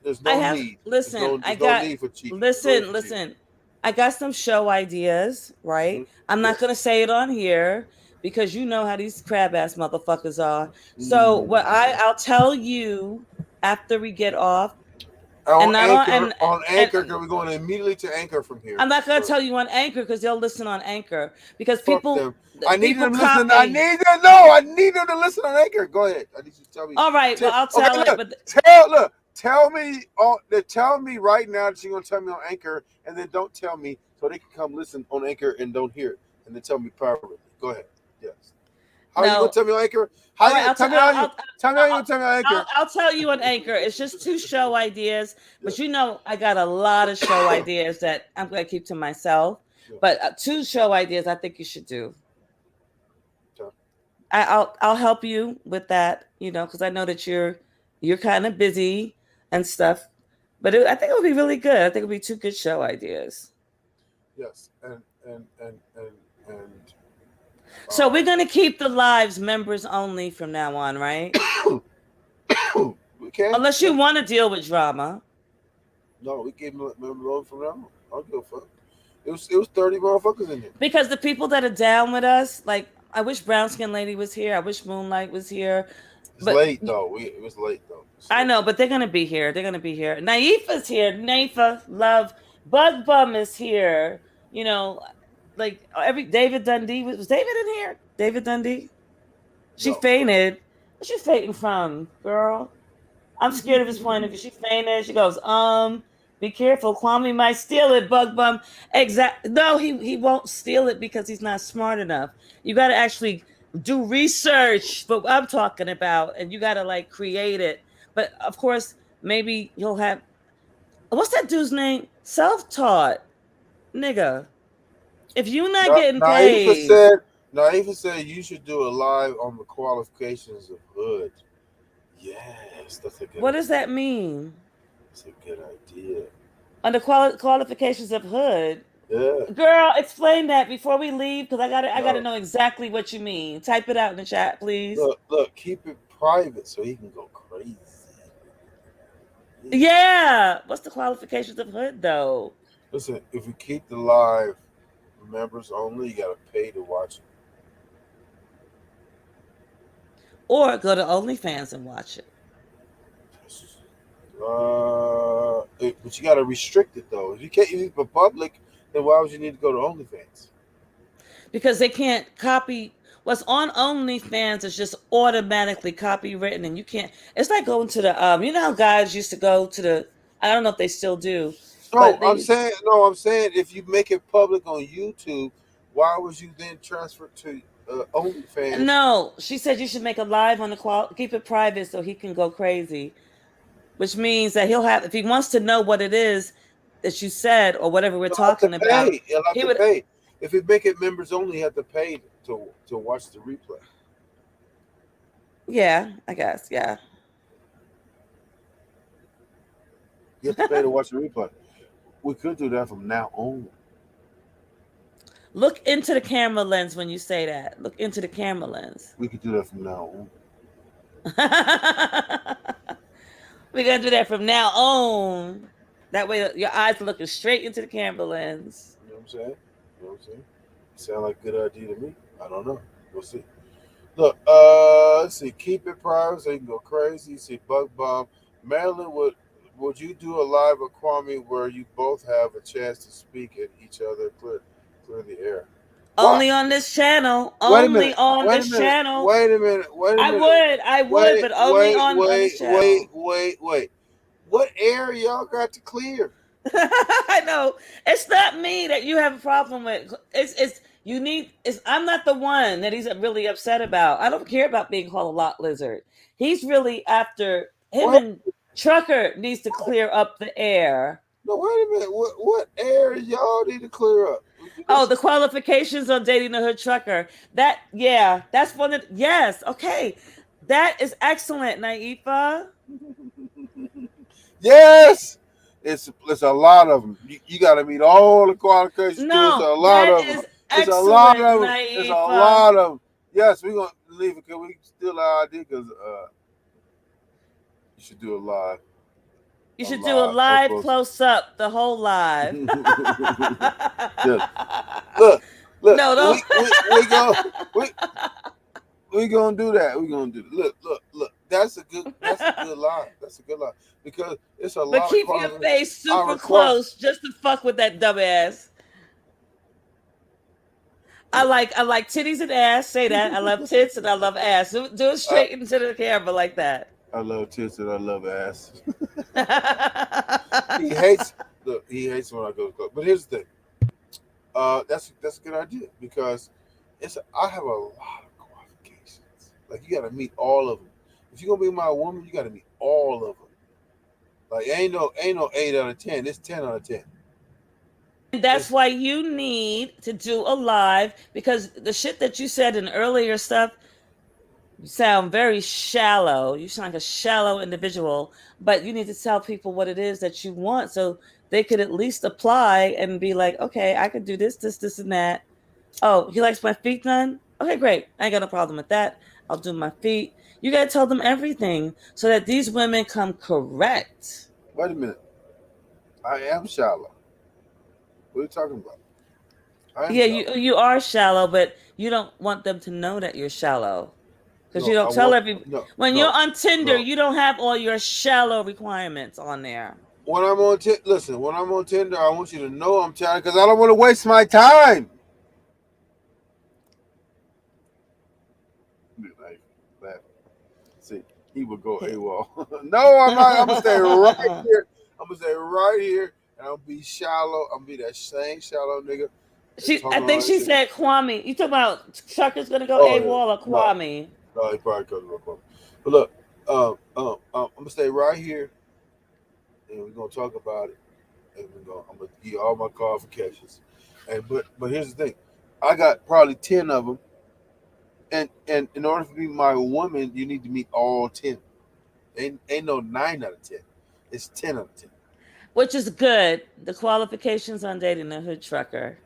There's no need. Listen, need for cheating. Listen. I got some show ideas, right? Mm-hmm. I'm not gonna say it on here because you know how these crab ass motherfuckers are. So what I'll tell you after we get off. On Anchor, we're going immediately to Anchor from here. I'm not going to tell you on Anchor because they'll listen on Anchor because people I need them to listen. copy. I need them to listen on Anchor. Go ahead. I need you to tell me. All right, well, I'll tell it. But tell me right now that you're gonna tell me on Anchor, and then don't tell me so they can come listen on Anchor and don't hear it, and then tell me privately. Go ahead. Yes. How you gonna tell me on Anchor? Tell me how you gonna tell me on Anchor. I'll tell you on Anchor. It's just 2 show ideas, but you know I got a lot of show ideas that I'm gonna keep to myself. But 2 show ideas I think you should do. I'll help you with that, because I know that you're kind of busy and stuff. But I think it would be really good. I think it would be 2 good show ideas. Yes, and so we're gonna keep the lives members only from now on, right? We can. Unless you want to deal with drama. No, we keep members only from now on. I don't give a fuck. It was 30 motherfuckers in here. Because the people that are down with us, like, I wish Brown Skin Lady was here. I wish Moonlight was here. It was late though. I know, but they're gonna be here. Naifa's here. Naifa, love. Bug Bum is here. Like David Dundee was David in here? David Dundee? She fainted. What's she fainting from, girl? I'm scared of his point of view. She fainted. She goes, be careful. Kwame might steal it, Bug Bum. No, he won't steal it because he's not smart enough. You got to actually do research for what I'm talking about, and you got to create it. But of course, maybe you'll have. What's that dude's name? Self-taught nigga. If you're not getting paid. Naifa said you should do a live on the qualifications of hood. Yes, that's a good. What does that mean? That's a good idea. On the qualifications of hood. Yeah. Girl, explain that before we leave, because I gotta know exactly what you mean. Type it out in the chat, please. Look, keep it private so he can go crazy. Yeah. What's the qualifications of hood though? Listen, if we keep the live members only, you gotta pay to watch it. Or go to OnlyFans and watch it. But you gotta restrict it though. If you can't use it for public, then why would you need to go to OnlyFans? Because they can't copy what's on OnlyFans is just automatically copywritten, and you can't. It's like going to the you know how guys used to go to the. I don't know if they still do. I'm saying if you make it public on YouTube, why would you then transfer it to OnlyFans? No, she said you should make a live on the keep it private so he can go crazy, which means that he'll have, if he wants to know what it is that you said or whatever we're talking about, he would pay. If you make it members only, you have to pay to watch the replay. Yeah, I guess. Yeah. You have to pay to watch the replay. We could do that from now on. Look into the camera lens when you say that. Look into the camera lens. We could do that from now on. We're going to do that from now on. That way your eyes are looking straight into the camera lens. You know what I'm saying? Sound like a good idea to me. I don't know. We'll see. Look, let's see. Keep it private so you can go crazy. See, Bug Bomb. Marilyn, would you do a live with Kwame where you both have a chance to speak at each other, clear the air? Only on this channel. Only on this channel. Wait a minute. I would, but only on this channel. Wait. What air y'all got to clear? I know. It's not me that you have a problem with. I'm not the one that he's really upset about. I don't care about being called a lot lizard. He's really after him and Trucker needs to clear up the air. No, wait a minute. What air y'all need to clear up? Oh, the qualifications on dating the hood trucker. That's one of yes. Okay, that is excellent, Naifa. Yes, it's a lot of them. You got to meet all the qualifications. No, it's a lot of them. It's a lot of them. It's a lot of them. Yes, we're gonna leave it because we still our idea because you should do a live. You should do a live close up, the whole live. Look. No, don't. We gonna do that. We gonna do it. Look. That's a good line. That's a good line because it's a lot. But keep your face super close, just to fuck with that dumbass. I like titties and ass. Say that. I love tits and I love ass. Do it straight into the camera like that. I love tits and I love ass. He hates when I go to club. But here's the thing. That's a good idea because I have a lot of qualifications. Like you got to meet all of them. If you're gonna be my woman, you got to meet all of them. Like ain't no 8 out of 10. It's 10 out of 10. And that's why you need to do a live because the shit that you said in earlier stuff, you sound very shallow. You sound like a shallow individual, but you need to tell people what it is that you want so they could at least apply and be like, okay, I could do this, and that. Oh, he likes my feet done? Okay, great. I ain't got no problem with that. I'll do my feet. You got to tell them everything so that these women come correct. Wait a minute. I am shallow. What are you talking about? Yeah, you are shallow, but you don't want them to know that you're shallow. Because you don't tell everybody. When you're on Tinder, you don't have all your shallow requirements on there. When I'm on Tinder, I want you to know I'm shallow because I don't want to waste my time. See, he would go AWOL. No, I'm not. I'm gonna stay right here. And I'm gonna be shallow. I'm gonna be that same shallow nigga. I think she said Kwame. You talking about Trucker's gonna go AWOL or Kwame? No, he probably could go Kwame. But look, I'm gonna stay right here, and we're gonna talk about it, and I'm gonna give you all my qualifications. But here's the thing, I got probably 10 of them, and in order to be my woman, you need to meet all 10. Ain't no 9 out of 10. It's 10 out of 10. Which is good. The qualifications on dating the hood trucker.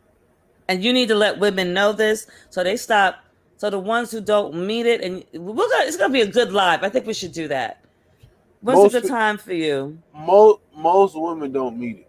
And you need to let women know this so they stop. So the ones who don't meet it, and it's going to be a good live. I think we should do that. What's a good time for you? Most women don't meet it.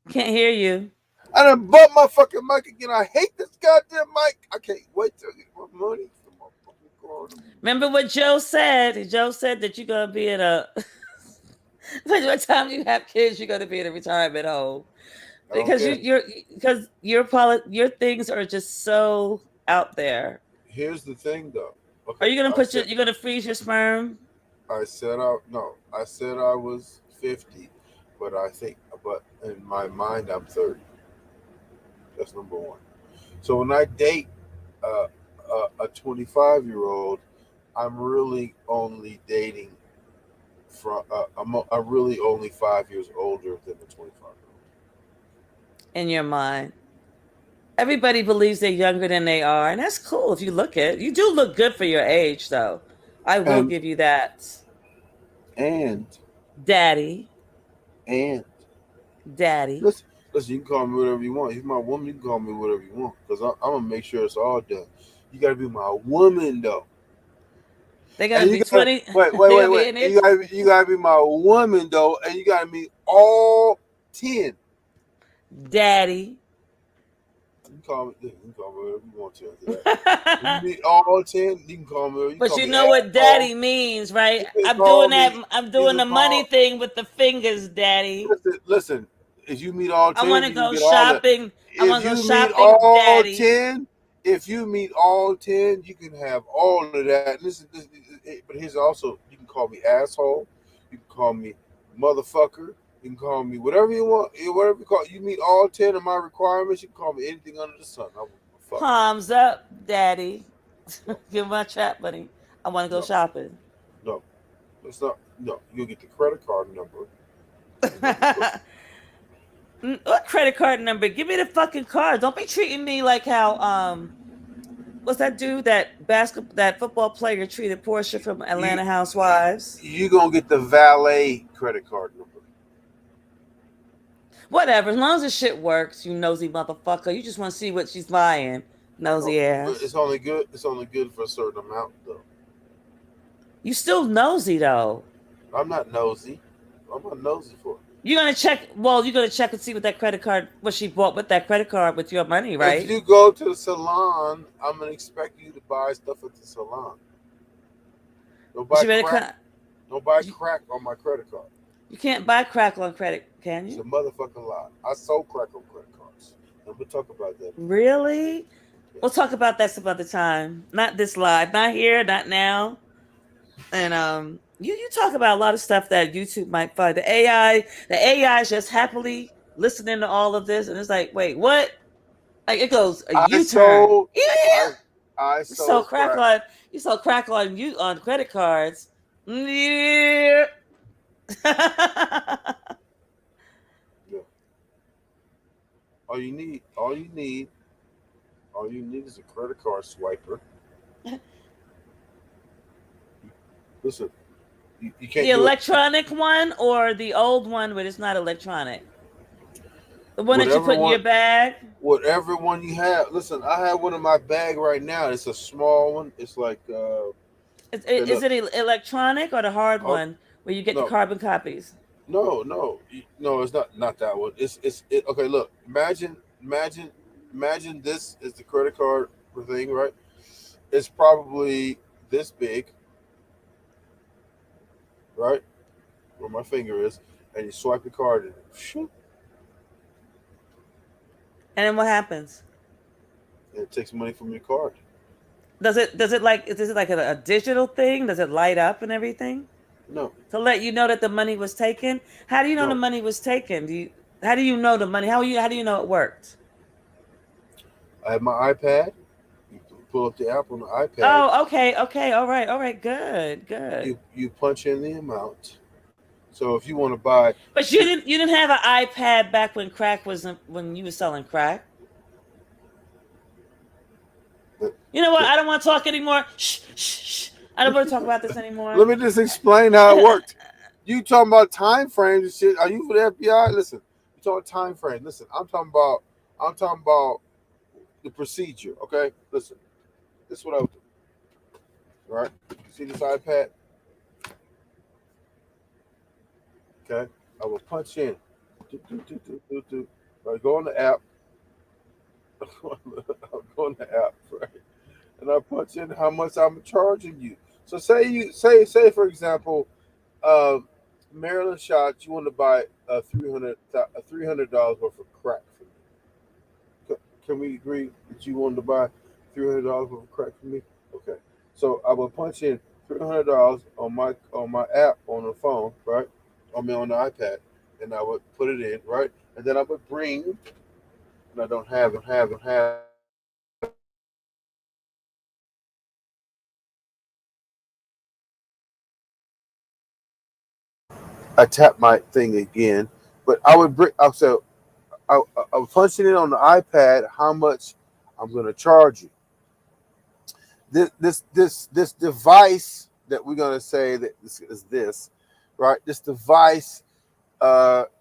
Can't hear you. I done bought my fucking mic again. I hate this goddamn mic. I can't wait till I get my money from my fucking car. Remember what Joe said? Joe said that you're going to be in a... By the time you have kids, you're going to be in a retirement home. Because your things are just so out there. Here's the thing, though. Okay, are you going to you're going to freeze your sperm? I said I was 50, but in my mind I'm 30. That's number one. So when I date a 25-year-old, I'm really only dating from. I'm really only 5 years older than the 25-year-old. In your mind, everybody believes they're younger than they are, and that's cool. If you look at it, you do look good for your age, though. I will give you that. And Daddy. Listen, you can call me whatever you want. If you're my woman, you can call me whatever you want. Because I'm going to make sure it's all done. You got to be my woman, though. They got to be 20. Wait. You got to be my woman, though. And you got to meet all 10. Daddy. You can call me whatever you want to. If you meet all 10, you can call me. But you know what daddy means, right? I'm doing that. I'm doing the money thing with the fingers, daddy. Listen. If you meet all 10, I want to go shopping. I want to go shopping, daddy. If you meet all 10, you can have all of that. Listen, but here's also, you can call me asshole. You can call me motherfucker. You can call me whatever you want. Whatever you call. You meet all 10 of my requirements. You can call me anything under the sun. Palms up, daddy. Give my chat money. I want to go shopping. No, it's not. No, you'll get the credit card number. What credit card number? Give me the fucking card. Don't be treating me like how what's that dude that football player treated Portia from Atlanta Housewives? You gonna get the valet credit card number. Whatever, as long as the shit works, you nosy motherfucker. You just want to see what she's buying, nosy ass. It's only good for a certain amount, though. You still nosy though. I'm not nosy. I'm not nosy for it. You're gonna check. Well, you're gonna check and see what that credit card, what she bought with that credit card with your money, right? If you go to the salon, I'm gonna expect you to buy stuff at the salon. Don't buy She better crack. come. Don't buy crack on my credit card. You can't buy crack on credit, can It's a you? motherfucking lie. I sold crack on credit cards. And we'll talk about that. Really? We'll Yes. talk about that some other time. Not this live. Not here. Not now. And you talk about a lot of stuff that YouTube might find. The AI is just happily listening to all of this, and it's like, wait, what? Like it goes a I U-turn. sold Yeah. I So sold crack crack. on you saw crack on you on credit cards. Yeah. Yeah. All you need, all you need, all you need is a credit card swiper. Listen, you The can't do it. electronic one or the old one where it's not electronic? The one that you Whatever put in your one bag? whatever one you have. Listen, I have one in my bag right now. It's a small one. It's like okay, Is look. it electronic or the hard Oh one where you get the no. carbon copies? No, it's not that one. Okay, look. Imagine this is the credit card thing, right? It's probably this big, right? Where my finger is, and you swipe the card and And then what happens? it takes money from your card. Does it like a digital thing? Does it light up and everything No, to let you know that the money was taken? How do you know the no. money was taken? How do you know the money? How do you know it worked? I have my iPad. You pull up the app on the iPad. Oh, okay, all right, good. You punch in the amount. So if you want to buy, But you didn't have an iPad back when crack was when you were selling crack. the, You know what? the, I don't want to talk anymore. Shh. I don't want to talk about this anymore. let me just explain how it worked. You talking about time frames and shit? Are you for the FBI? Listen, you talking time frame. Listen, I'm talking about the procedure. Okay, listen. This is what I would do. Right? See this iPad? Okay, I will punch in. Do, do, do, do, do, do. I go on the app. I'll go on the app, right? And I punch in how much I'm charging you. So say for example, uh, Maryland shots. You want to buy $300 worth of crack for me. Can we agree that you wanted to buy $300 worth of crack for me? Okay. So I will punch in $300 on my app on the phone, right? On the iPad, and I would put it in, right? And then I would bring, and I don't have I tap my thing again, but I would bring. So I'm punching it on the iPad how much I'm going to charge you. This device that we're going to say that this is this, right? This device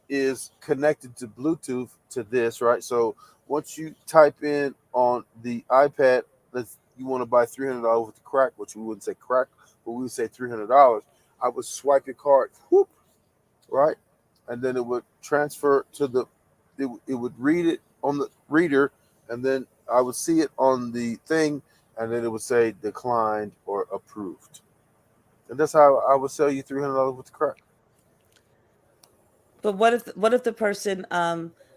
is connected to Bluetooth to this, right? So once you type in on the iPad, let's you want to buy $300 with the crack, which we wouldn't say crack, but we would say $300. I would swipe your card, whoop, right? And then it would transfer to it would read it on the reader, and then I would see it on the thing, and then it would say declined or approved. And that's how I would sell you $300 with the crack. But what if the person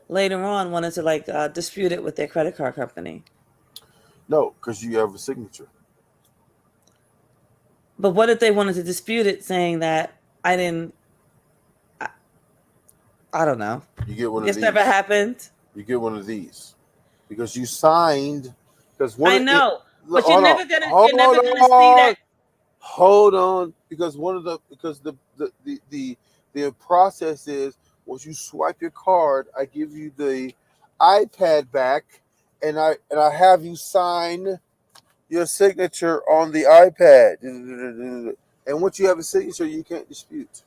later on wanted to like dispute it with their credit card company? No, because you have a signature. But what if they wanted to dispute it, saying that I didn't? I, I don't know. You get one of This never these. happened. You get one of these because you signed. Because one I of it. know, Look, but you're hold on, never gonna hold you're never gonna see on, that. hold on. Because one of the because the process is once you swipe your card, I give you the iPad back, and I have you sign your signature on the iPad. And once you have a signature, you can't dispute.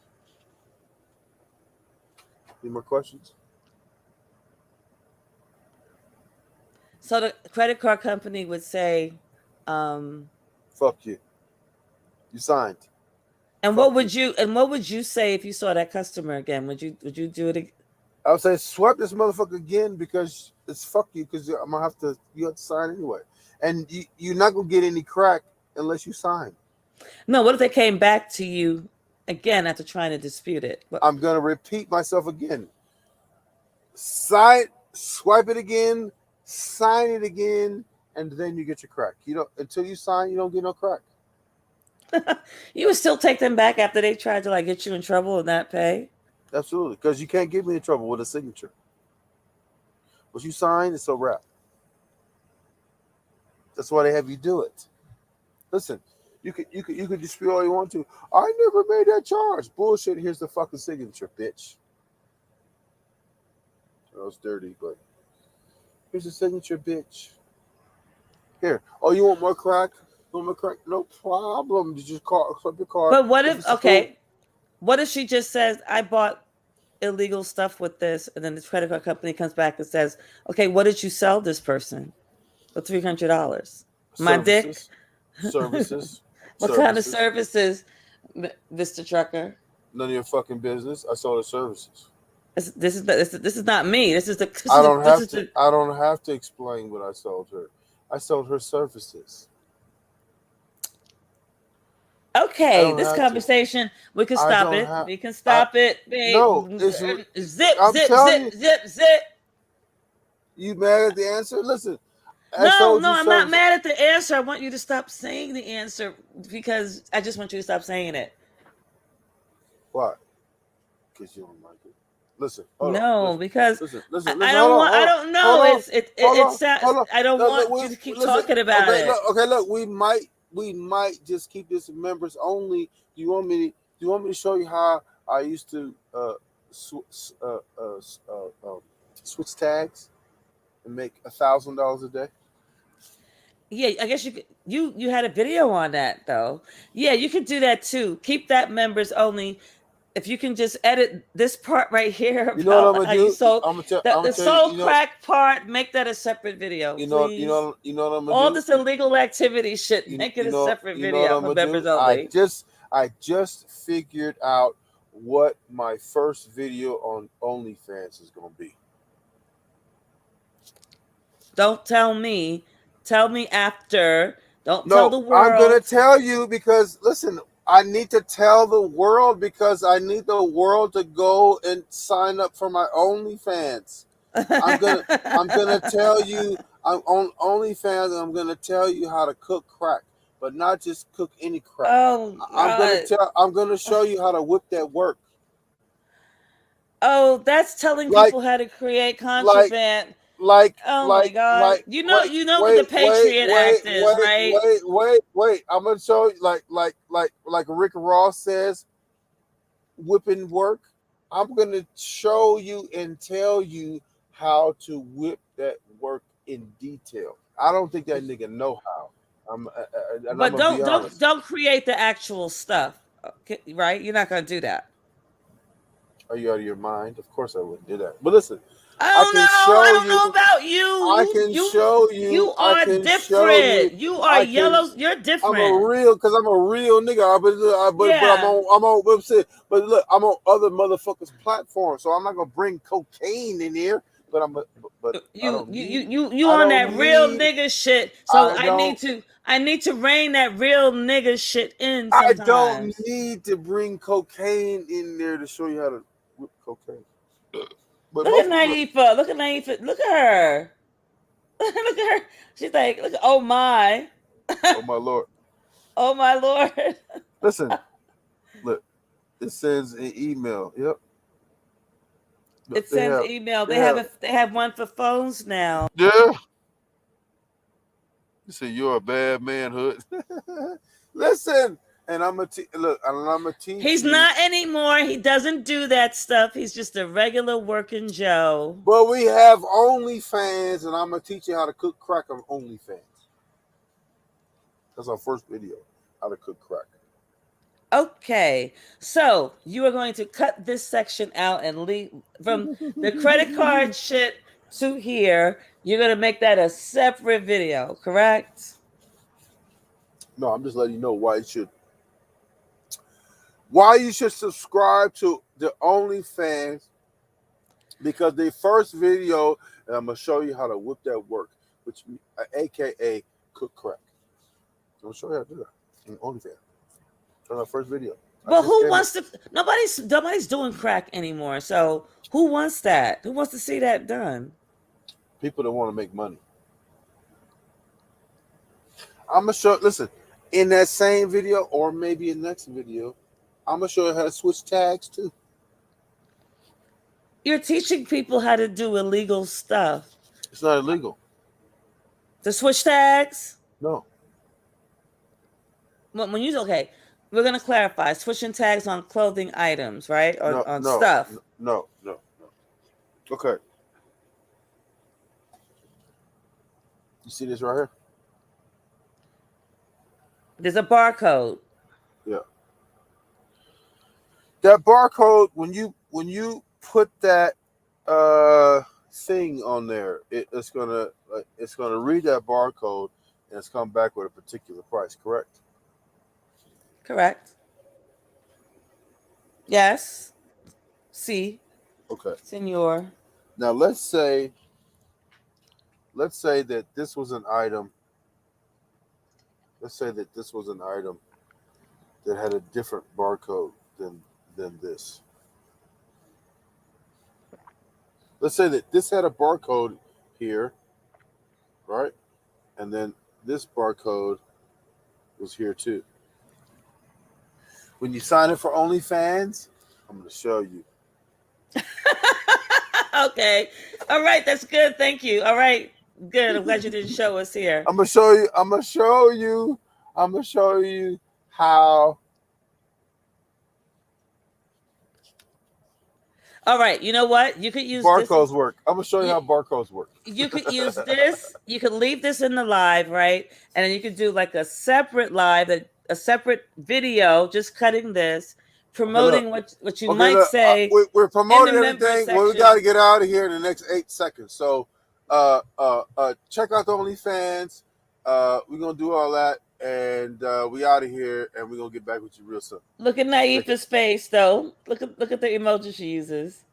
Any more questions? So the credit card company would say, um, Fuck you. You signed. And what would you say if you saw that customer again? Would you do it again? I would say swipe this motherfucker again because it's fuck you because you have to sign anyway, and you're not gonna get any crack unless you sign. No, what if they came back to you again after trying to dispute it? I'm gonna repeat myself again. Swipe it again, sign it again, and then you get your crack. You don't until you sign, you don't get no crack. You would still take them back after they tried to get you in trouble and not pay? Absolutely, because you can't get me in trouble with a signature. Once you sign, it's a wrap. That's why they have you do it. Listen, you could dispute all you want to. I never made that charge. Bullshit. Here's the fucking signature, bitch. That was dirty, but here's the signature, bitch. Here. Oh, you want more crack? No problem. You just flip your card. But what if what if she just says, I bought illegal stuff with this, and then the credit card company comes back and says, okay, what did you sell this person for $300? My dick? Services. What kind of services, Mr. Trucker? None of your fucking business. I sold her services. This is not me. I don't have to explain what I sold her. I sold her services. Okay, this conversation, we can stop it. We can stop it. Babe. No, zip. You mad at the answer? Listen. No, I'm not mad at the answer. I want you to stop saying the answer because I just want you to stop saying it. Why? Because you don't like it. Listen. Because listen, I don't want. I don't know. I don't want you to keep talking about it. Look. We might just keep this members only. Do you want me to show you how I used to switch tags and make $1,000 a day? Yeah, I guess you had a video on that though. Yeah, you could do that too. Keep that members only. If you can just edit this part right here, you know what I'm gonna do? The soul crack part, make that a separate video. You know what I'm gonna do? All this illegal activity shit, make it a separate video for members only. I just figured out what my first video on OnlyFans is gonna be. Don't tell me. Tell me after. Don't tell the world. I'm gonna tell you because listen. I need to tell the world because I need the world to go and sign up for my OnlyFans. I'm gonna tell you I'm on OnlyFans and I'm gonna tell you how to cook crack, but not just cook any crack. Oh, I'm gonna show you how to whip that work. Oh, that's telling people how to create contraband. Oh my God! You know what the Patriot Act is, right? Wait! I'm gonna show you, like Rick Ross says, whipping work. I'm gonna show you and tell you how to whip that work in detail. I don't think that nigga know how. But don't create the actual stuff, okay, right? You're not gonna do that. Are you out of your mind? Of course I wouldn't do that. But listen. I don't know about you. I can show you. You are different. You are yellow. You're different. I'm a real nigga. But look, I'm on other motherfuckers' platforms, so I'm not gonna bring cocaine in here. But you on that real nigga shit. So I need to rein that real nigga shit in. Sometimes. I don't need to bring cocaine in there to show you how to whip cocaine. But look at Naifa. Look at her. Look at her. She's like, look. Oh my. Oh my Lord. Oh my Lord. Listen. Look. It sends an email. Yep. It sends email. They have one for phones now. Yeah. You say you're a bad man, Hood. Listen. And I'm gonna teach. He's not anymore. He doesn't do that stuff. He's just a regular working Joe. But we have OnlyFans, and I'm gonna teach you how to cook crack on OnlyFans. That's our first video, how to cook crack. Okay, so you are going to cut this section out and leave from the credit card shit to here. You're gonna make that a separate video, correct? No, I'm just letting you know why it should. Why you should subscribe to the OnlyFans? Because the first video, and I'm gonna show you how to whip that work, which AKA cook crack. I'm gonna show you how to do that in OnlyFans. On our first video. But who wants to? Nobody's doing crack anymore. So who wants that? Who wants to see that done? People that want to make money. I'm gonna show. Listen, in that same video, or maybe in the next video, I'm gonna show you how to switch tags too. You're teaching people how to do illegal stuff. It's not illegal. To switch tags? No. When you okay, we're gonna clarify switching tags on clothing items, right? Or on stuff. No. Okay. You see this right here? There's a barcode. Yeah. That barcode, when you put that thing on there, it's gonna read that barcode and it's come back with a particular price, correct? Correct. Yes. See. Okay. Senor. Now let's say that this was an item. Let's say that this was an item that had a different barcode than this. Let's say that this had a barcode here, right? And then this barcode was here too. When you sign in for OnlyFans, I'm going to show you. Okay. All right. That's good. Thank you. All right. Good. I'm glad you didn't show us here. I'm going to show you how. All right. You know what? You could use barcodes this. Work. I'm going to show you how barcodes work. You could use this. You could leave this in the live, right? And then you could do like a separate live, a separate video, just cutting this, promoting what you might say. We're promoting everything. Well, we got to get out of here in the next 8 seconds. So check out the OnlyFans. We're going to do all that. And we out of here, and we're going to get back with you real soon. Look at Naif's face, though. Look at the emoji she uses.